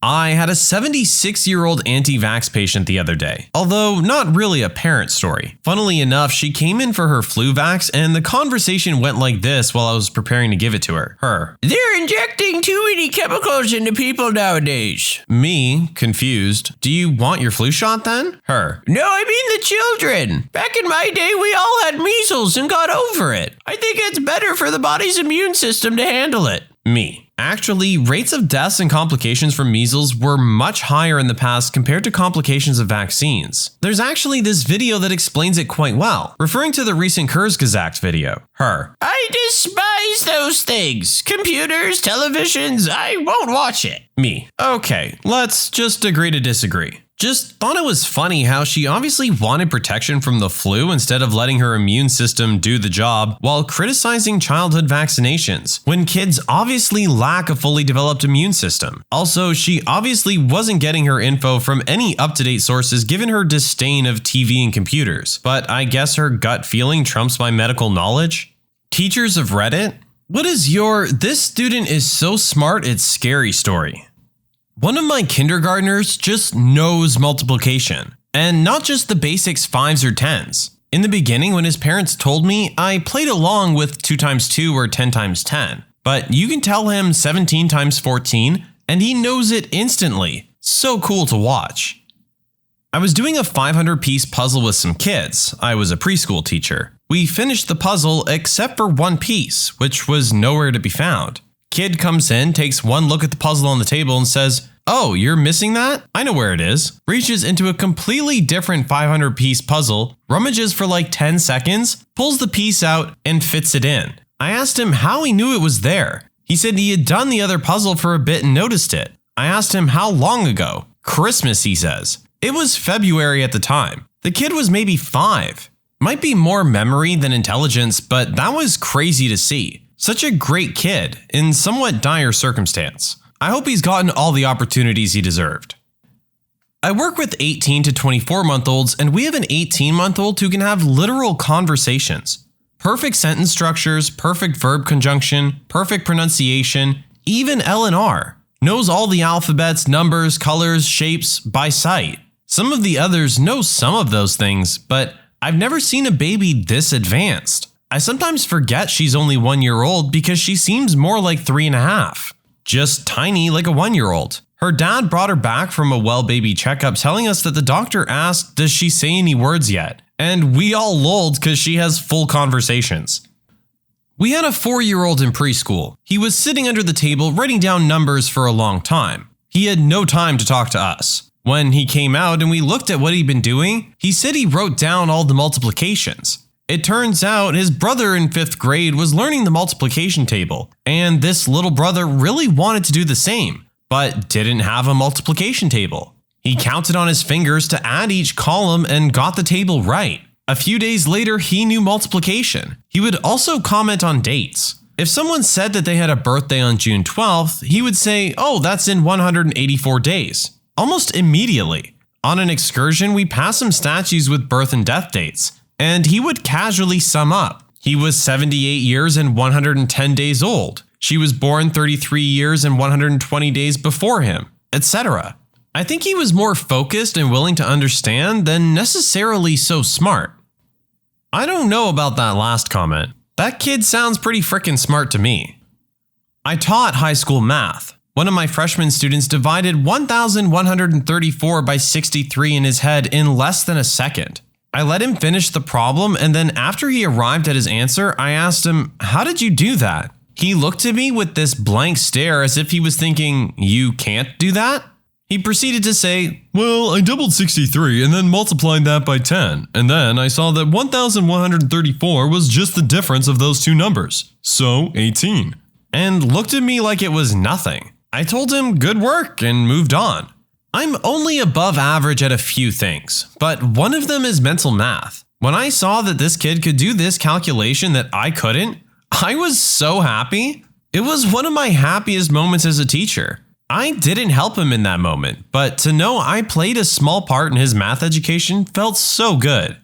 I had a 76-year-old anti-vax patient the other day, although not really a parent story. Funnily enough, she came in for her flu vax and the conversation went like this while I was preparing to give it to her. "They're injecting too many chemicals into people nowadays." Me, confused. "Do you want your flu shot then?" Her. "No, I mean the children. Back in my day, we all had measles and got over it. I think it's better for the body's immune system to handle it." Me. Actually, rates of deaths and complications from measles were much higher in the past compared to complications of vaccines. There's actually this video that explains it quite well, referring to the recent Kurzgesagt video. Her. "I despise those things. Computers, televisions, I won't watch it." Me. "Okay, let's just agree to disagree. Just thought it was funny how she obviously wanted protection from the flu instead of letting her immune system do the job while criticizing childhood vaccinations, when kids obviously lack a fully developed immune system. Also, she obviously wasn't getting her info from any up-to-date sources given her disdain of TV and computers, but I guess her gut feeling trumps my medical knowledge? Teachers of Reddit? What is your "this student is so smart it's scary" story? One of my kindergartners just knows multiplication, and not just the basics 5s or 10s. In the beginning, when his parents told me, I played along with 2 times 2 or 10 times 10, but you can tell him 17 times 14 and he knows it instantly. So cool to watch. I was doing a 500-piece puzzle with some kids. I was a preschool teacher. We finished the puzzle except for one piece, which was nowhere to be found. Kid comes in, takes one look at the puzzle on the table and says, "Oh, you're missing that? I know where it is." Reaches into a completely different 500-piece puzzle, rummages for like 10 seconds, pulls the piece out, and fits it in. I asked him how he knew it was there. He said he had done the other puzzle for a bit and noticed it. I asked him how long ago. Christmas, he says. It was February at the time. The kid was maybe 5. Might be more memory than intelligence, but that was crazy to see. Such a great kid, in somewhat dire circumstance. I hope he's gotten all the opportunities he deserved. I work with 18 to 24-month-olds, and we have an 18-month-old who can have literal conversations. Perfect sentence structures, perfect verb conjunction, perfect pronunciation, even L and R. Knows all the alphabets, numbers, colors, shapes by sight. Some of the others know some of those things, but I've never seen a baby this advanced. I sometimes forget she's only 1 year old because she seems more like 3.5. Just tiny like a 1-year-old. Her dad brought her back from a well baby checkup telling us that the doctor asked, does she say any words yet? And we all lulled because she has full conversations. We had a 4-year-old in preschool. He was sitting under the table writing down numbers for a long time. He had no time to talk to us. When he came out and we looked at what he'd been doing, he said he wrote down all the multiplications. It turns out his brother in 5th grade was learning the multiplication table, and this little brother really wanted to do the same, but didn't have a multiplication table. He counted on his fingers to add each column and got the table right. A few days later, he knew multiplication. He would also comment on dates. If someone said that they had a birthday on June 12th, he would say, oh, that's in 184 days. Almost immediately. On an excursion, we passed some statues with birth and death dates, and he would casually sum up. He was 78 years and 110 days old. She was born 33 years and 120 days before him, etc. I think he was more focused and willing to understand than necessarily so smart. I don't know about that last comment. That kid sounds pretty frickin' smart to me. I taught high school math. One of my freshman students divided 1,134 by 63 in his head in less than a second. I let him finish the problem, and then after he arrived at his answer, I asked him, how did you do that? He looked at me with this blank stare as if he was thinking, you can't do that? He proceeded to say, well, I doubled 63 and then multiplied that by 10, and then I saw that 1,134 was just the difference of those two numbers, so 18. And looked at me like it was nothing. I told him good work and moved on. I'm only above average at a few things, but one of them is mental math. When I saw that this kid could do this calculation that I couldn't, I was so happy. It was one of my happiest moments as a teacher. I didn't help him in that moment, but to know I played a small part in his math education felt so good.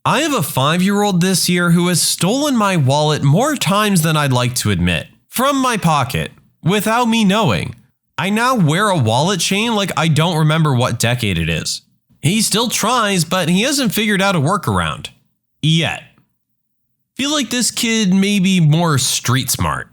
I have a 5-year-old this year who has stolen my wallet more times than I'd like to admit, from my pocket, without me knowing. I now wear a wallet chain like I don't remember what decade it is. He still tries, but he hasn't figured out a workaround. Yet. Feel like this kid may be more street smart.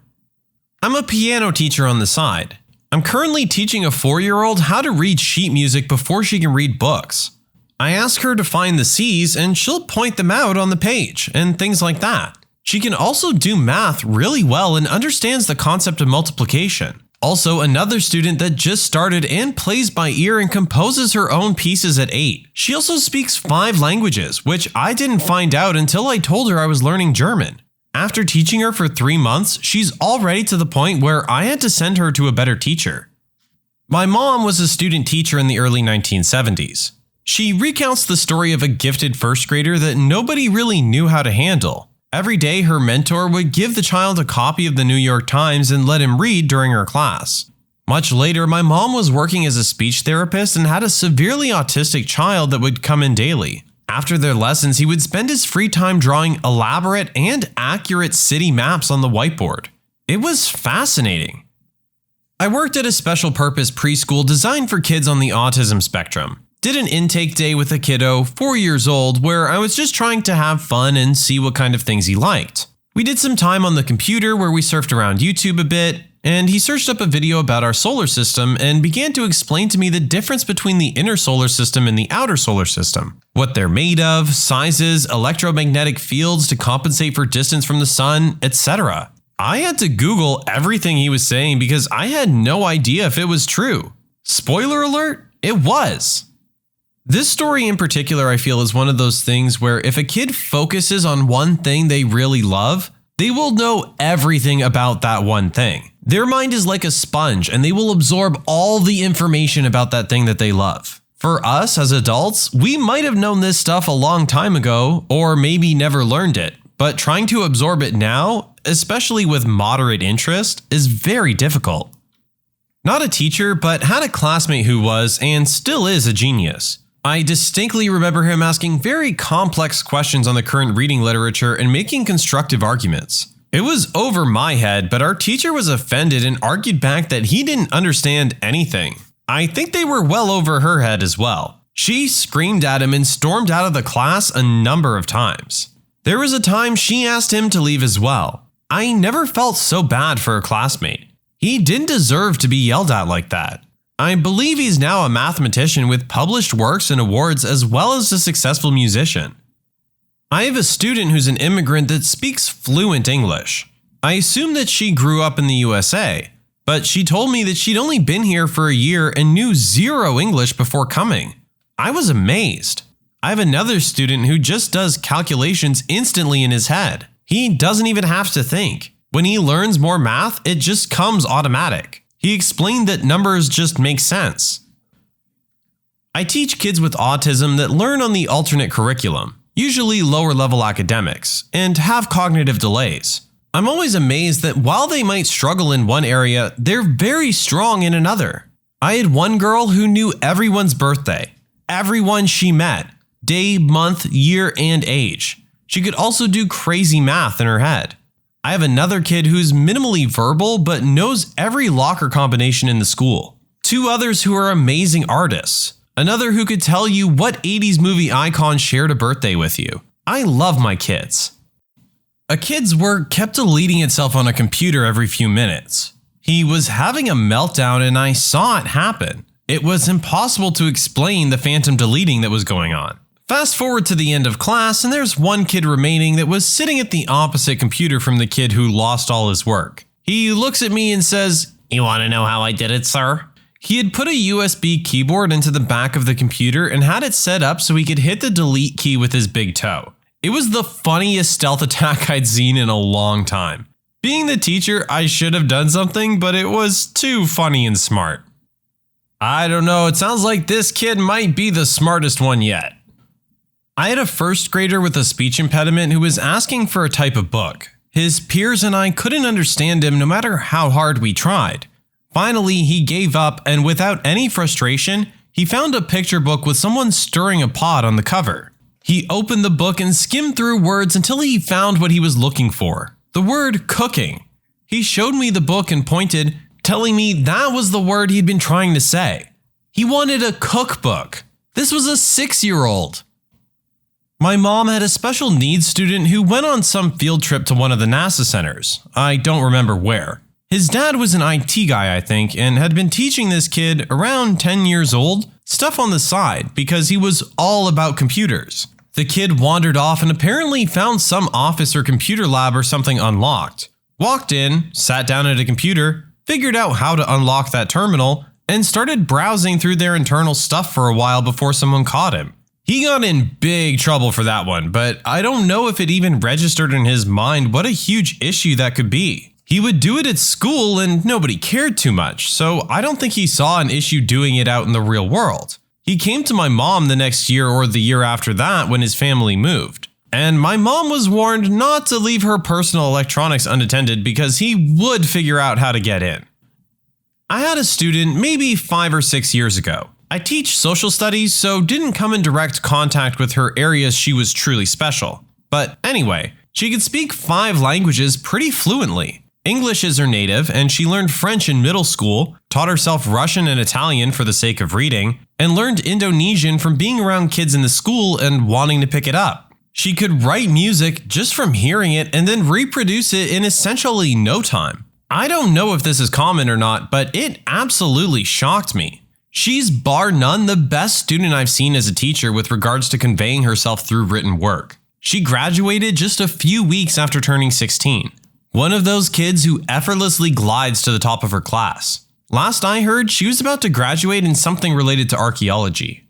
I'm a piano teacher on the side. I'm currently teaching a 4-year-old how to read sheet music before she can read books. I ask her to find the C's and she'll point them out on the page and things like that. She can also do math really well and understands the concept of multiplication. Also, another student that just started and plays by ear and composes her own pieces at 8. She also speaks 5 languages, which I didn't find out until I told her I was learning German. After teaching her for 3 months, she's already to the point where I had to send her to a better teacher. My mom was a student teacher in the early 1970s. She recounts the story of a gifted first grader that nobody really knew how to handle. Every day, her mentor would give the child a copy of the New York Times and let him read during her class. Much later, my mom was working as a speech therapist and had a severely autistic child that would come in daily. After their lessons, he would spend his free time drawing elaborate and accurate city maps on the whiteboard. It was fascinating. I worked at a special purpose preschool designed for kids on the autism spectrum. Did an intake day with a kiddo, 4 years old, where I was just trying to have fun and see what kind of things he liked. We did some time on the computer where we surfed around YouTube a bit, and he searched up a video about our solar system and began to explain to me the difference between the inner solar system and the outer solar system. What they're made of, sizes, electromagnetic fields to compensate for distance from the sun, etc. I had to Google everything he was saying because I had no idea if it was true. Spoiler alert, it was. This story in particular I feel is one of those things where if a kid focuses on one thing they really love, they will know everything about that one thing. Their mind is like a sponge and they will absorb all the information about that thing that they love. For us as adults, we might have known this stuff a long time ago or maybe never learned it, but trying to absorb it now, especially with moderate interest, is very difficult. Not a teacher, but had a classmate who was, and still is, a genius. I distinctly remember him asking very complex questions on the current reading literature and making constructive arguments. It was over my head, but our teacher was offended and argued back that he didn't understand anything. I think they were well over her head as well. She screamed at him and stormed out of the class a number of times. There was a time she asked him to leave as well. I never felt so bad for a classmate. He didn't deserve to be yelled at like that. I believe he's now a mathematician with published works and awards as well as a successful musician. I have a student who's an immigrant that speaks fluent English. I assume that she grew up in the USA, but she told me that she'd only been here for a year and knew zero English before coming. I was amazed. I have another student who just does calculations instantly in his head. He doesn't even have to think. When he learns more math, it just comes automatic. He explained that numbers just make sense. I teach kids with autism that learn on the alternate curriculum, usually lower level academics, and have cognitive delays. I'm always amazed that while they might struggle in one area, they're very strong in another. I had one girl who knew everyone's birthday, everyone she met, day, month, year, and age. She could also do crazy math in her head. I have another kid who's minimally verbal but knows every locker combination in the school. Two others who are amazing artists. Another who could tell you what 80s movie icon shared a birthday with you. I love my kids. A kid's work kept deleting itself on a computer every few minutes. He was having a meltdown and I saw it happen. It was impossible to explain the phantom deleting that was going on. Fast forward to the end of class and there's one kid remaining that was sitting at the opposite computer from the kid who lost all his work. He looks at me and says, "You want to know how I did it, sir?" He had put a USB keyboard into the back of the computer and had it set up so he could hit the delete key with his big toe. It was the funniest stealth attack I'd seen in a long time. Being the teacher, I should have done something, but it was too funny and smart. I don't know, it sounds like this kid might be the smartest one yet. I had a first grader with a speech impediment who was asking for a type of book. His peers and I couldn't understand him no matter how hard we tried. Finally, he gave up and without any frustration, he found a picture book with someone stirring a pot on the cover. He opened the book and skimmed through words until he found what he was looking for, the word cooking. He showed me the book and pointed, telling me that was the word he'd been trying to say. He wanted a cookbook. This was a 6-year-old. My mom had a special needs student who went on some field trip to one of the NASA centers. I don't remember where. His dad was an IT guy, I think, and had been teaching this kid, around 10 years old, stuff on the side because he was all about computers. The kid wandered off and apparently found some office or computer lab or something unlocked. Walked in, sat down at a computer, figured out how to unlock that terminal, and started browsing through their internal stuff for a while before someone caught him. He got in big trouble for that one, but I don't know if it even registered in his mind what a huge issue that could be. He would do it at school and nobody cared too much, so I don't think he saw an issue doing it out in the real world. He came to my mom the next year or the year after that when his family moved. And my mom was warned not to leave her personal electronics unattended because he would figure out how to get in. I had a student maybe 5 or 6 years ago. I teach social studies, so didn't come in direct contact with her areas she was truly special. But anyway, she could speak 5 languages pretty fluently. English is her native, and she learned French in middle school, taught herself Russian and Italian for the sake of reading, and learned Indonesian from being around kids in the school and wanting to pick it up. She could write music just from hearing it and then reproduce it in essentially no time. I don't know if this is common or not, but it absolutely shocked me. She's bar none the best student I've seen as a teacher with regards to conveying herself through written work. She graduated just a few weeks after turning 16. One of those kids who effortlessly glides to the top of her class. Last I heard, she was about to graduate in something related to archaeology.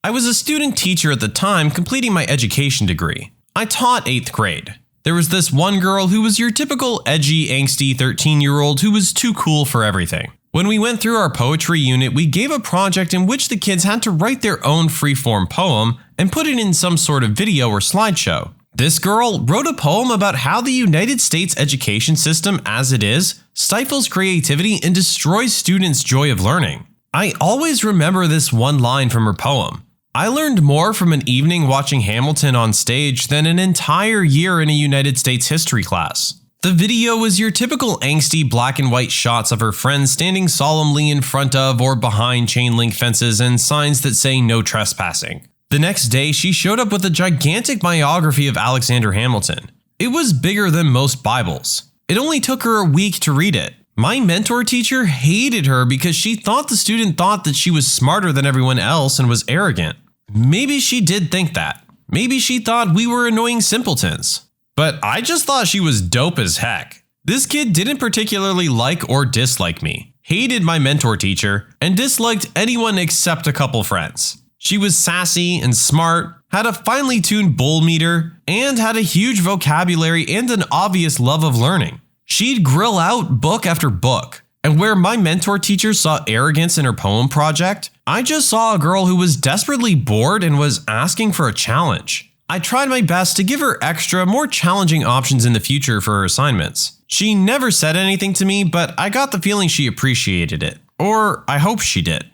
I was a student teacher at the time completing my education degree. I taught 8th grade. There was this one girl who was your typical edgy, angsty 13-year-old who was too cool for everything. When we went through our poetry unit, we gave a project in which the kids had to write their own free-form poem and put it in some sort of video or slideshow. This girl wrote a poem about how the United States education system as it is stifles creativity, and destroys students' joy of learning. I always remember this one line from her poem. I learned more from an evening watching Hamilton on stage than an entire year in a United States history class. The video was your typical angsty black and white shots of her friends standing solemnly in front of or behind chain link fences and signs that say no trespassing. The next day, she showed up with a gigantic biography of Alexander Hamilton. It was bigger than most Bibles. It only took her a week to read it. My mentor teacher hated her because she thought the student thought that she was smarter than everyone else and was arrogant. Maybe she did think that. Maybe she thought we were annoying simpletons. But I just thought she was dope as heck. This kid didn't particularly like or dislike me, hated my mentor teacher, and disliked anyone except a couple friends. She was sassy and smart, had a finely tuned bull meter, and had a huge vocabulary and an obvious love of learning. She'd grill out book after book. And where my mentor teacher saw arrogance in her poem project, I just saw a girl who was desperately bored and was asking for a challenge. I tried my best to give her extra, more challenging options in the future for her assignments. She never said anything to me, but I got the feeling she appreciated it. Or I hope she did.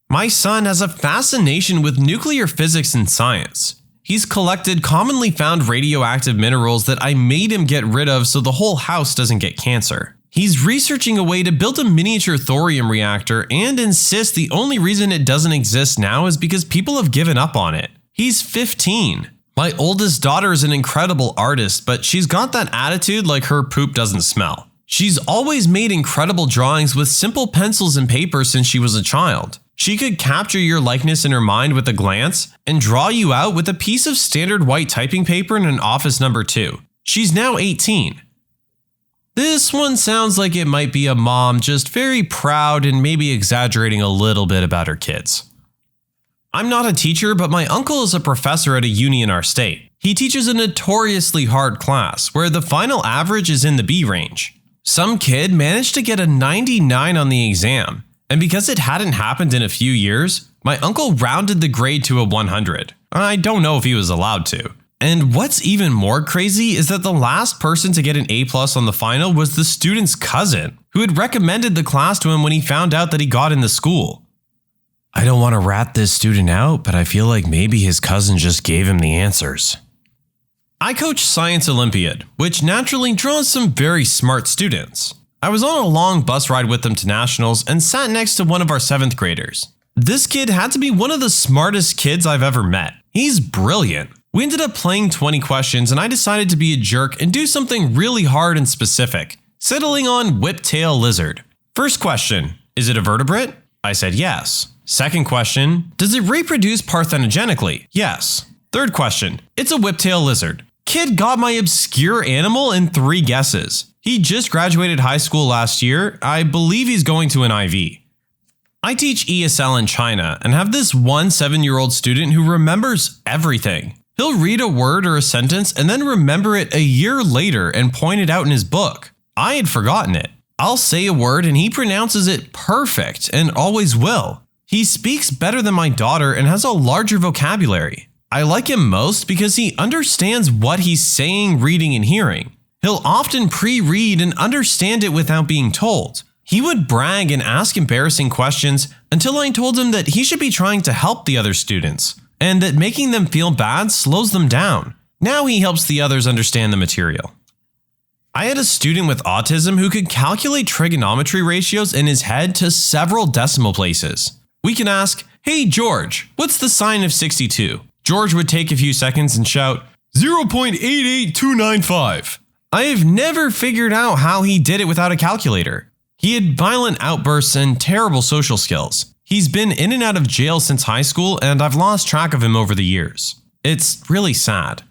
My son has a fascination with nuclear physics and science. He's collected commonly found radioactive minerals that I made him get rid of so the whole house doesn't get cancer. He's researching a way to build a miniature thorium reactor and insists the only reason it doesn't exist now is because people have given up on it. He's 15. My oldest daughter is an incredible artist, but she's got that attitude like her poop doesn't smell. She's always made incredible drawings with simple pencils and paper since she was a child. She could capture your likeness in her mind with a glance and draw you out with a piece of standard white typing paper and an office number 2. She's now 18. This one sounds like it might be a mom just very proud and maybe exaggerating a little bit about her kids. I'm not a teacher, but my uncle is a professor at a uni in our state. He teaches a notoriously hard class where the final average is in the B range. Some kid managed to get a 99 on the exam, and because it hadn't happened in a few years, my uncle rounded the grade to a 100. I don't know if he was allowed to. And what's even more crazy is that the last person to get an A+ on the final was the student's cousin, who had recommended the class to him when he found out that he got in the school. I don't want to rat this student out, but I feel like maybe his cousin just gave him the answers. I coach Science Olympiad, which naturally draws some very smart students. I was on a long bus ride with them to nationals and sat next to one of our 7th graders. This kid had to be one of the smartest kids I've ever met. He's brilliant. We ended up playing 20 questions and I decided to be a jerk and do something really hard and specific, settling on whiptail lizard. First question, is it a vertebrate? I said yes. Second question, does it reproduce parthenogenically? Yes. Third question, it's a whiptail lizard. Kid got my obscure animal in 3 guesses. He just graduated high school last year. I believe he's going to an IV. I teach ESL in China and have this one 7-year-old student who remembers everything. He'll read a word or a sentence and then remember it a year later and point it out in his book. I had forgotten it. I'll say a word and he pronounces it perfect and always will. He speaks better than my daughter and has a larger vocabulary. I like him most because he understands what he's saying, reading, and hearing. He'll often pre-read and understand it without being told. He would brag and ask embarrassing questions until I told him that he should be trying to help the other students, and that making them feel bad slows them down. Now he helps the others understand the material. I had a student with autism who could calculate trigonometry ratios in his head to several decimal places. We can ask, "Hey George, what's the sine of 62? George would take a few seconds and shout, 0.88295. I have never figured out how he did it without a calculator. He had violent outbursts and terrible social skills. He's been in and out of jail since high school, and I've lost track of him over the years. It's really sad.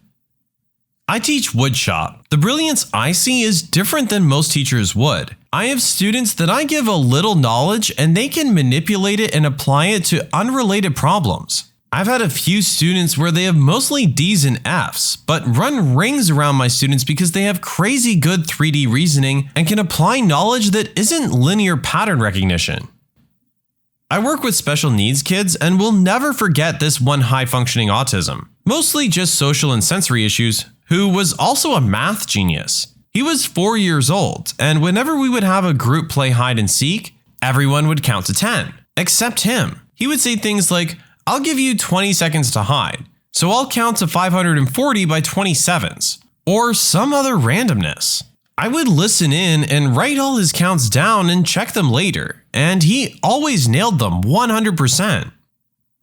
I teach woodshop. The brilliance I see is different than most teachers would. I have students that I give a little knowledge and they can manipulate it and apply it to unrelated problems. I've had a few students where they have mostly D's and F's, but run rings around my students because they have crazy good 3D reasoning and can apply knowledge that isn't linear pattern recognition. I work with special needs kids and will never forget this one high-functioning autism, mostly just social and sensory issues, who was also a math genius. He was 4 years old, and whenever we would have a group play hide and seek, everyone would count to 10, except him. He would say things like, "I'll give you 20 seconds to hide, so I'll count to 540 by 27s," or some other randomness. I would listen in and write all his counts down and check them later, and he always nailed them 100%.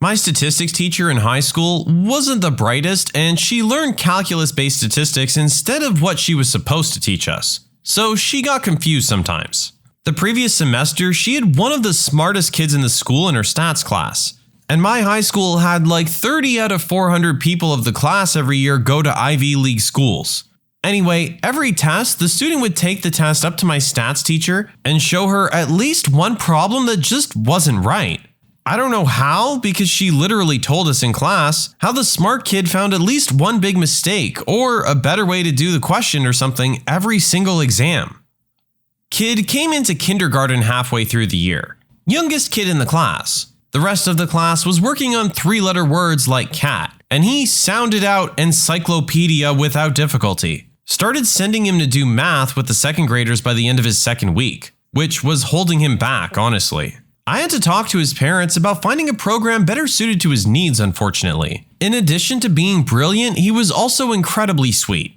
My statistics teacher in high school wasn't the brightest, and she learned calculus-based statistics instead of what she was supposed to teach us, so she got confused sometimes. The previous semester, she had one of the smartest kids in the school in her stats class, and my high school had like 30 out of 400 people of the class every year go to Ivy League schools. Anyway, every test, the student would take the test up to my stats teacher and show her at least one problem that just wasn't right. I don't know how, because she literally told us in class how the smart kid found at least one big mistake or a better way to do the question or something every single exam. Kid came into kindergarten halfway through the year. Youngest kid in the class. The rest of the class was working on 3-letter words like cat, and he sounded out encyclopedia without difficulty. Started sending him to do math with the second graders by the end of his second week, which was holding him back, honestly. I had to talk to his parents about finding a program better suited to his needs, unfortunately. In addition to being brilliant, he was also incredibly sweet.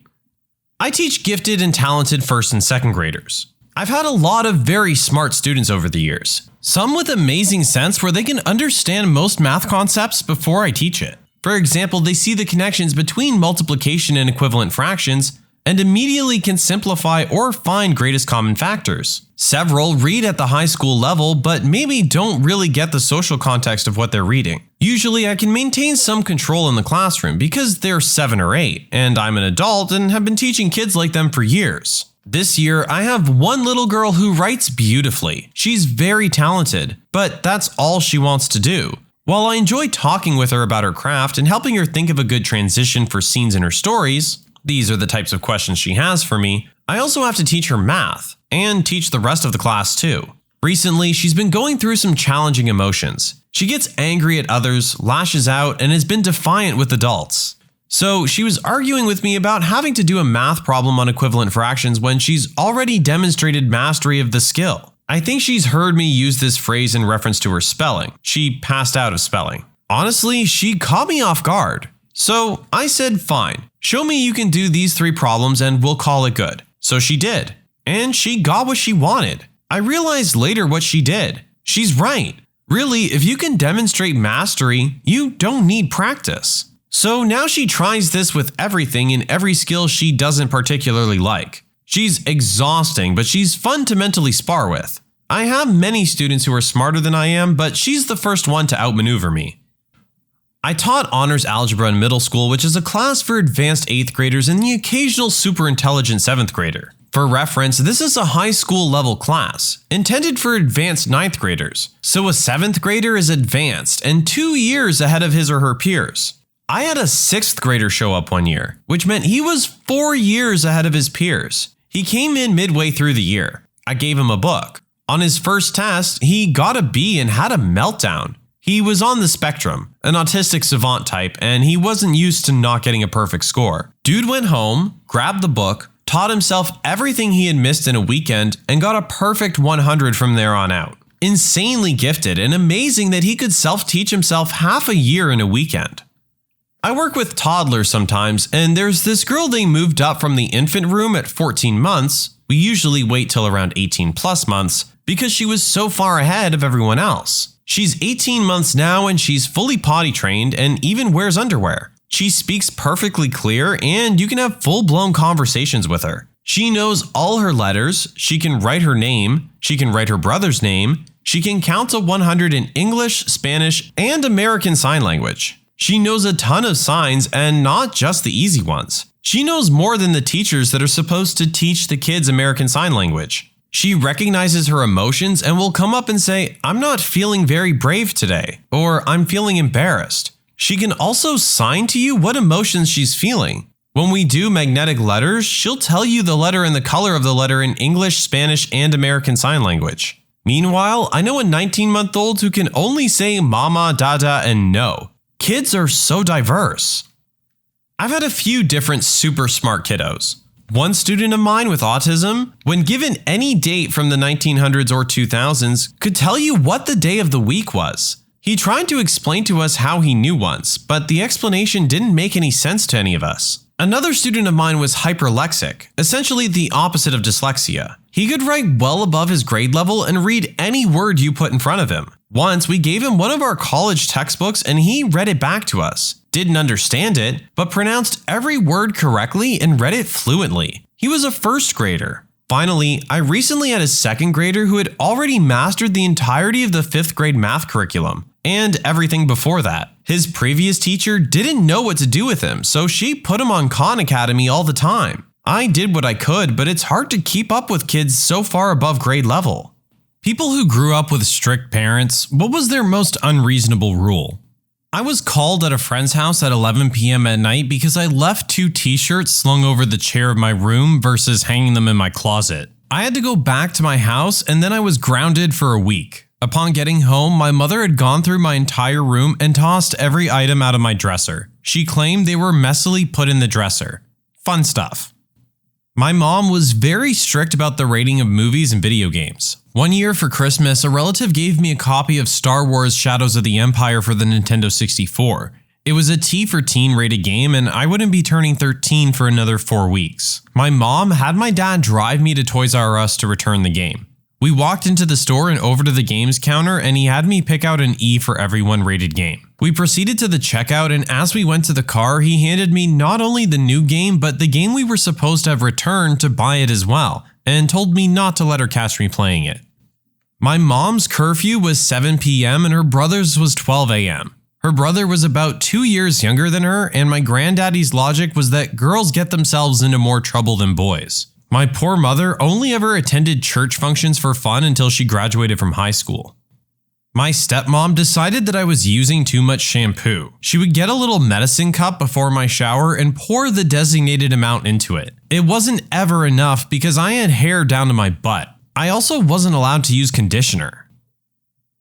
I teach gifted and talented first and second graders. I've had a lot of very smart students over the years, some with amazing sense where they can understand most math concepts before I teach it. For example, they see the connections between multiplication and equivalent fractions and immediately can simplify or find greatest common factors. Several read at the high school level, but maybe don't really get the social context of what they're reading. Usually I can maintain some control in the classroom because they're 7 or 8, and I'm an adult and have been teaching kids like them for years. This year, I have one little girl who writes beautifully. She's very talented, but that's all she wants to do. While I enjoy talking with her about her craft and helping her think of a good transition for scenes in her stories, these are the types of questions she has for me, I also have to teach her math, and teach the rest of the class too. Recently, she's been going through some challenging emotions. She gets angry at others, lashes out, and has been defiant with adults. So she was arguing with me about having to do a math problem on equivalent fractions when she's already demonstrated mastery of the skill. I think she's heard me use this phrase in reference to her spelling. She passed out of spelling. Honestly, she caught me off guard. So I said, fine, show me you can do these 3 problems and we'll call it good. So she did. And she got what she wanted. I realized later what she did. She's right. Really, if you can demonstrate mastery, you don't need practice. So now she tries this with everything in every skill she doesn't particularly like. She's exhausting, but she's fun to mentally spar with. I have many students who are smarter than I am, but she's the first one to outmaneuver me. I taught honors algebra in middle school, which is a class for advanced 8th graders and the occasional super intelligent 7th grader. For reference, this is a high school level class, intended for advanced 9th graders, so a 7th grader is advanced and 2 years ahead of his or her peers. I had a 6th grader show up one year, which meant he was 4 years ahead of his peers. He came in midway through the year. I gave him a book. On his first test, he got a B and had a meltdown. He was on the spectrum, an autistic savant type, and he wasn't used to not getting a perfect score. Dude went home, grabbed the book, taught himself everything he had missed in a weekend, and got a perfect 100 from there on out. Insanely gifted and amazing that he could self-teach himself half a year in a weekend. I work with toddlers sometimes, and there's this girl they moved up from the infant room at 14 months. We usually wait till around 18 plus months because she was so far ahead of everyone else. She's 18 months now and she's fully potty trained and even wears underwear. She speaks perfectly clear and you can have full-blown conversations with her. She knows all her letters, she can write her name, she can write her brother's name, she can count to 100 in English, Spanish, and American Sign Language. She knows a ton of signs and not just the easy ones. She knows more than the teachers that are supposed to teach the kids American Sign Language. She recognizes her emotions and will come up and say, "I'm not feeling very brave today," or "I'm feeling embarrassed." She can also sign to you what emotions she's feeling. When we do magnetic letters, she'll tell you the letter and the color of the letter in English, Spanish, and American Sign Language. Meanwhile, I know a 19-month-old who can only say mama, dada, and no. Kids are so diverse. I've had a few different super smart kiddos. One student of mine with autism, when given any date from the 1900s or 2000s, could tell you what the day of the week was. He tried to explain to us how he knew once, but the explanation didn't make any sense to any of us. Another student of mine was hyperlexic, essentially the opposite of dyslexia. He could write well above his grade level and read any word you put in front of him. Once we gave him one of our college textbooks and he read it back to us. Didn't understand it, but pronounced every word correctly and read it fluently. He was a first grader. Finally, I recently had a second grader who had already mastered the entirety of the 5th grade math curriculum, and everything before that. His previous teacher didn't know what to do with him, so she put him on Khan Academy all the time. I did what I could, but it's hard to keep up with kids so far above grade level. People who grew up with strict parents, what was their most unreasonable rule? I was called at a friend's house at 11 p.m. at night because I left 2 t-shirts slung over the chair of my room versus hanging them in my closet. I had to go back to my house and then I was grounded for a week. Upon getting home, my mother had gone through my entire room and tossed every item out of my dresser. She claimed they were messily put in the dresser. Fun stuff. My mom was very strict about the rating of movies and video games. One year for Christmas, a relative gave me a copy of Star Wars Shadows of the Empire for the Nintendo 64. It was a T for teen rated game and I wouldn't be turning 13 for another 4 weeks. My mom had my dad drive me to Toys R Us to return the game. We walked into the store and over to the games counter and he had me pick out an E for everyone rated game. We proceeded to the checkout and as we went to the car, he handed me not only the new game but the game we were supposed to have returned to buy it as well, and told me not to let her catch me playing it. My mom's curfew was 7 p.m. and her brother's was 12 a.m. Her brother was about 2 years younger than her, and my granddaddy's logic was that girls get themselves into more trouble than boys. My poor mother only ever attended church functions for fun until she graduated from high school. My stepmom decided that I was using too much shampoo. She would get a little medicine cup before my shower and pour the designated amount into it. It wasn't ever enough because I had hair down to my butt. I also wasn't allowed to use conditioner.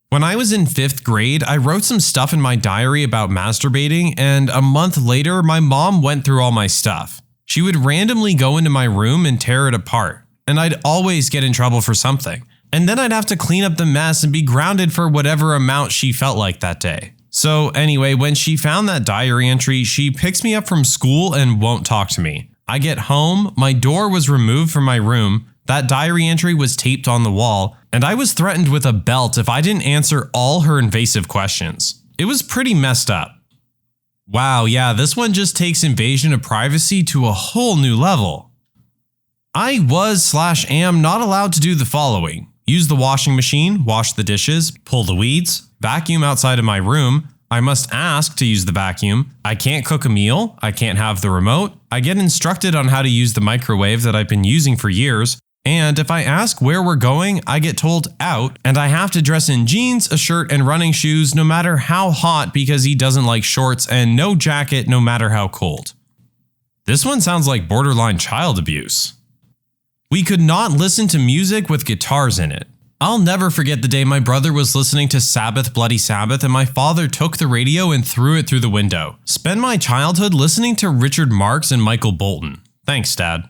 When I was in 5th grade, I wrote some stuff in my diary about masturbating, and a month later, my mom went through all my stuff. She would randomly go into my room and tear it apart, and I'd always get in trouble for something. And then I'd have to clean up the mess and be grounded for whatever amount she felt like that day. So anyway, when she found that diary entry, she picks me up from school and won't talk to me. I get home, my door was removed from my room, that diary entry was taped on the wall, and I was threatened with a belt if I didn't answer all her invasive questions. It was pretty messed up. Wow, yeah, this one just takes invasion of privacy to a whole new level. I was/am not allowed to do the following: use the washing machine, wash the dishes, pull the weeds, vacuum outside of my room. I must ask to use the vacuum. I can't cook a meal. I can't have the remote. I get instructed on how to use the microwave that I've been using for years. And if I ask where we're going, I get told out, and I have to dress in jeans, a shirt, and running shoes no matter how hot because he doesn't like shorts, and no jacket no matter how cold. This one sounds like borderline child abuse. We could not listen to music with guitars in it. I'll never forget the day my brother was listening to Sabbath Bloody Sabbath and my father took the radio and threw it through the window. Spend my childhood listening to Richard Marx and Michael Bolton. Thanks, Dad.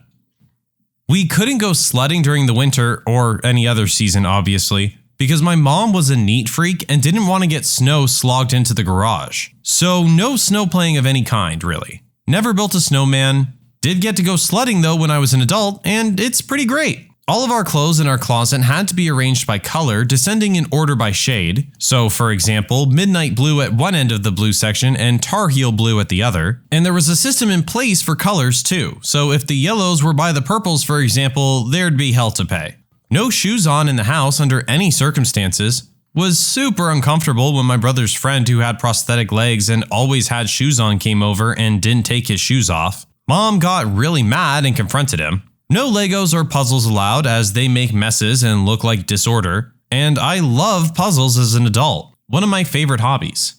We couldn't go sledding during the winter, or any other season obviously, because my mom was a neat freak and didn't want to get snow slogged into the garage. So no snow playing of any kind, really. Never built a snowman. Did get to go sledding though when I was an adult, and it's pretty great. All of our clothes in our closet had to be arranged by color, descending in order by shade. So for example, midnight blue at one end of the blue section and tar heel blue at the other. And there was a system in place for colors too. So if the yellows were by the purples, for example, there'd be hell to pay. No shoes on in the house under any circumstances. Was super uncomfortable when my brother's friend who had prosthetic legs and always had shoes on came over and didn't take his shoes off. Mom got really mad and confronted him. No Legos or puzzles allowed as they make messes and look like disorder, and I love puzzles as an adult, one of my favorite hobbies.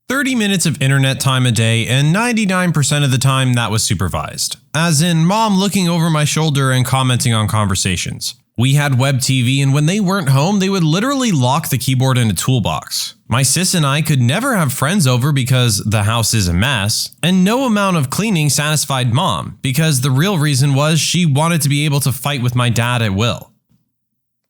30 minutes of internet time a day, and 99% of the time that was supervised, as in mom looking over my shoulder and commenting on conversations. We had web TV, and when they weren't home, they would literally lock the keyboard in a toolbox. My sis and I could never have friends over because the house is a mess, and no amount of cleaning satisfied Mom because the real reason was she wanted to be able to fight with my dad at will.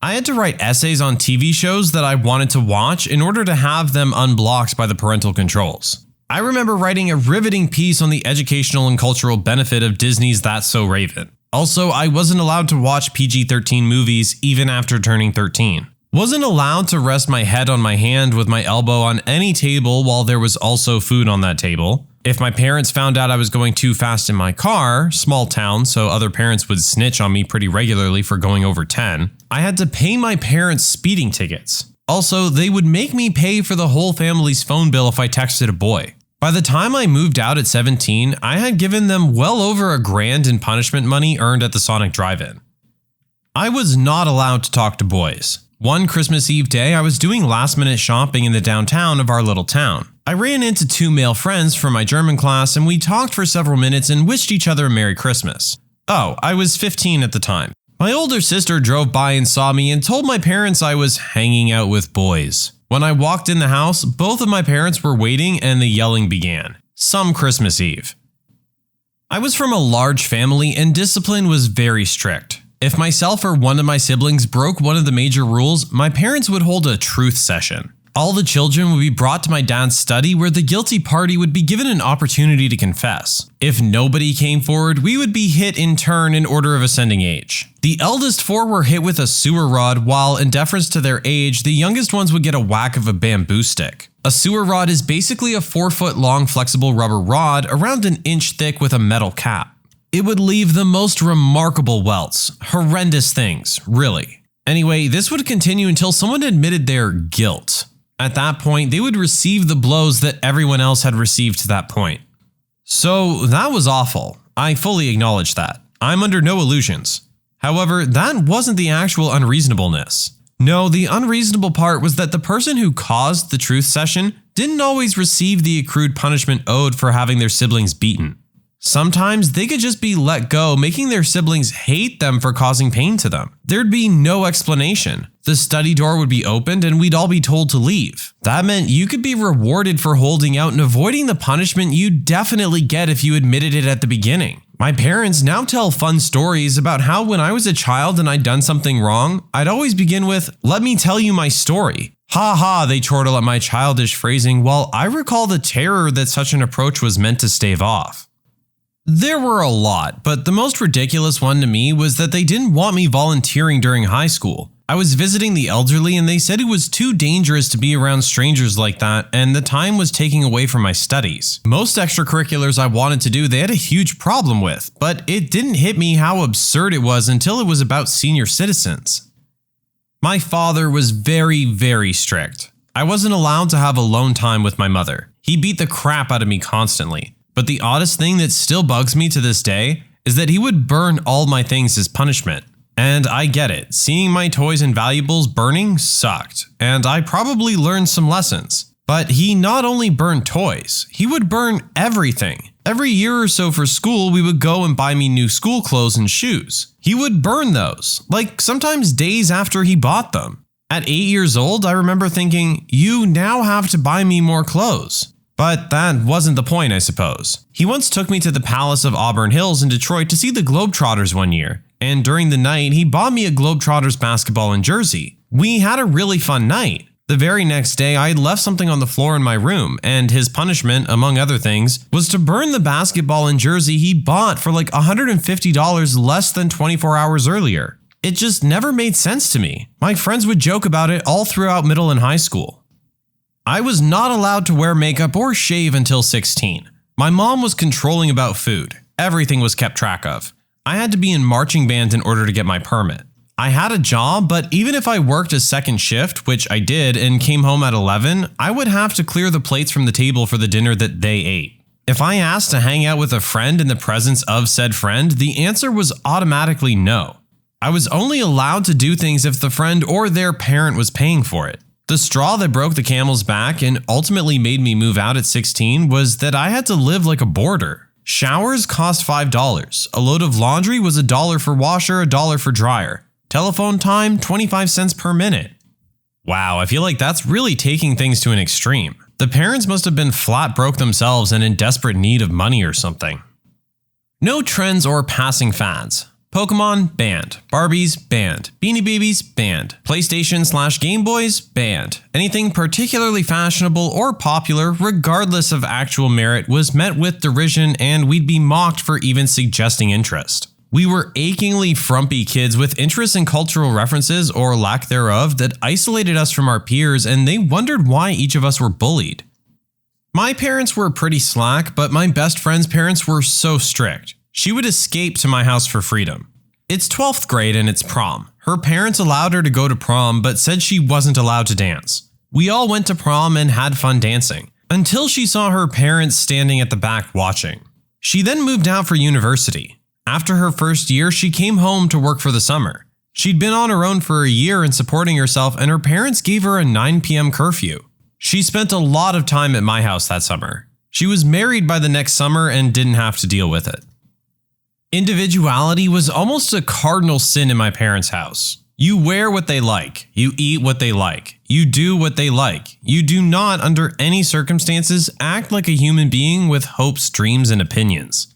I had to write essays on TV shows that I wanted to watch in order to have them unblocked by the parental controls. I remember writing a riveting piece on the educational and cultural benefit of Disney's That's So Raven. Also, I wasn't allowed to watch PG-13 movies even after turning 13. Wasn't allowed to rest my head on my hand with my elbow on any table while there was also food on that table. If my parents found out I was going too fast in my car, small town, so other parents would snitch on me pretty regularly for going over 10, I had to pay my parents speeding tickets. Also, they would make me pay for the whole family's phone bill if I texted a boy. By the time I moved out at 17, I had given them well over $1,000 in punishment money earned at the Sonic Drive-In. I was not allowed to talk to boys. One Christmas Eve day, I was doing last-minute shopping in the downtown of our little town. I ran into 2 male friends from my German class, and we talked for several minutes and wished each other a Merry Christmas. Oh, I was 15 at the time. My older sister drove by and saw me and told my parents I was hanging out with boys. When I walked in the house, both of my parents were waiting and the yelling began. Some Christmas Eve. I was from a large family and discipline was very strict. If myself or one of my siblings broke one of the major rules, my parents would hold a truth session. All the children would be brought to my dad's study where the guilty party would be given an opportunity to confess. If nobody came forward, we would be hit in turn in order of ascending age. The eldest 4 were hit with a sewer rod while, in deference to their age, the youngest ones would get a whack of a bamboo stick. A sewer rod is basically a 4-foot long flexible rubber rod around an inch thick with a metal cap. It would leave the most remarkable welts. Horrendous things, really. Anyway, this would continue until someone admitted their guilt. At that point, they would receive the blows that everyone else had received to that point. So that was awful. I fully acknowledge that. I'm under no illusions. However, that wasn't the actual unreasonableness. No, the unreasonable part was that the person who caused the truth session didn't always receive the accrued punishment owed for having their siblings beaten. Sometimes they could just be let go, making their siblings hate them for causing pain to them. There'd be no explanation. The study door would be opened and we'd all be told to leave. That meant you could be rewarded for holding out and avoiding the punishment you'd definitely get if you admitted it at the beginning. My parents now tell fun stories about how when I was a child and I'd done something wrong, I'd always begin with, "Let me tell you my story." Ha ha, they chortle at my childish phrasing, while I recall the terror that such an approach was meant to stave off. There were a lot, but the most ridiculous one to me was that they didn't want me volunteering during high school. I was visiting the elderly and they said it was too dangerous to be around strangers like that, and the time was taking away from my studies. Most extracurriculars I wanted to do they had a huge problem with, but it didn't hit me how absurd it was until it was about senior citizens. My father was very, very strict. I wasn't allowed to have alone time with my mother. He beat the crap out of me constantly. But the oddest thing that still bugs me to this day is that he would burn all my things as punishment. And I get it, seeing my toys and valuables burning sucked, and I probably learned some lessons. But he not only burned toys, he would burn everything. Every year or so for school, we would go and buy me new school clothes and shoes. He would burn those, like sometimes days after he bought them. At 8 years old, I remember thinking, you now have to buy me more clothes. But that wasn't the point, I suppose. He once took me to the Palace of Auburn Hills in Detroit to see the Globetrotters one year, and during the night, he bought me a Globetrotters basketball and jersey. We had a really fun night. The very next day, I had left something on the floor in my room, and his punishment, among other things, was to burn the basketball and jersey he bought for like $150 less than 24 hours earlier. It just never made sense to me. My friends would joke about it all throughout middle and high school. I was not allowed to wear makeup or shave until 16. My mom was controlling about food. Everything was kept track of. I had to be in marching band in order to get my permit. I had a job, but even if I worked a second shift, which I did, and came home at 11, I would have to clear the plates from the table for the dinner that they ate. If I asked to hang out with a friend in the presence of said friend, the answer was automatically no. I was only allowed to do things if the friend or their parent was paying for it. The straw that broke the camel's back and ultimately made me move out at 16 was that I had to live like a boarder. Showers cost $5. A load of laundry was $1 for washer, $1 for dryer. Telephone time, 25 cents per minute. Wow, I feel like that's really taking things to an extreme. The parents must have been flat broke themselves and in desperate need of money or something. No trends or passing fads. Pokemon, banned. Barbies, banned. Beanie Babies, banned. PlayStation/Game Boys, banned. Anything particularly fashionable or popular, regardless of actual merit, was met with derision and we'd be mocked for even suggesting interest. We were achingly frumpy kids with interests in cultural references or lack thereof that isolated us from our peers, and they wondered why each of us were bullied. My parents were pretty slack, but my best friend's parents were so strict. She would escape to my house for freedom. It's 12th grade and it's prom. Her parents allowed her to go to prom, but said she wasn't allowed to dance. We all went to prom and had fun dancing, until she saw her parents standing at the back watching. She then moved out for university. After her first year, she came home to work for the summer. She'd been on her own for a year and supporting herself, and her parents gave her a 9 p.m. curfew. She spent a lot of time at my house that summer. She was married by the next summer and didn't have to deal with it. Individuality was almost a cardinal sin in my parents' house. You wear what they like. You eat what they like. You do what they like. You do not, under any circumstances, act like a human being with hopes, dreams, and opinions.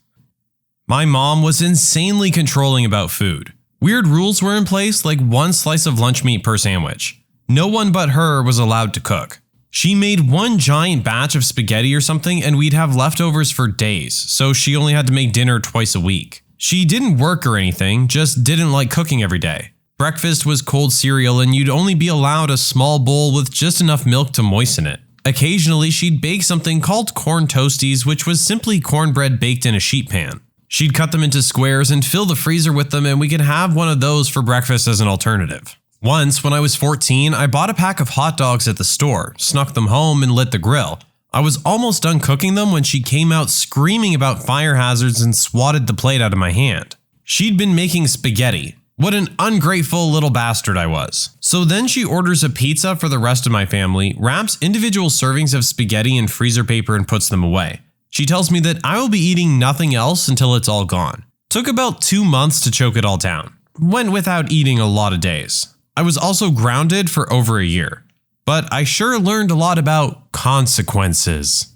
My mom was insanely controlling about food. Weird rules were in place, like 1 slice of lunch meat per sandwich. No one but her was allowed to cook. She made 1 giant batch of spaghetti or something and we'd have leftovers for days, so she only had to make dinner twice a week. She didn't work or anything, just didn't like cooking every day. Breakfast was cold cereal and you'd only be allowed a small bowl with just enough milk to moisten it. Occasionally she'd bake something called corn toasties, which was simply cornbread baked in a sheet pan. She'd cut them into squares and fill the freezer with them, and we could have one of those for breakfast as an alternative. Once, when I was 14, I bought a pack of hot dogs at the store, snuck them home, and lit the grill. I was almost done cooking them when she came out screaming about fire hazards and swatted the plate out of my hand. She'd been making spaghetti. What an ungrateful little bastard I was. So then she orders a pizza for the rest of my family, wraps individual servings of spaghetti in freezer paper and puts them away. She tells me that I will be eating nothing else until it's all gone. Took about 2 months to choke it all down. Went without eating a lot of days. I was also grounded for over a year. But I sure learned a lot about consequences.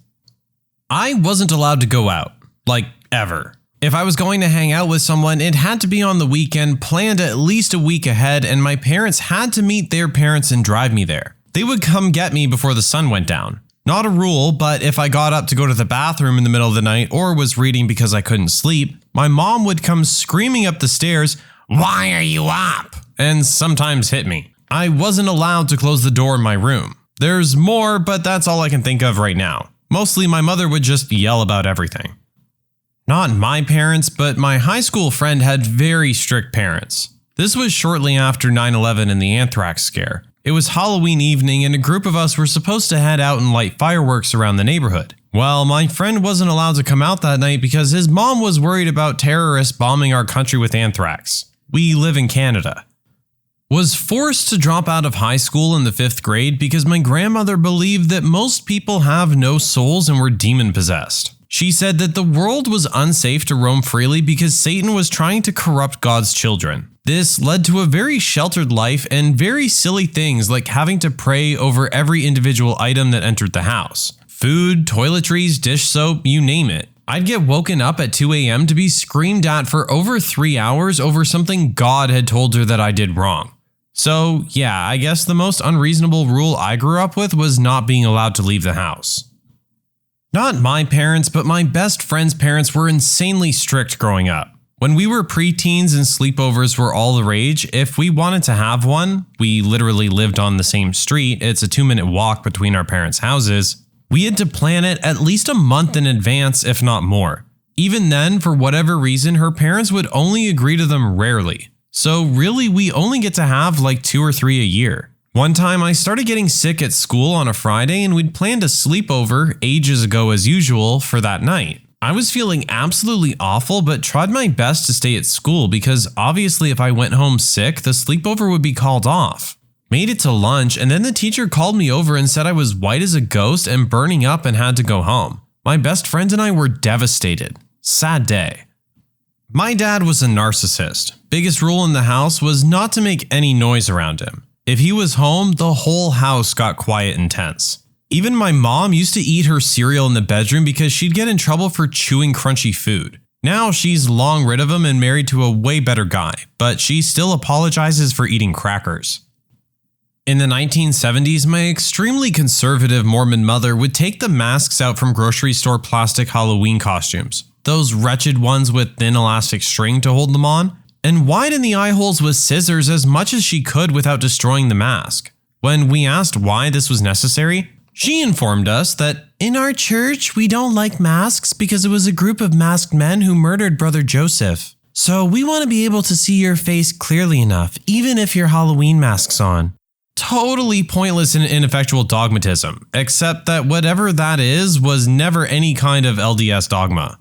I wasn't allowed to go out. Like, ever. If I was going to hang out with someone, it had to be on the weekend, planned at least a week ahead, and my parents had to meet their parents and drive me there. They would come get me before the sun went down. Not a rule, but if I got up to go to the bathroom in the middle of the night or was reading because I couldn't sleep, my mom would come screaming up the stairs, "Why are you up?" and sometimes hit me. I wasn't allowed to close the door in my room. There's more, but that's all I can think of right now. Mostly my mother would just yell about everything. Not my parents, but my high school friend had very strict parents. This was shortly after 9/11 and the anthrax scare. It was Halloween evening and a group of us were supposed to head out and light fireworks around the neighborhood. Well, my friend wasn't allowed to come out that night because his mom was worried about terrorists bombing our country with anthrax. We live in Canada. Was forced to drop out of high school in the 5th grade because my grandmother believed that most people have no souls and were demon-possessed. She said that the world was unsafe to roam freely because Satan was trying to corrupt God's children. This led to a very sheltered life and very silly things like having to pray over every individual item that entered the house. Food, toiletries, dish soap, you name it. I'd get woken up at 2 a.m. to be screamed at for over 3 hours over something God had told her that I did wrong. So yeah, I guess the most unreasonable rule I grew up with was not being allowed to leave the house. Not my parents, but my best friend's parents were insanely strict growing up. When we were preteens and sleepovers were all the rage, if we wanted to have one, we literally lived on the same street, it's a 2-minute walk between our parents' houses, we had to plan it at least a month in advance, if not more. Even then, for whatever reason, her parents would only agree to them rarely. So really, we only get to have like 2 or 3 a year. One time I started getting sick at school on a Friday and we'd planned a sleepover ages ago as usual for that night. I was feeling absolutely awful but tried my best to stay at school because obviously if I went home sick, the sleepover would be called off. Made it to lunch and then the teacher called me over and said I was white as a ghost and burning up and had to go home. My best friend and I were devastated. Sad day. My dad was a narcissist. Biggest rule in the house was not to make any noise around him. If he was home, the whole house got quiet and tense. Even my mom used to eat her cereal in the bedroom because she'd get in trouble for chewing crunchy food. Now she's long rid of him and married to a way better guy, but she still apologizes for eating crackers. In the 1970s, my extremely conservative Mormon mother would take the masks out from grocery store plastic Halloween costumes, those wretched ones with thin elastic string to hold them on, and widen the eye holes with scissors as much as she could without destroying the mask. When we asked why this was necessary, she informed us that in our church, we don't like masks because it was a group of masked men who murdered Brother Joseph. So we want to be able to see your face clearly enough, even if your Halloween mask's on. Totally pointless and ineffectual dogmatism, except that whatever that is was never any kind of LDS dogma.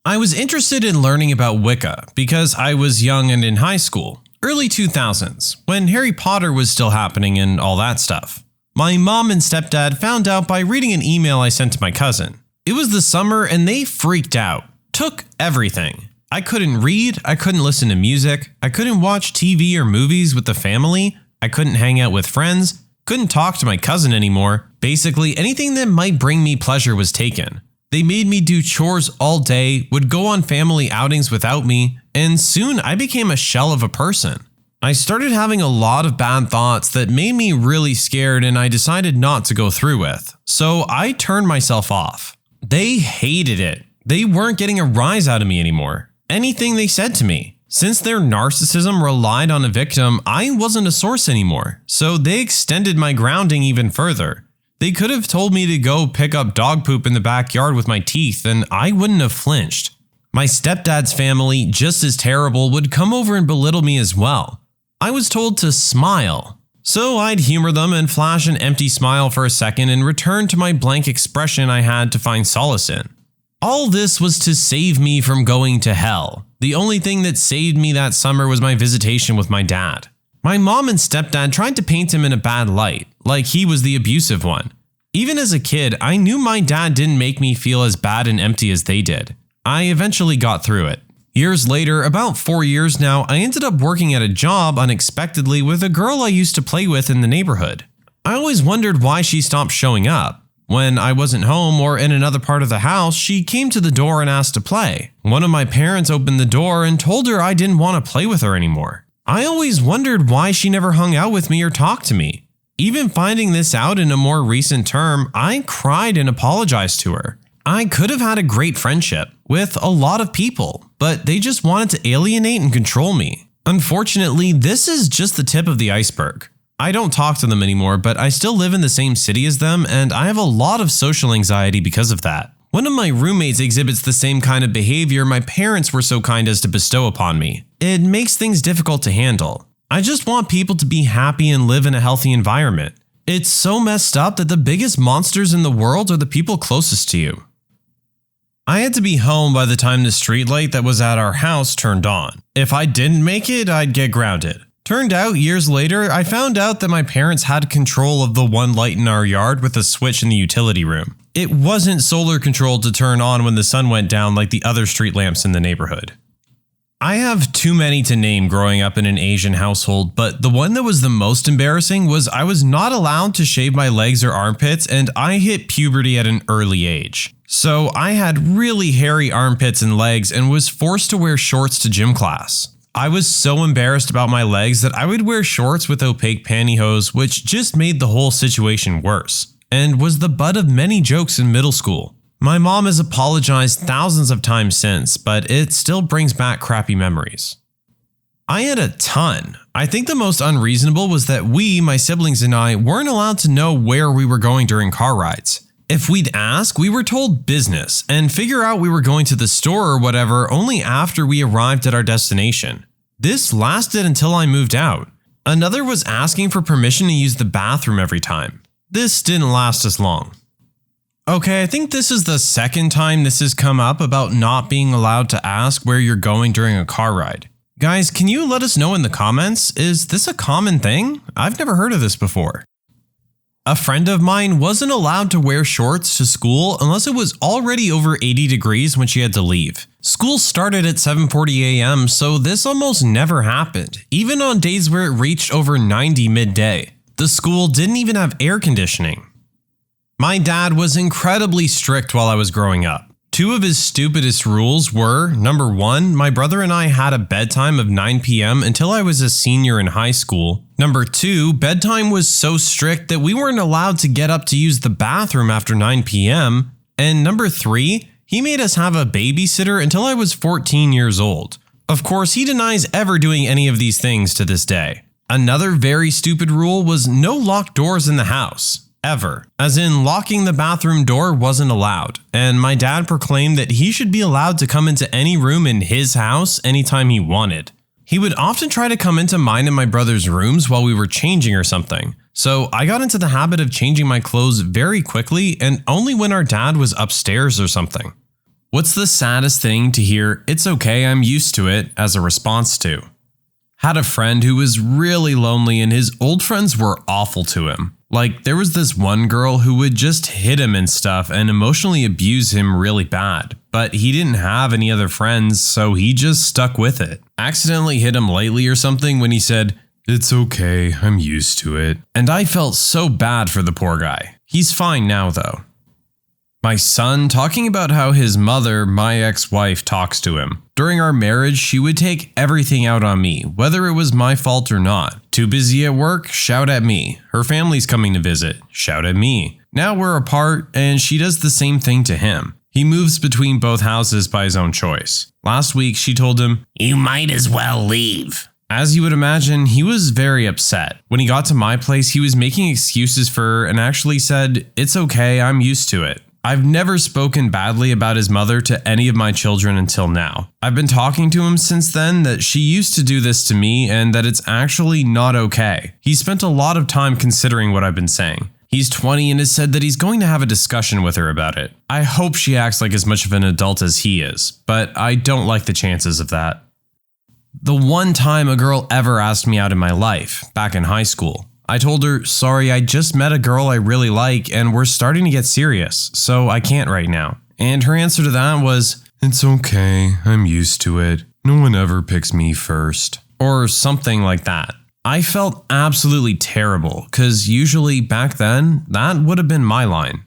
I was interested in learning about Wicca because I was young and in high school, early 2000s, when Harry Potter was still happening and all that stuff. My mom and stepdad found out by reading an email I sent to my cousin. It was the summer and they freaked out. Took everything. I couldn't read, I couldn't listen to music, I couldn't watch TV or movies with the family, I couldn't hang out with friends, couldn't talk to my cousin anymore. Basically, anything that might bring me pleasure was taken. They made me do chores all day, would go on family outings without me, and soon I became a shell of a person. I started having a lot of bad thoughts that made me really scared and I decided not to go through with. So I turned myself off. They hated it. They weren't getting a rise out of me anymore. Anything they said to me. Since their narcissism relied on a victim, I wasn't a source anymore. So they extended my grounding even further. They could have told me to go pick up dog poop in the backyard with my teeth and I wouldn't have flinched. My stepdad's family, just as terrible, would come over and belittle me as well. I was told to smile. So I'd humor them and flash an empty smile for a second and return to my blank expression I had to find solace in. All this was to save me from going to hell. The only thing that saved me that summer was my visitation with my dad. My mom and stepdad tried to paint him in a bad light, like he was the abusive one. Even as a kid, I knew my dad didn't make me feel as bad and empty as they did. I eventually got through it. Years later, about 4 years now, I ended up working at a job unexpectedly with a girl I used to play with in the neighborhood. I always wondered why she stopped showing up. When I wasn't home or in another part of the house, she came to the door and asked to play. One of my parents opened the door and told her I didn't want to play with her anymore. I always wondered why she never hung out with me or talked to me. Even finding this out in a more recent term, I cried and apologized to her. I could have had a great friendship with a lot of people, but they just wanted to alienate and control me. Unfortunately, this is just the tip of the iceberg. I don't talk to them anymore, but I still live in the same city as them, and I have a lot of social anxiety because of that. One of my roommates exhibits the same kind of behavior my parents were so kind as to bestow upon me. It makes things difficult to handle. I just want people to be happy and live in a healthy environment. It's so messed up that the biggest monsters in the world are the people closest to you. I had to be home by the time the streetlight that was at our house turned on. If I didn't make it, I'd get grounded. Turned out, years later, I found out that my parents had control of the one light in our yard with a switch in the utility room. It wasn't solar controlled to turn on when the sun went down like the other street lamps in the neighborhood. I have too many to name growing up in an Asian household, but the one that was the most embarrassing was I was not allowed to shave my legs or armpits, and I hit puberty at an early age. So I had really hairy armpits and legs and was forced to wear shorts to gym class. I was so embarrassed about my legs that I would wear shorts with opaque pantyhose, which just made the whole situation worse, and was the butt of many jokes in middle school. My mom has apologized thousands of times since, but it still brings back crappy memories. I had a ton. I think the most unreasonable was that we, my siblings and I, weren't allowed to know where we were going during car rides. If we'd ask, we were told business and figure out we were going to the store or whatever only after we arrived at our destination. This lasted until I moved out. Another was asking for permission to use the bathroom every time. This didn't last as long. Okay, I think this is the second time this has come up about not being allowed to ask where you're going during a car ride. Guys, can you let us know in the comments? Is this a common thing? I've never heard of this before. A friend of mine wasn't allowed to wear shorts to school unless it was already over 80 degrees when she had to leave. School started at 7:40 a.m., so this almost never happened, even on days where it reached over 90 midday. The school didn't even have air conditioning. My dad was incredibly strict while I was growing up. Two of his stupidest rules were, number one, my brother and I had a bedtime of 9 p.m. until I was a senior in high school. Number two, bedtime was so strict that we weren't allowed to get up to use the bathroom after 9 p.m. And number three, he made us have a babysitter until I was 14 years old. Of course, he denies ever doing any of these things to this day. Another very stupid rule was no locked doors in the house. Ever. As in, locking the bathroom door wasn't allowed, and my dad proclaimed that he should be allowed to come into any room in his house anytime he wanted. He would often try to come into mine and my brother's rooms while we were changing or something, so I got into the habit of changing my clothes very quickly and only when our dad was upstairs or something. What's the saddest thing to hear, "It's okay, I'm used to it," as a response to? Had a friend who was really lonely and his old friends were awful to him. Like, there was this one girl who would just hit him and stuff and emotionally abuse him really bad, but he didn't have any other friends, so he just stuck with it. Accidentally hit him lightly or something when he said, "It's okay, I'm used to it." And I felt so bad for the poor guy. He's fine now though. My son talking about how his mother, my ex-wife, talks to him. During our marriage, she would take everything out on me, whether it was my fault or not. Too busy at work? Shout at me. Her family's coming to visit? Shout at me. Now we're apart, and she does the same thing to him. He moves between both houses by his own choice. Last week, she told him, "You might as well leave." As you would imagine, he was very upset. When he got to my place, he was making excuses for her and actually said, "It's okay, I'm used to it." I've never spoken badly about his mother to any of my children until now. I've been talking to him since then that she used to do this to me and that it's actually not okay. He spent a lot of time considering what I've been saying. He's 20 and has said that he's going to have a discussion with her about it. I hope she acts like as much of an adult as he is, but I don't like the chances of that. The one time a girl ever asked me out in my life, back in high school, I told her, "Sorry, I just met a girl I really like and we're starting to get serious, so I can't right now." And her answer to that was, "It's okay, I'm used to it. No one ever picks me first." Or something like that. I felt absolutely terrible, because usually back then, that would have been my line.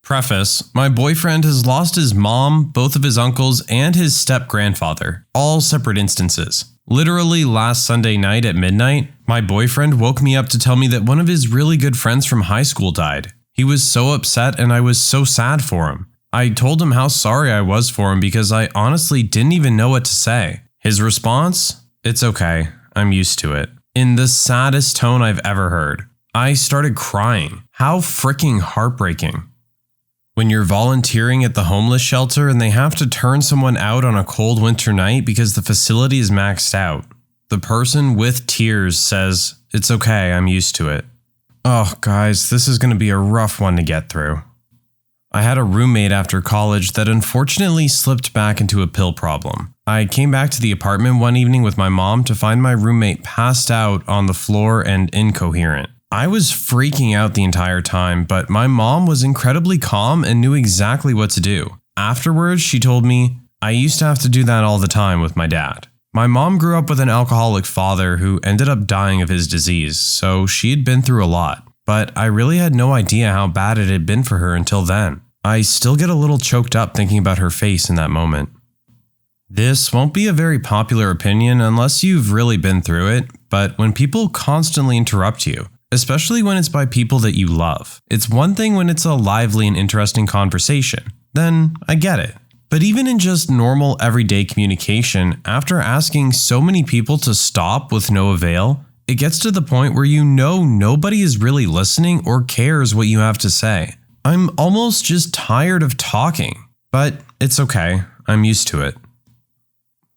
Preface, my boyfriend has lost his mom, both of his uncles, and his step-grandfather, all separate instances. Literally last Sunday night at midnight, my boyfriend woke me up to tell me that one of his really good friends from high school died. He was so upset and I was so sad for him. I told him how sorry I was for him because I honestly didn't even know what to say. His response? "It's okay, I'm used to it." In the saddest tone I've ever heard. I started crying. How freaking heartbreaking. When you're volunteering at the homeless shelter and they have to turn someone out on a cold winter night because the facility is maxed out, the person with tears says, "It's okay, I'm used to it." Oh, guys, this is going to be a rough one to get through. I had a roommate after college that unfortunately slipped back into a pill problem. I came back to the apartment one evening with my mom to find my roommate passed out on the floor and incoherent. I was freaking out the entire time, but my mom was incredibly calm and knew exactly what to do. Afterwards, she told me, "I used to have to do that all the time with my dad." My mom grew up with an alcoholic father who ended up dying of his disease, so she had been through a lot. But I really had no idea how bad it had been for her until then. I still get a little choked up thinking about her face in that moment. This won't be a very popular opinion unless you've really been through it, but when people constantly interrupt you, especially when it's by people that you love. It's one thing when it's a lively and interesting conversation. Then I get it. But even in just normal everyday communication, after asking so many people to stop with no avail, it gets to the point where you know nobody is really listening or cares what you have to say. I'm almost just tired of talking, but it's okay. I'm used to it.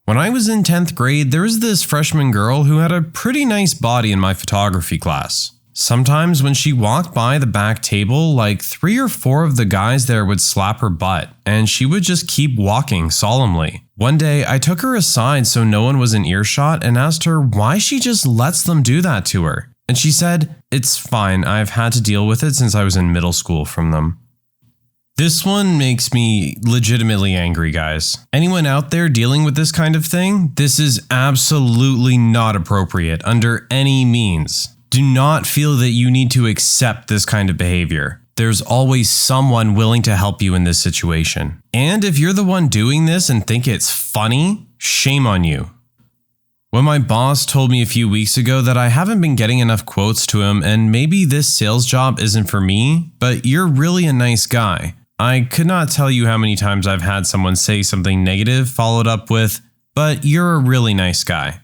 When I was in 10th grade, there was this freshman girl who had a pretty nice body in my photography class. Sometimes when she walked by the back table, like 3 or 4 of the guys there would slap her butt, and she would just keep walking solemnly. One day, I took her aside so no one was in earshot and asked her why she just lets them do that to her. And she said, "It's fine, I've had to deal with it since I was in middle school from them." This one makes me legitimately angry, guys. Anyone out there dealing with this kind of thing? This is absolutely not appropriate under any means. Do not feel that you need to accept this kind of behavior. There's always someone willing to help you in this situation. And if you're the one doing this and think it's funny, shame on you. When my boss told me a few weeks ago that I haven't been getting enough quotes to him and maybe this sales job isn't for me, but you're really a nice guy, I could not tell you how many times I've had someone say something negative followed up with, but you're a really nice guy.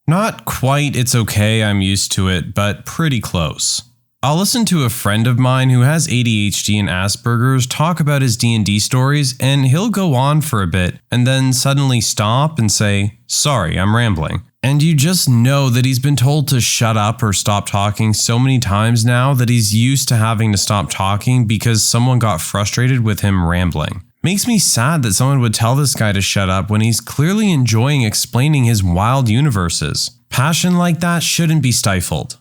Not quite it's okay, I'm used to it, but pretty close. I'll listen to a friend of mine who has ADHD and Asperger's talk about his D&D stories, and he'll go on for a bit and then suddenly stop and say, "Sorry, I'm rambling." And you just know that he's been told to shut up or stop talking so many times now that he's used to having to stop talking because someone got frustrated with him rambling. Makes me sad that someone would tell this guy to shut up when he's clearly enjoying explaining his wild universes. Passion like that shouldn't be stifled.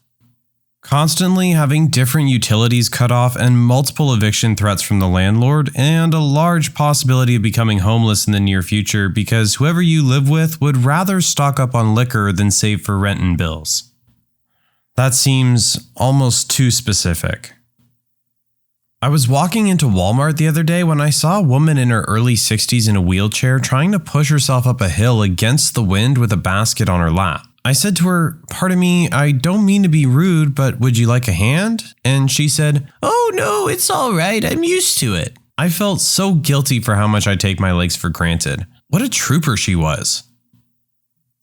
Constantly having different utilities cut off and multiple eviction threats from the landlord, and a large possibility of becoming homeless in the near future because whoever you live with would rather stock up on liquor than save for rent and bills. That seems almost too specific. I was walking into Walmart the other day when I saw a woman in her early 60s in a wheelchair trying to push herself up a hill against the wind with a basket on her lap. I said to her, "Pardon me, I don't mean to be rude, but would you like a hand?" And she said, "Oh no, it's all right, I'm used to it." I felt so guilty for how much I take my legs for granted. What a trooper she was.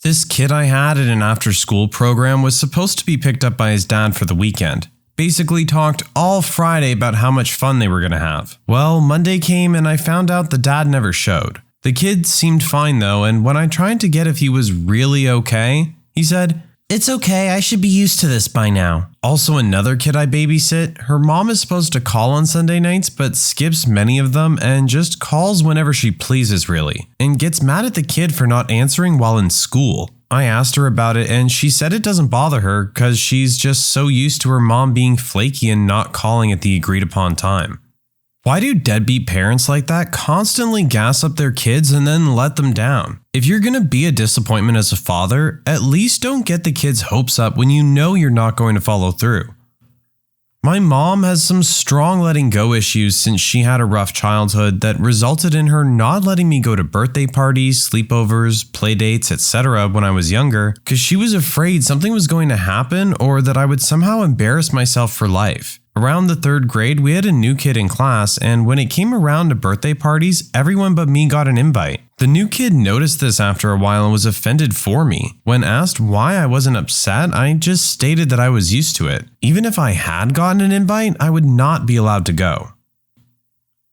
This kid I had at an after-school program was supposed to be picked up by his dad for the weekend. Basically talked all Friday about how much fun they were going to have. Well, Monday came and I found out the dad never showed. The kid seemed fine though, and when I tried to get if he was really okay, he said, "It's okay, I should be used to this by now." Also, another kid I babysit, her mom is supposed to call on Sunday nights but skips many of them and just calls whenever she pleases really, and gets mad at the kid for not answering while in school. I asked her about it and she said it doesn't bother her because she's just so used to her mom being flaky and not calling at the agreed upon time. Why do deadbeat parents like that constantly gas up their kids and then let them down? If you're going to be a disappointment as a father, at least don't get the kids' hopes up when you know you're not going to follow through. My mom has some strong letting go issues since she had a rough childhood that resulted in her not letting me go to birthday parties, sleepovers, playdates, etc. when I was younger because she was afraid something was going to happen or that I would somehow embarrass myself for life. Around the 3rd grade, we had a new kid in class, and when it came around to birthday parties, everyone but me got an invite. The new kid noticed this after a while and was offended for me. When asked why I wasn't upset, I just stated that I was used to it. Even if I had gotten an invite, I would not be allowed to go.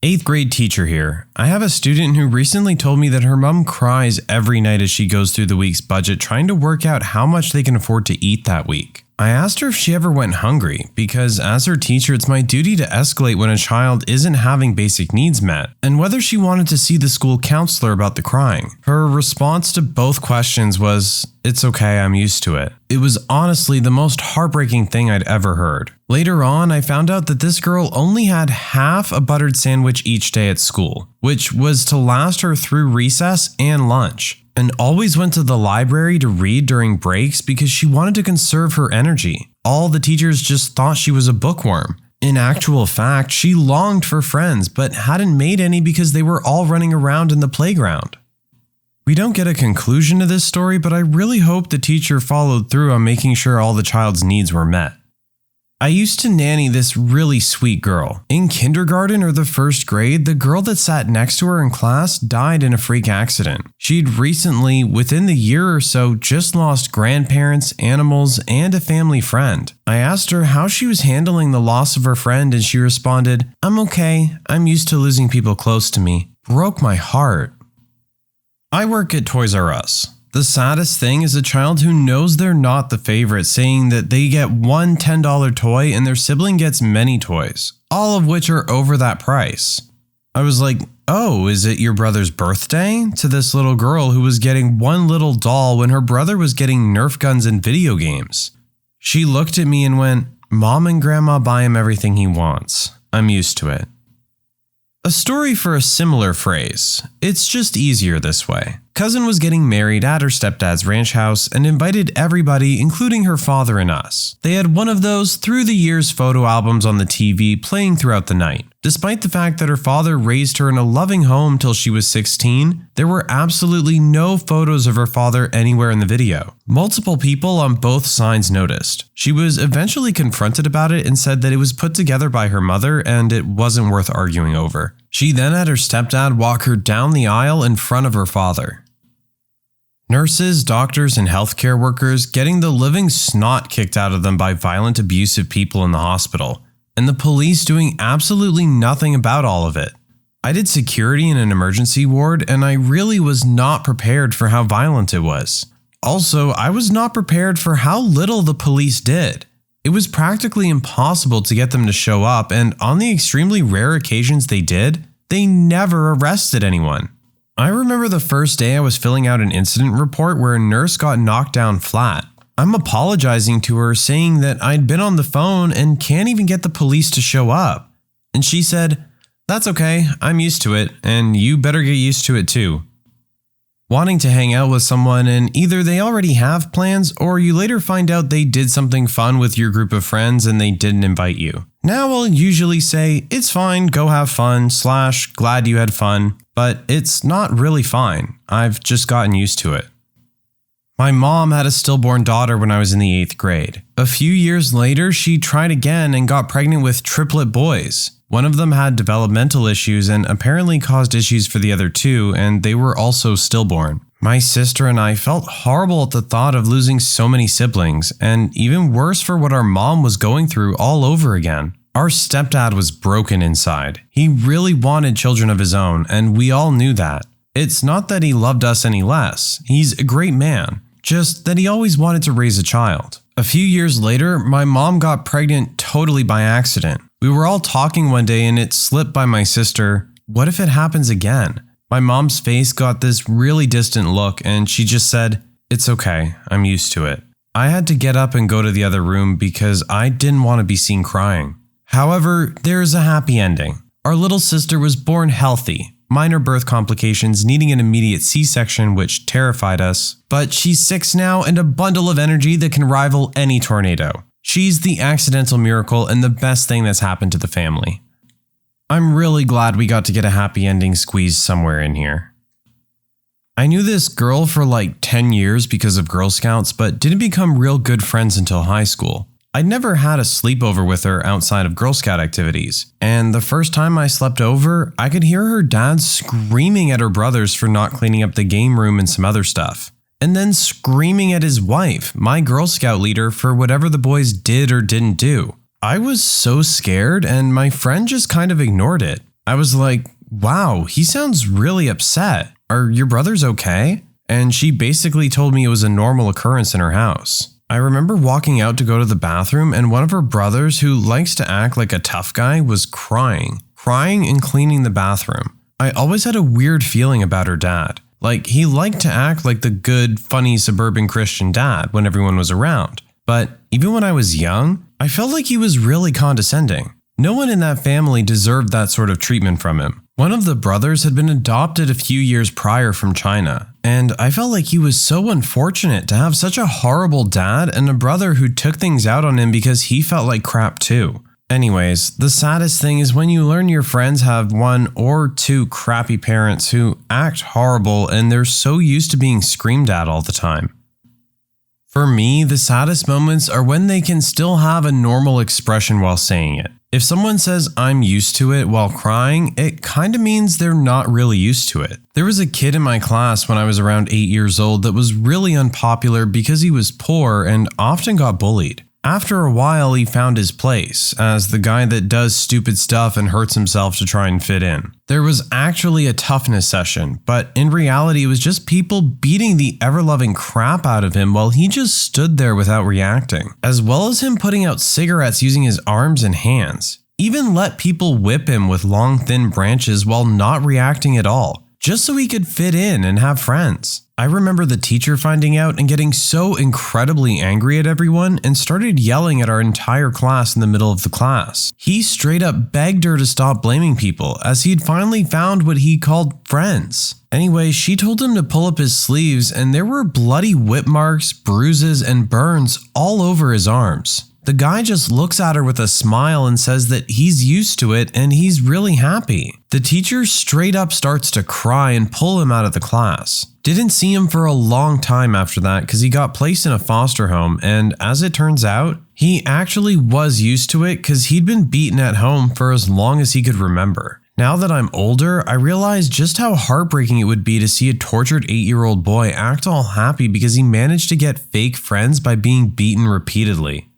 8th grade teacher here. I have a student who recently told me that her mom cries every night as she goes through the week's budget trying to work out how much they can afford to eat that week. I asked her if she ever went hungry, because as her teacher it's my duty to escalate when a child isn't having basic needs met, and whether she wanted to see the school counselor about the crying. Her response to both questions was, "It's okay, I'm used to it." It was honestly the most heartbreaking thing I'd ever heard. Later on, I found out that this girl only had half a buttered sandwich each day at school, which was to last her through recess and lunch, and always went to the library to read during breaks because she wanted to conserve her energy. All the teachers just thought she was a bookworm. In actual fact, she longed for friends but hadn't made any because they were all running around in the playground. We don't get a conclusion to this story, but I really hope the teacher followed through on making sure all the child's needs were met. I used to nanny this really sweet girl. In kindergarten or the 1st grade, the girl that sat next to her in class died in a freak accident. She'd recently, within the year or so, just lost grandparents, animals, and a family friend. I asked her how she was handling the loss of her friend and she responded, "I'm okay, I'm used to losing people close to me." Broke my heart. I work at Toys R Us. The saddest thing is a child who knows they're not the favorite saying that they get one $10 toy and their sibling gets many toys, all of which are over that price. I was like, "Oh, is it your brother's birthday?" to this little girl who was getting one little doll when her brother was getting Nerf guns and video games. She looked at me and went, "Mom and Grandma buy him everything he wants. I'm used to it." A story for a similar phrase. It's just easier this way. Cousin was getting married at her stepdad's ranch house and invited everybody, including her father and us. They had one of those through the years photo albums on the TV playing throughout the night. Despite the fact that her father raised her in a loving home till she was 16, there were absolutely no photos of her father anywhere in the video. Multiple people on both sides noticed. She was eventually confronted about it and said that it was put together by her mother and it wasn't worth arguing over. She then had her stepdad walk her down the aisle in front of her father. Nurses, doctors, and healthcare workers getting the living snot kicked out of them by violent, abusive people in the hospital, and the police doing absolutely nothing about all of it. I did security in an emergency ward, and I really was not prepared for how violent it was. Also, I was not prepared for how little the police did. It was practically impossible to get them to show up, and on the extremely rare occasions they did, they never arrested anyone. I remember the first day I was filling out an incident report where a nurse got knocked down flat. I'm apologizing to her, saying that I'd been on the phone and can't even get the police to show up. And she said, "That's okay, I'm used to it, and you better get used to it too." Wanting to hang out with someone and either they already have plans or you later find out they did something fun with your group of friends and they didn't invite you. Now I'll usually say, "It's fine, go have fun," / "glad you had fun," but it's not really fine. I've just gotten used to it. My mom had a stillborn daughter when I was in the 8th grade. A few years later, she tried again and got pregnant with triplet boys. One of them had developmental issues and apparently caused issues for the other two, and they were also stillborn. My sister and I felt horrible at the thought of losing so many siblings, and even worse for what our mom was going through all over again. Our stepdad was broken inside. He really wanted children of his own, and we all knew that. It's not that he loved us any less. He's a great man. Just that he always wanted to raise a child. A few years later, my mom got pregnant totally by accident. We were all talking one day and it slipped by my sister, "What if it happens again?" My mom's face got this really distant look and she just said, "It's okay, I'm used to it." I had to get up and go to the other room because I didn't want to be seen crying. However, there is a happy ending. Our little sister was born healthy. Minor birth complications needing an immediate C-section, which terrified us. But she's 6 now and a bundle of energy that can rival any tornado. She's the accidental miracle and the best thing that's happened to the family. I'm really glad we got to get a happy ending squeezed somewhere in here. I knew this girl for like 10 years because of Girl Scouts, but didn't become real good friends until high school. I'd never had a sleepover with her outside of Girl Scout activities, and the first time I slept over, I could hear her dad screaming at her brothers for not cleaning up the game room and some other stuff, and then screaming at his wife, my Girl Scout leader, for whatever the boys did or didn't do. I was so scared, and my friend just kind of ignored it. I was like, "Wow, he sounds really upset. Are your brothers okay?" And she basically told me it was a normal occurrence in her house. I remember walking out to go to the bathroom and one of her brothers, who likes to act like a tough guy, was crying and cleaning the bathroom. I always had a weird feeling about her dad. Like, he liked to act like the good, funny suburban Christian dad when everyone was around. But even when I was young, I felt like he was really condescending. No one in that family deserved that sort of treatment from him. One of the brothers had been adopted a few years prior from China, and I felt like he was so unfortunate to have such a horrible dad and a brother who took things out on him because he felt like crap too. Anyways, the saddest thing is when you learn your friends have 1 or 2 crappy parents who act horrible and they're so used to being screamed at all the time. For me, the saddest moments are when they can still have a normal expression while saying it. If someone says "I'm used to it" while crying, it kind of means they're not really used to it. There was a kid in my class when I was around 8 years old that was really unpopular because he was poor and often got bullied. After a while, he found his place as the guy that does stupid stuff and hurts himself to try and fit in. There was actually a toughness session, but in reality, it was just people beating the ever-loving crap out of him while he just stood there without reacting, as well as him putting out cigarettes using his arms and hands. Even let people whip him with long, thin branches while not reacting at all. just so he could fit in and have friends. I remember the teacher finding out and getting so incredibly angry at everyone and started yelling at our entire class in the middle of the class. He straight up begged her to stop blaming people, as he'd finally found what he called friends. Anyway, she told him to pull up his sleeves, and there were bloody whip marks, bruises, and burns all over his arms. The guy just looks at her with a smile and says that he's used to it and he's really happy. The teacher straight up starts to cry and pull him out of the class. Didn't see him for a long time after that because he got placed in a foster home, and as it turns out, he actually was used to it because he'd been beaten at home for as long as he could remember. Now that I'm older, I realize just how heartbreaking it would be to see a tortured 8-year-old boy act all happy because he managed to get fake friends by being beaten repeatedly.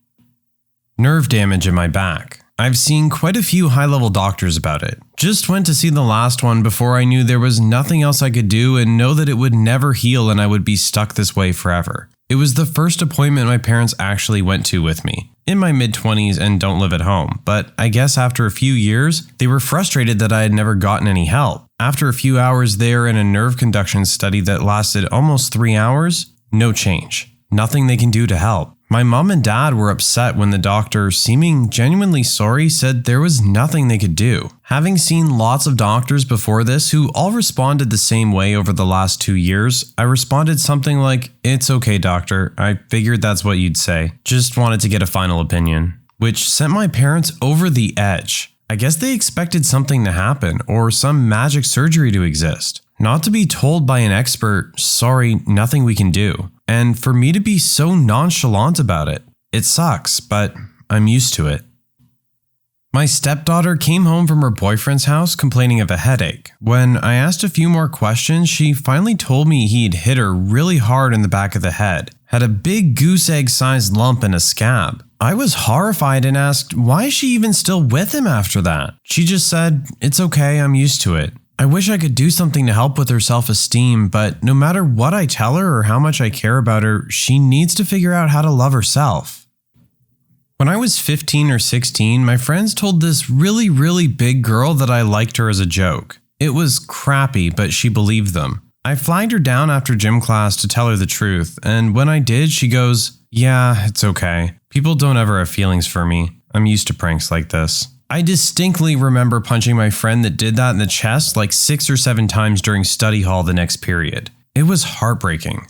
Nerve damage in my back. I've seen quite a few high-level doctors about it. Just went to see the last one before I knew there was nothing else I could do and know that it would never heal and I would be stuck this way forever. It was the first appointment my parents actually went to with me. In my mid-20s and don't live at home, but I guess after a few years, they were frustrated that I had never gotten any help. After a few hours there in a nerve conduction study that lasted almost 3 hours, no change. Nothing they can do to help. My mom and dad were upset when the doctor, seeming genuinely sorry, said there was nothing they could do. Having seen lots of doctors before this who all responded the same way over the last 2 years, I responded something like, "It's okay, doctor. I figured that's what you'd say. Just wanted to get a final opinion." Which sent my parents over the edge. I guess they expected something to happen or some magic surgery to exist. Not to be told by an expert, "Sorry, nothing we can do." And for me to be so nonchalant about it. It sucks, but I'm used to it. My stepdaughter came home from her boyfriend's house complaining of a headache. When I asked a few more questions, she finally told me he'd hit her really hard in the back of the head, had a big goose egg-sized lump and a scab. I was horrified and asked, why is she even still with him after that? She just said, "It's okay, I'm used to it." I wish I could do something to help with her self-esteem, but no matter what I tell her or how much I care about her, she needs to figure out how to love herself. When I was 15 or 16, my friends told this really big girl that I liked her as a joke. It was crappy, but she believed them. I flagged her down after gym class to tell her the truth, and when I did, she goes, "Yeah, it's okay. People don't ever have feelings for me. I'm used to pranks like this." I distinctly remember punching my friend that did that in the chest like 6 or 7 times during study hall the next period. It was heartbreaking.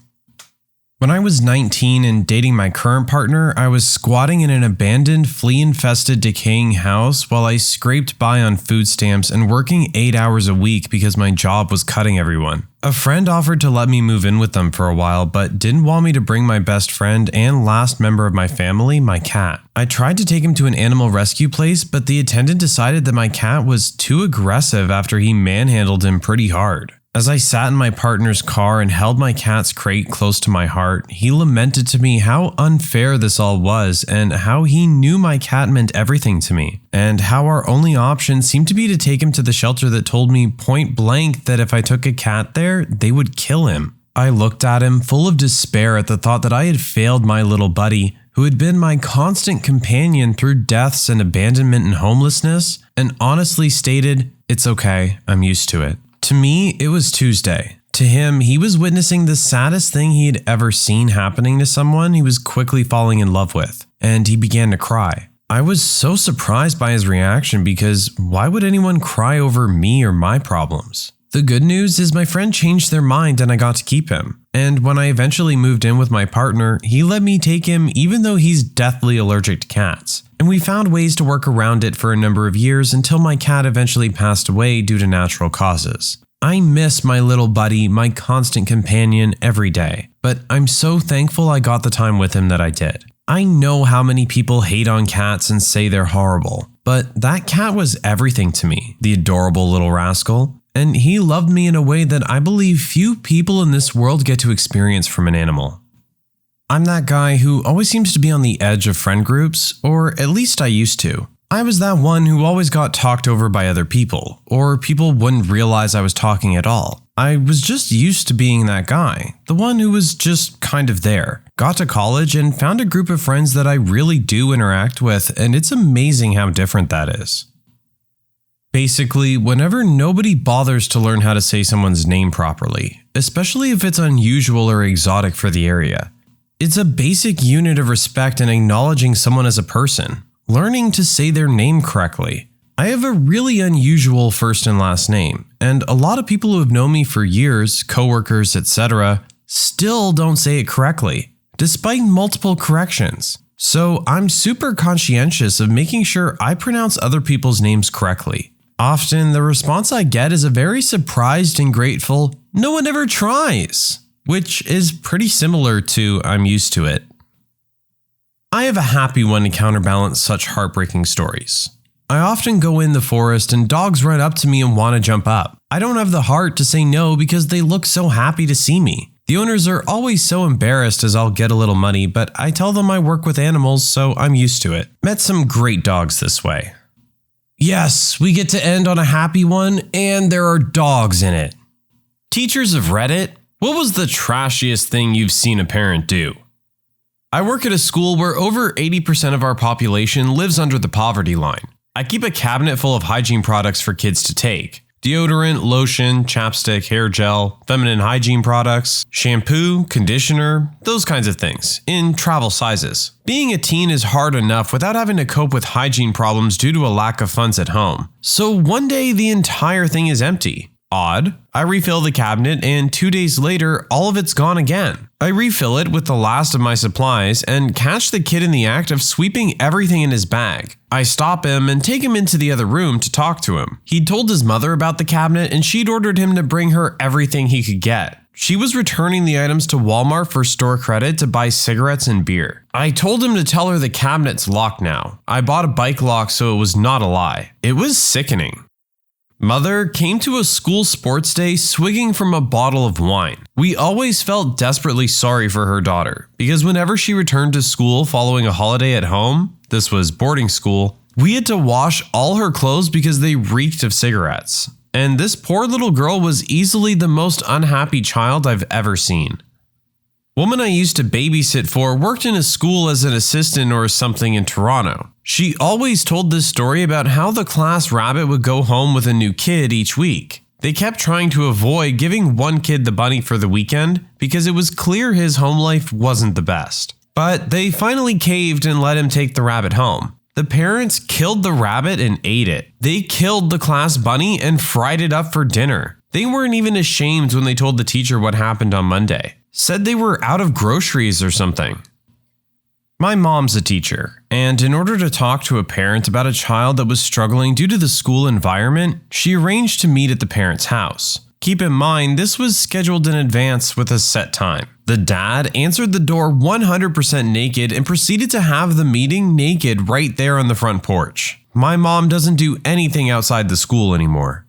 When I was 19 and dating my current partner, I was squatting in an abandoned, flea-infested, decaying house while I scraped by on food stamps and working 8 hours a week because my job was cutting everyone. A friend offered to let me move in with them for a while, but didn't want me to bring my best friend and last member of my family, my cat. I tried to take him to an animal rescue place, but the attendant decided that my cat was too aggressive after he manhandled him pretty hard. As I sat in my partner's car and held my cat's crate close to my heart, he lamented to me how unfair this all was and how he knew my cat meant everything to me, and how our only option seemed to be to take him to the shelter that told me point blank that if I took a cat there, they would kill him. I looked at him full of despair at the thought that I had failed my little buddy, who had been my constant companion through deaths and abandonment and homelessness, and honestly stated, "It's okay, I'm used to it." To me, it was Tuesday. To him, he was witnessing the saddest thing he had ever seen happening to someone he was quickly falling in love with, and he began to cry. I was so surprised by his reaction because why would anyone cry over me or my problems? The good news is my friend changed their mind and I got to keep him. And when I eventually moved in with my partner, he let me take him even though he's deathly allergic to cats. And we found ways to work around it for a number of years until my cat eventually passed away due to natural causes. I miss my little buddy, my constant companion, every day, but I'm so thankful I got the time with him that I did. I know how many people hate on cats and say they're horrible, but that cat was everything to me, the adorable little rascal, and he loved me in a way that I believe few people in this world get to experience from an animal. I'm that guy who always seems to be on the edge of friend groups, or at least I used to. I was that one who always got talked over by other people, or people wouldn't realize I was talking at all. I was just used to being that guy, the one who was just kind of there. Got to college and found a group of friends that I really do interact with, and it's amazing how different that is. Basically, whenever nobody bothers to learn how to say someone's name properly, especially if it's unusual or exotic for the area. It's a basic unit of respect and acknowledging someone as a person, learning to say their name correctly. I have a really unusual first and last name, and a lot of people who have known me for years, coworkers, etc., still don't say it correctly, despite multiple corrections. So I'm super conscientious of making sure I pronounce other people's names correctly. Often the response I get is a very surprised and grateful, "No one ever tries," which is pretty similar to "I'm used to it." I have a happy one to counterbalance such heartbreaking stories. I often go in the forest and dogs run up to me and want to jump up. I don't have the heart to say no because they look so happy to see me. The owners are always so embarrassed as I'll get a little money, but I tell them I work with animals, so I'm used to it. Met some great dogs this way. Yes, we get to end on a happy one, and there are dogs in it. Teachers of Reddit, what was the trashiest thing you've seen a parent do? I work at a school where over 80% of our population lives under the poverty line. I keep a cabinet full of hygiene products for kids to take. Deodorant, lotion, chapstick, hair gel, feminine hygiene products, shampoo, conditioner, those kinds of things, in travel sizes. Being a teen is hard enough without having to cope with hygiene problems due to a lack of funds at home. So one day the entire thing is empty. Odd. I refill the cabinet and 2 days later, all of it's gone again. I refill it with the last of my supplies and catch the kid in the act of sweeping everything in his bag. I stop him and take him into the other room to talk to him. He'd told his mother about the cabinet and she'd ordered him to bring her everything he could get. She was returning the items to Walmart for store credit to buy cigarettes and beer. I told him to tell her the cabinet's locked now. I bought a bike lock so it was not a lie. It was sickening. Mother came to a school sports day swigging from a bottle of wine. We always felt desperately sorry for her daughter, because whenever she returned to school following a holiday at home, this was boarding school, we had to wash all her clothes because they reeked of cigarettes. And this poor little girl was easily the most unhappy child I've ever seen. Woman I used to babysit for worked in a school as an assistant or something in Toronto. She always told this story about how the class rabbit would go home with a new kid each week. They kept trying to avoid giving one kid the bunny for the weekend because it was clear his home life wasn't the best. But they finally caved and let him take the rabbit home. The parents killed the rabbit and ate it. They killed the class bunny and fried it up for dinner. They weren't even ashamed when they told the teacher what happened on Monday. Said they were out of groceries or something. My mom's a teacher, and in order to talk to a parent about a child that was struggling due to the school environment, she arranged to meet at the parent's house. Keep in mind, this was scheduled in advance with a set time. The dad answered the door 100% naked and proceeded to have the meeting naked right there on the front porch. My mom doesn't do anything outside the school anymore.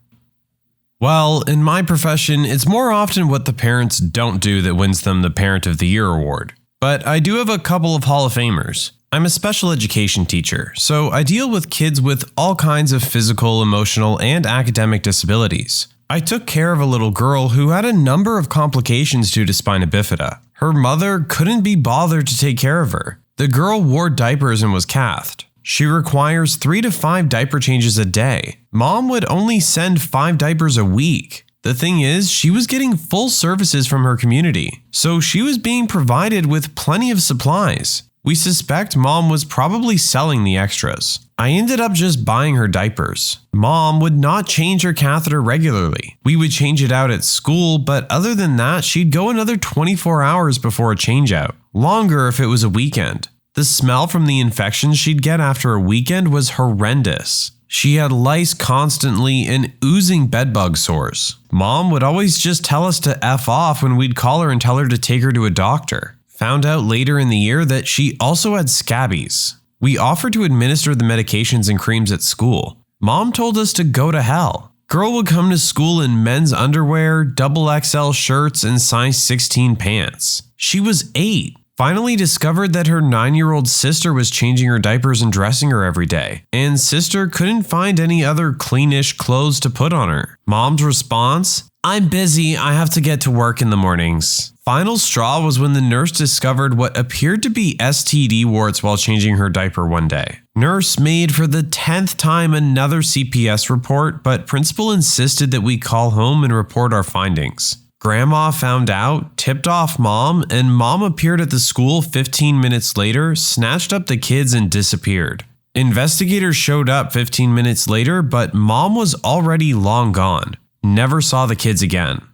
Well, in my profession, it's more often what the parents don't do that wins them the Parent of the Year award. But I do have a couple of Hall of Famers. I'm a special education teacher, so I deal with kids with all kinds of physical, emotional, and academic disabilities. I took care of a little girl who had a number of complications due to spina bifida. Her mother couldn't be bothered to take care of her. The girl wore diapers and was cathed. She requires 3 to 5 diaper changes a day. Mom would only send 5 diapers a week. The thing is, she was getting full services from her community, so she was being provided with plenty of supplies. We suspect Mom was probably selling the extras. I ended up just buying her diapers. Mom would not change her catheter regularly. We would change it out at school, but other than that, she'd go another 24 hours before a change out. Longer if it was a weekend. The smell from the infections she'd get after a weekend was horrendous. She had lice constantly and oozing bedbug sores. Mom would always just tell us to F off when we'd call her and tell her to take her to a doctor. Found out later in the year that she also had scabies. We offered to administer the medications and creams at school. Mom told us to go to hell. Girl would come to school in men's underwear, XXL shirts, and size 16 pants. She was 8. Finally discovered that her 9-year-old sister was changing her diapers and dressing her every day, and sister couldn't find any other cleanish clothes to put on her. Mom's response? I'm busy, I have to get to work in the mornings. Final straw was when the nurse discovered what appeared to be STD warts while changing her diaper one day. Nurse made for the 10th time another CPS report, but principal insisted that we call home and report our findings. Grandma found out, tipped off mom, and mom appeared at the school 15 minutes later, snatched up the kids and disappeared. Investigators showed up 15 minutes later, but mom was already long gone. Never saw the kids again.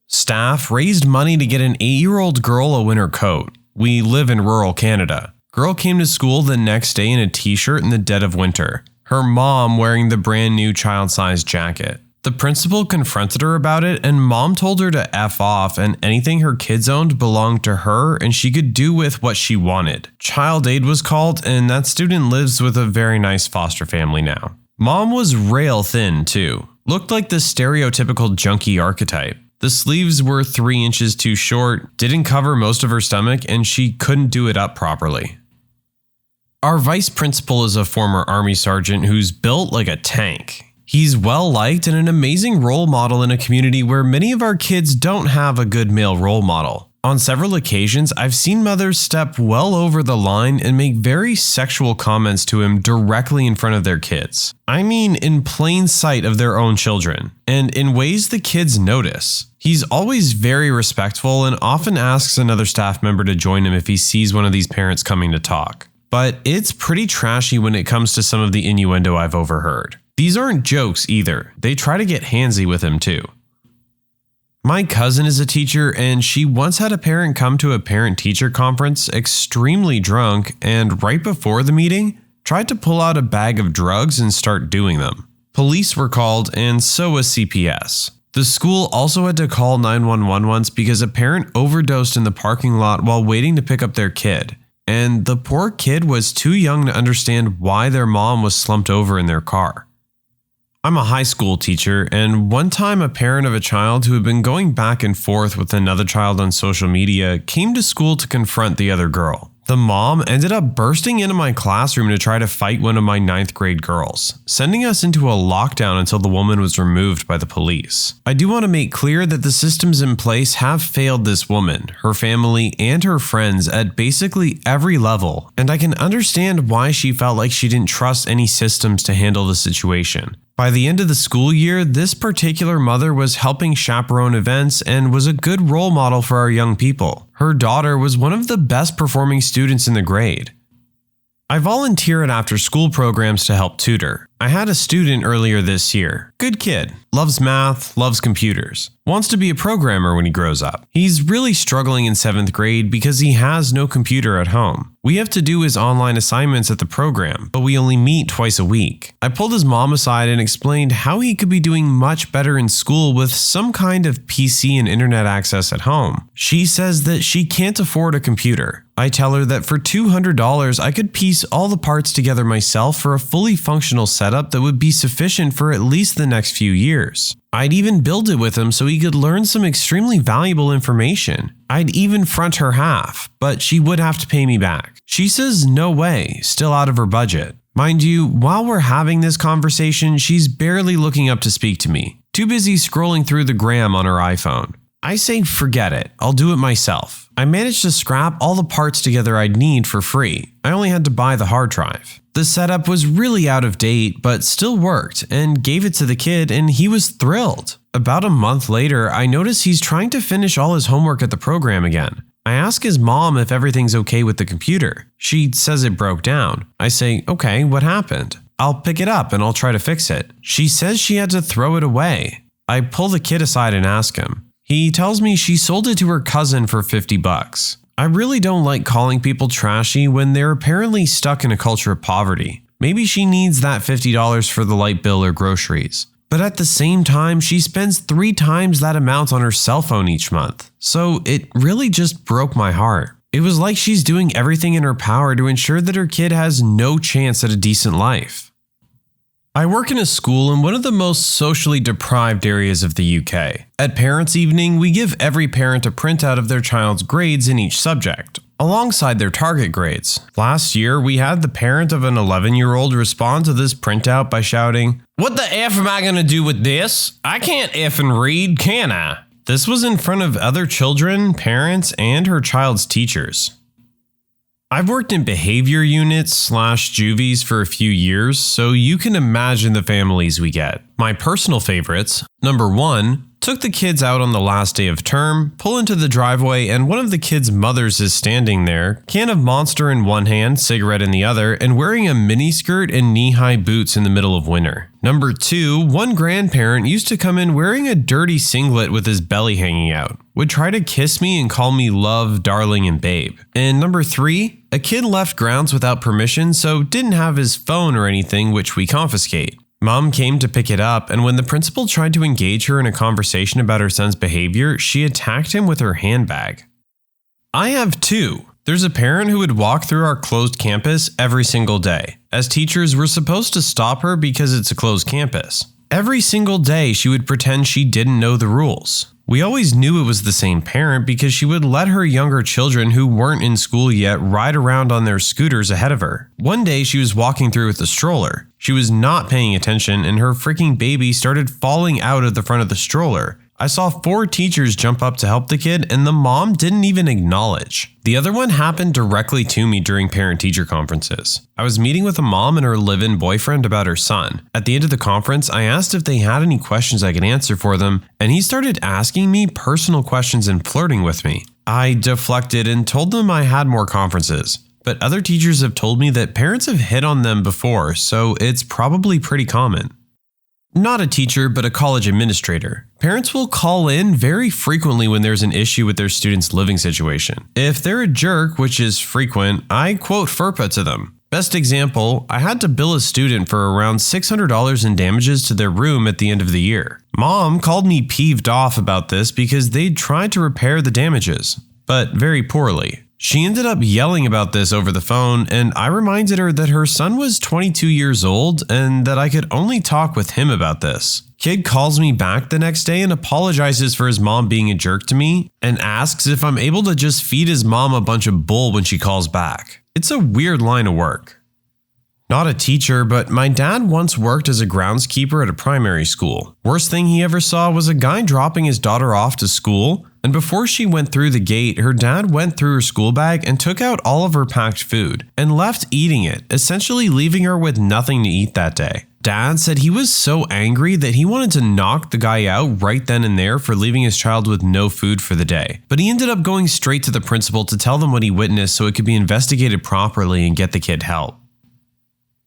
Staff raised money to get an 8-year-old girl a winter coat. We live in rural Canada. Girl came to school the next day in a t-shirt in the dead of winter. Her mom wearing the brand new child-sized jacket. The principal confronted her about it, and mom told her to F off, and anything her kids owned belonged to her and she could do with what she wanted. Child aid was called, and that student lives with a very nice foster family now. Mom was rail thin too. Looked like the stereotypical junkie archetype. The sleeves were 3 inches too short, didn't cover most of her stomach, and she couldn't do it up properly. Our vice principal is a former army sergeant who's built like a tank. He's well-liked and an amazing role model in a community where many of our kids don't have a good male role model. On several occasions, I've seen mothers step well over the line and make very sexual comments to him directly in front of their kids. I mean, in plain sight of their own children, and in ways the kids notice. He's always very respectful and often asks another staff member to join him if he sees one of these parents coming to talk. But it's pretty trashy when it comes to some of the innuendo I've overheard. These aren't jokes either. They try to get handsy with him too. My cousin is a teacher, and she once had a parent come to a parent-teacher conference extremely drunk, and right before the meeting, tried to pull out a bag of drugs and start doing them. Police were called, and so was CPS. The school also had to call 911 once because a parent overdosed in the parking lot while waiting to pick up their kid. And the poor kid was too young to understand why their mom was slumped over in their car. I'm a high school teacher, and one time a parent of a child who had been going back and forth with another child on social media came to school to confront the other girl. The mom ended up bursting into my classroom to try to fight one of my 9th grade girls, sending us into a lockdown until the woman was removed by the police. I do want to make clear that the systems in place have failed this woman, her family, and her friends at basically every level, and I can understand why she felt like she didn't trust any systems to handle the situation. By the end of the school year, this particular mother was helping chaperone events and was a good role model for our young people. Her daughter was one of the best performing students in the grade. I volunteer at after-school programs to help tutor. I had a student earlier this year. Good kid. Loves math, loves computers. Wants to be a programmer when he grows up. He's really struggling in 7th grade because he has no computer at home. We have to do his online assignments at the program, but we only meet twice a week. I pulled his mom aside and explained how he could be doing much better in school with some kind of PC and internet access at home. She says that she can't afford a computer. I tell her that for $200, I could piece all the parts together myself for a fully functional setup that would be sufficient for at least the next few years. I'd even build it with him so he could learn some extremely valuable information. I'd even front her half, but she would have to pay me back. She says no way, still out of her budget. Mind you, while we're having this conversation, she's barely looking up to speak to me, too busy scrolling through the gram on her iPhone. I say forget it, I'll do it myself. I managed to scrap all the parts together I'd need for free. I only had to buy the hard drive. The setup was really out of date, but still worked, and gave it to the kid, and he was thrilled. About a month later, I notice he's trying to finish all his homework at the program again. I ask his mom if everything's okay with the computer. She says it broke down. I say, okay, what happened? I'll pick it up and I'll try to fix it. She says she had to throw it away. I pull the kid aside and ask him. He tells me she sold it to her cousin for $50. I really don't like calling people trashy when they're apparently stuck in a culture of poverty. Maybe she needs that $50 for the light bill or groceries. But at the same time, she spends 3 times that amount on her cell phone each month. So it really just broke my heart. It was like she's doing everything in her power to ensure that her kid has no chance at a decent life. I work in a school in one of the most socially deprived areas of the UK. At Parents' Evening, we give every parent a printout of their child's grades in each subject, alongside their target grades. Last year, we had the parent of an 11-year-old respond to this printout by shouting, "What the F am I gonna do with this? I can't effing read, can I?" This was in front of other children, parents, and her child's teachers. I've worked in behavior units / juvies for a few years, so you can imagine the families we get. My personal favorites: number 1, took the kids out on the last day of term, pull into the driveway, and one of the kids' mothers is standing there, can of Monster in one hand, cigarette in the other, and wearing a miniskirt and knee-high boots in the middle of winter. Number 2, one grandparent used to come in wearing a dirty singlet with his belly hanging out, would try to kiss me and call me love, darling, and babe. And number 3, a kid left grounds without permission, so didn't have his phone or anything, which we confiscate. Mom came to pick it up, and when the principal tried to engage her in a conversation about her son's behavior, she attacked him with her handbag. I have 2. There's a parent who would walk through our closed campus every single day. As teachers, we're supposed to stop her because it's a closed campus. Every single day, she would pretend she didn't know the rules. We always knew it was the same parent because she would let her younger children who weren't in school yet ride around on their scooters ahead of her. One day, she was walking through with a stroller. She was not paying attention and her freaking baby started falling out of the front of the stroller. I saw 4 teachers jump up to help the kid and the mom didn't even acknowledge. The other one happened directly to me during parent-teacher conferences. I was meeting with a mom and her live-in boyfriend about her son. At the end of the conference, I asked if they had any questions I could answer for them, and he started asking me personal questions and flirting with me. I deflected and told them I had more conferences. But other teachers have told me that parents have hit on them before, so it's probably pretty common. Not a teacher, but a college administrator. Parents will call in very frequently when there's an issue with their student's living situation. If they're a jerk, which is frequent, I quote FERPA to them. Best example, I had to bill a student for around $600 in damages to their room at the end of the year. Mom called me peeved off about this because they'd tried to repair the damages, but very poorly. She ended up yelling about this over the phone, and I reminded her that her son was 22 years old and that I could only talk with him about this. Kid calls me back the next day and apologizes for his mom being a jerk to me and asks if I'm able to just feed his mom a bunch of bull when she calls back. It's a weird line of work. Not a teacher, but my dad once worked as a groundskeeper at a primary school. Worst thing he ever saw was a guy dropping his daughter off to school, and before she went through the gate, her dad went through her school bag and took out all of her packed food and left eating it, essentially leaving her with nothing to eat that day. Dad said he was so angry that he wanted to knock the guy out right then and there for leaving his child with no food for the day. But he ended up going straight to the principal to tell them what he witnessed so it could be investigated properly and get the kid help.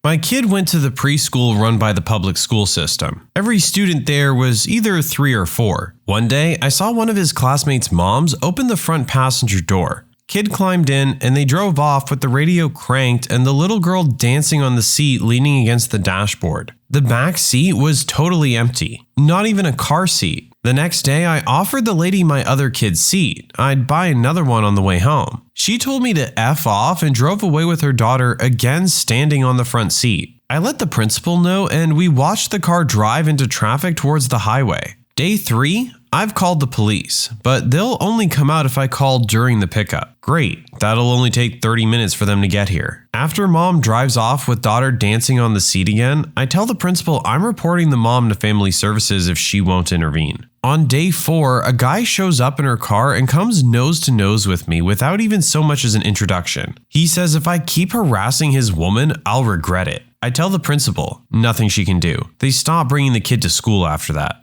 My kid went to the preschool run by the public school system. Every student there was either 3 or 4. One day, I saw one of his classmates' moms open the front passenger door. Kid climbed in and they drove off with the radio cranked and the little girl dancing on the seat leaning against the dashboard. The back seat was totally empty, not even a car seat. The next day, I offered the lady my other kid's seat. I'd buy another one on the way home. She told me to F off and drove away with her daughter, again standing on the front seat. I let the principal know and we watched the car drive into traffic towards the highway. Day 3, I've called the police, but they'll only come out if I call during the pickup. Great, that'll only take 30 minutes for them to get here. After mom drives off with daughter dancing on the seat again, I tell the principal I'm reporting the mom to family services if she won't intervene. On day 4, a guy shows up in her car and comes nose to nose with me without even so much as an introduction. He says if I keep harassing his woman, I'll regret it. I tell the principal, nothing she can do. They stop bringing the kid to school after that.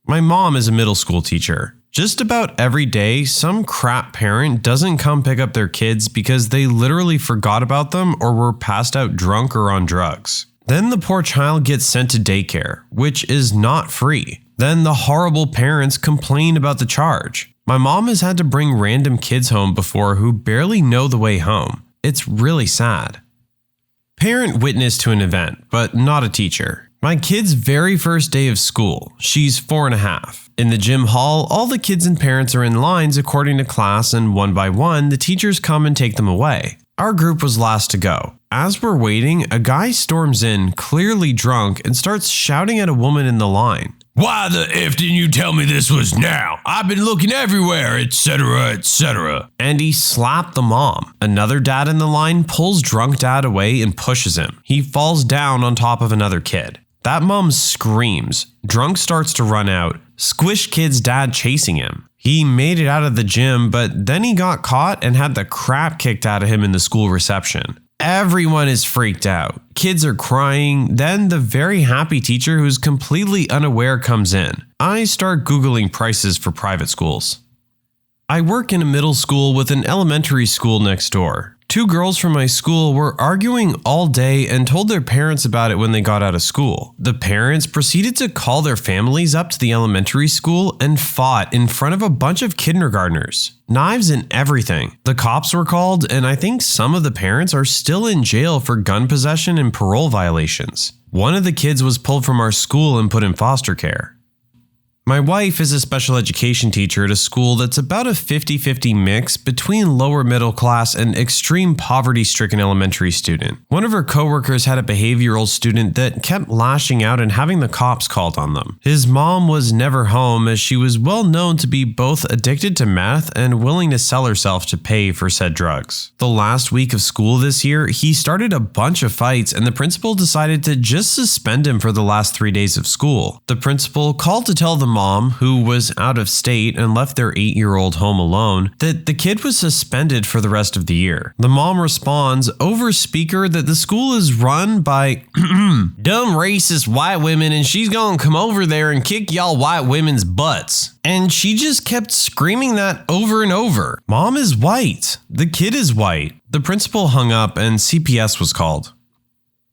My mom is a middle school teacher. Just about every day, some crap parent doesn't come pick up their kids because they literally forgot about them or were passed out drunk or on drugs. Then the poor child gets sent to daycare, which is not free. Then the horrible parents complain about the charge. My mom has had to bring random kids home before who barely know the way home. It's really sad. Parent witness to an event, but not a teacher. My kid's very first day of school. She's 4.5. In the gym hall, all the kids and parents are in lines according to class, and one by one, the teachers come and take them away. Our group was last to go. As we're waiting, a guy storms in, clearly drunk, and starts shouting at a woman in the line. "Why the F didn't you tell me this was now? I've been looking everywhere, etc., etc." And he slapped the mom. Another dad in the line pulls drunk dad away and pushes him. He falls down on top of another kid. That mom screams. Drunk starts to run out. Squish Kid's dad chasing him. He made it out of the gym, but then he got caught and had the crap kicked out of him in the school reception. Everyone is freaked out. Kids are crying. Then the very happy teacher who's completely unaware comes in. I start Googling prices for private schools. I work in a middle school with an elementary school next door. 2 girls from my school were arguing all day and told their parents about it when they got out of school. The parents proceeded to call their families up to the elementary school and fought in front of a bunch of kindergartners. Knives and everything. The cops were called, and I think some of the parents are still in jail for gun possession and parole violations. One of the kids was pulled from our school and put in foster care. My wife is a special education teacher at a school that's about a 50-50 mix between lower middle class and extreme poverty-stricken elementary student. One of her coworkers had a behavioral student that kept lashing out and having the cops called on them. His mom was never home as she was well known to be both addicted to meth and willing to sell herself to pay for said drugs. The last week of school this year, he started a bunch of fights and the principal decided to just suspend him for the last 3 days of school. The principal called to tell the mom, who was out of state and left their 8-year-old home alone, that the kid was suspended for the rest of the year. The mom responds over speaker that the school is run by dumb racist white women and she's gonna come over there and kick y'all white women's butts. And she just kept screaming that over and over. Mom is white. The kid is white. The principal hung up and CPS was called.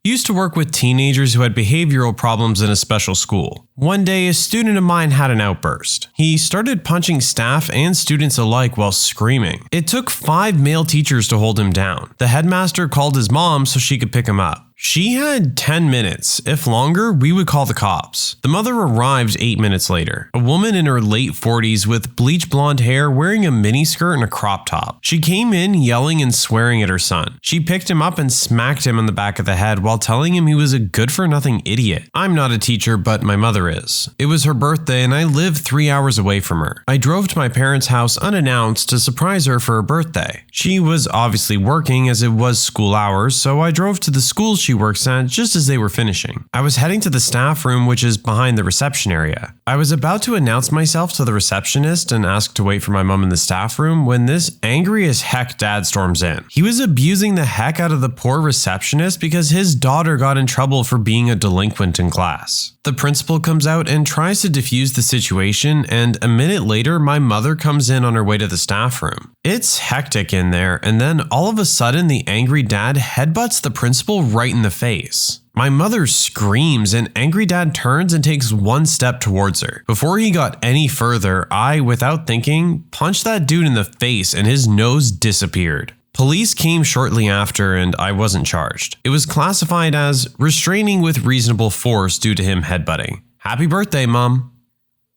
Used to work with teenagers who had behavioral problems in a special school. One day, a student of mine had an outburst. He started punching staff and students alike while screaming. It took 5 male teachers to hold him down. The headmaster called his mom so she could pick him up. She had 10 minutes. If longer, we would call the cops. The mother arrived 8 minutes later. A woman in her late 40s with bleach blonde hair wearing a miniskirt and a crop top. She came in yelling and swearing at her son. She picked him up and smacked him on the back of the head while telling him he was a good-for-nothing idiot. I'm not a teacher, but my mother is. It was her birthday and I live 3 hours away from her. I drove to my parents' house unannounced to surprise her for her birthday. She was obviously working as it was school hours, so I drove to the school she works at just as they were finishing. I was heading to the staff room, which is behind the reception area. I was about to announce myself to the receptionist and ask to wait for my mom in the staff room when this angry as heck dad storms in. He was abusing the heck out of the poor receptionist because his daughter got in trouble for being a delinquent in class. The principal comes out and tries to defuse the situation, and a minute later, my mother comes in on her way to the staff room. It's hectic in there, and then all of a sudden, the angry dad headbutts the principal right in the face. My mother screams, and angry dad turns and takes 1 step towards her. Before he got any further, I, without thinking, punched that dude in the face and his nose disappeared. Police came shortly after and I wasn't charged. It was classified as restraining with reasonable force due to him headbutting. Happy birthday, Mom.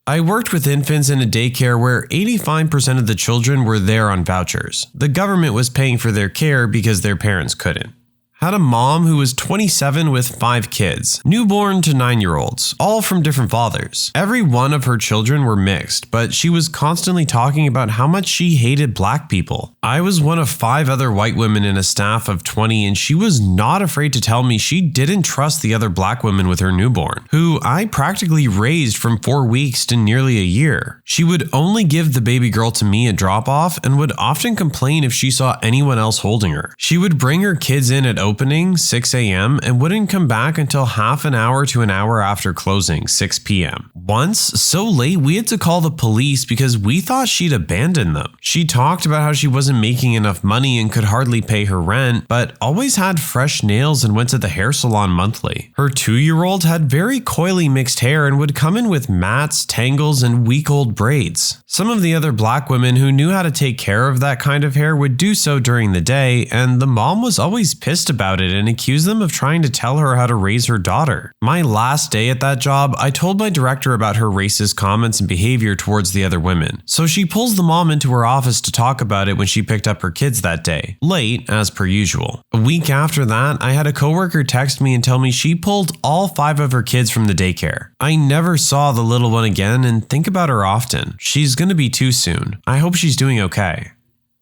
I worked with infants in a daycare where 85% of the children were there on vouchers. The government was paying for their care because their parents couldn't. Had a mom who was 27 with 5 kids, newborn to 9-year-olds, all from different fathers. Every one of her children were mixed, but she was constantly talking about how much she hated black people. I was one of 5 other white women in a staff of 20, and she was not afraid to tell me she didn't trust the other black women with her newborn, who I practically raised from 4 weeks to nearly a year. She would only give the baby girl to me at drop-off and would often complain if she saw anyone else holding her. She would bring her kids in at opening 6 a.m. and wouldn't come back until half an hour to an hour after closing 6 p.m. Once, so late we had to call the police because we thought she'd abandoned them. She talked about how she wasn't making enough money and could hardly pay her rent, but always had fresh nails and went to the hair salon monthly. Her 2-year-old had very coily mixed hair and would come in with mats, tangles, and week-old braids. Some of the other black women who knew how to take care of that kind of hair would do so during the day, and the mom was always pissed about it and accused them of trying to tell her how to raise her daughter. My last day at that job, I told my director about her racist comments and behavior towards the other women, so she pulls the mom into her office to talk about it when she picked up her kids that day, late as per usual. A week after that, I had a coworker text me and tell me she pulled all 5 of her kids from the daycare. I never saw the little one again and think about her often. She's gonna be 2 soon. I hope she's doing okay.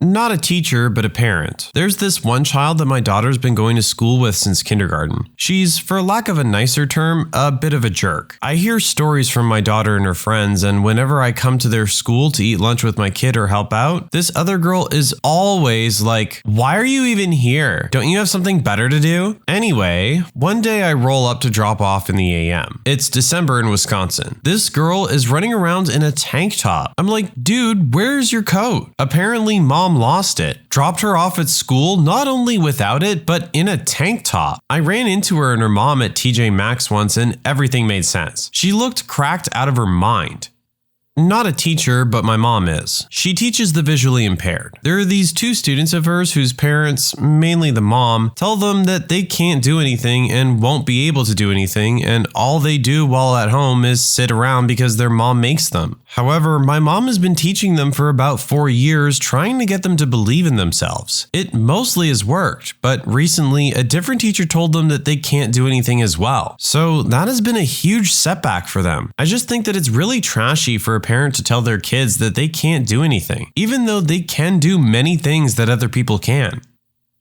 Not a teacher, but a parent. There's this one child that my daughter's been going to school with since kindergarten. She's, for lack of a nicer term, a bit of a jerk. I hear stories from my daughter and her friends, and whenever I come to their school to eat lunch with my kid or help out, this other girl is always like, "Why are you even here? Don't you have something better to do?" Anyway, one day I roll up to drop off in the AM. It's December in Wisconsin. This girl is running around in a tank top. I'm like, "Dude, where's your coat?" Apparently, mom lost it. Dropped her off at school not only without it, but in a tank top. I ran into her and her mom at TJ Maxx once and everything made sense. She looked cracked out of her mind. Not a teacher, but my mom is. She teaches the visually impaired. There are these two students of hers whose parents, mainly the mom, tell them that they can't do anything and won't be able to do anything, and all they do while at home is sit around because their mom makes them. However, my mom has been teaching them for about 4 years, trying to get them to believe in themselves. It mostly has worked, but recently a different teacher told them that they can't do anything as well. So that has been a huge setback for them. I just think that it's really trashy for a parent to tell their kids that they can't do anything, even though they can do many things that other people can.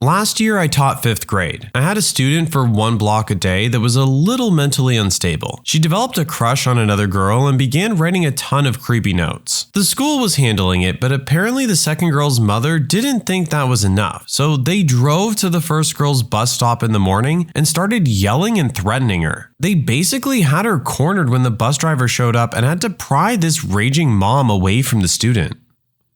Last year, I taught 5th grade. I had a student for 1 block a day that was a little mentally unstable. She developed a crush on another girl and began writing a ton of creepy notes. The school was handling it, but apparently the second girl's mother didn't think that was enough, so they drove to the first girl's bus stop in the morning and started yelling and threatening her. They basically had her cornered when the bus driver showed up and had to pry this raging mom away from the student.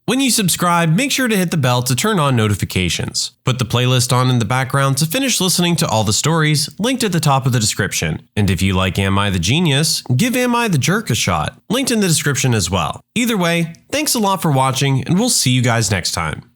When you subscribe, make sure to hit the bell to turn on notifications. Put the playlist on in the background to finish listening to all the stories, linked at the top of the description. And if you like Am I the Genius, give Am I the Jerk a shot, linked in the description as well. Either way, thanks a lot for watching, and we'll see you guys next time.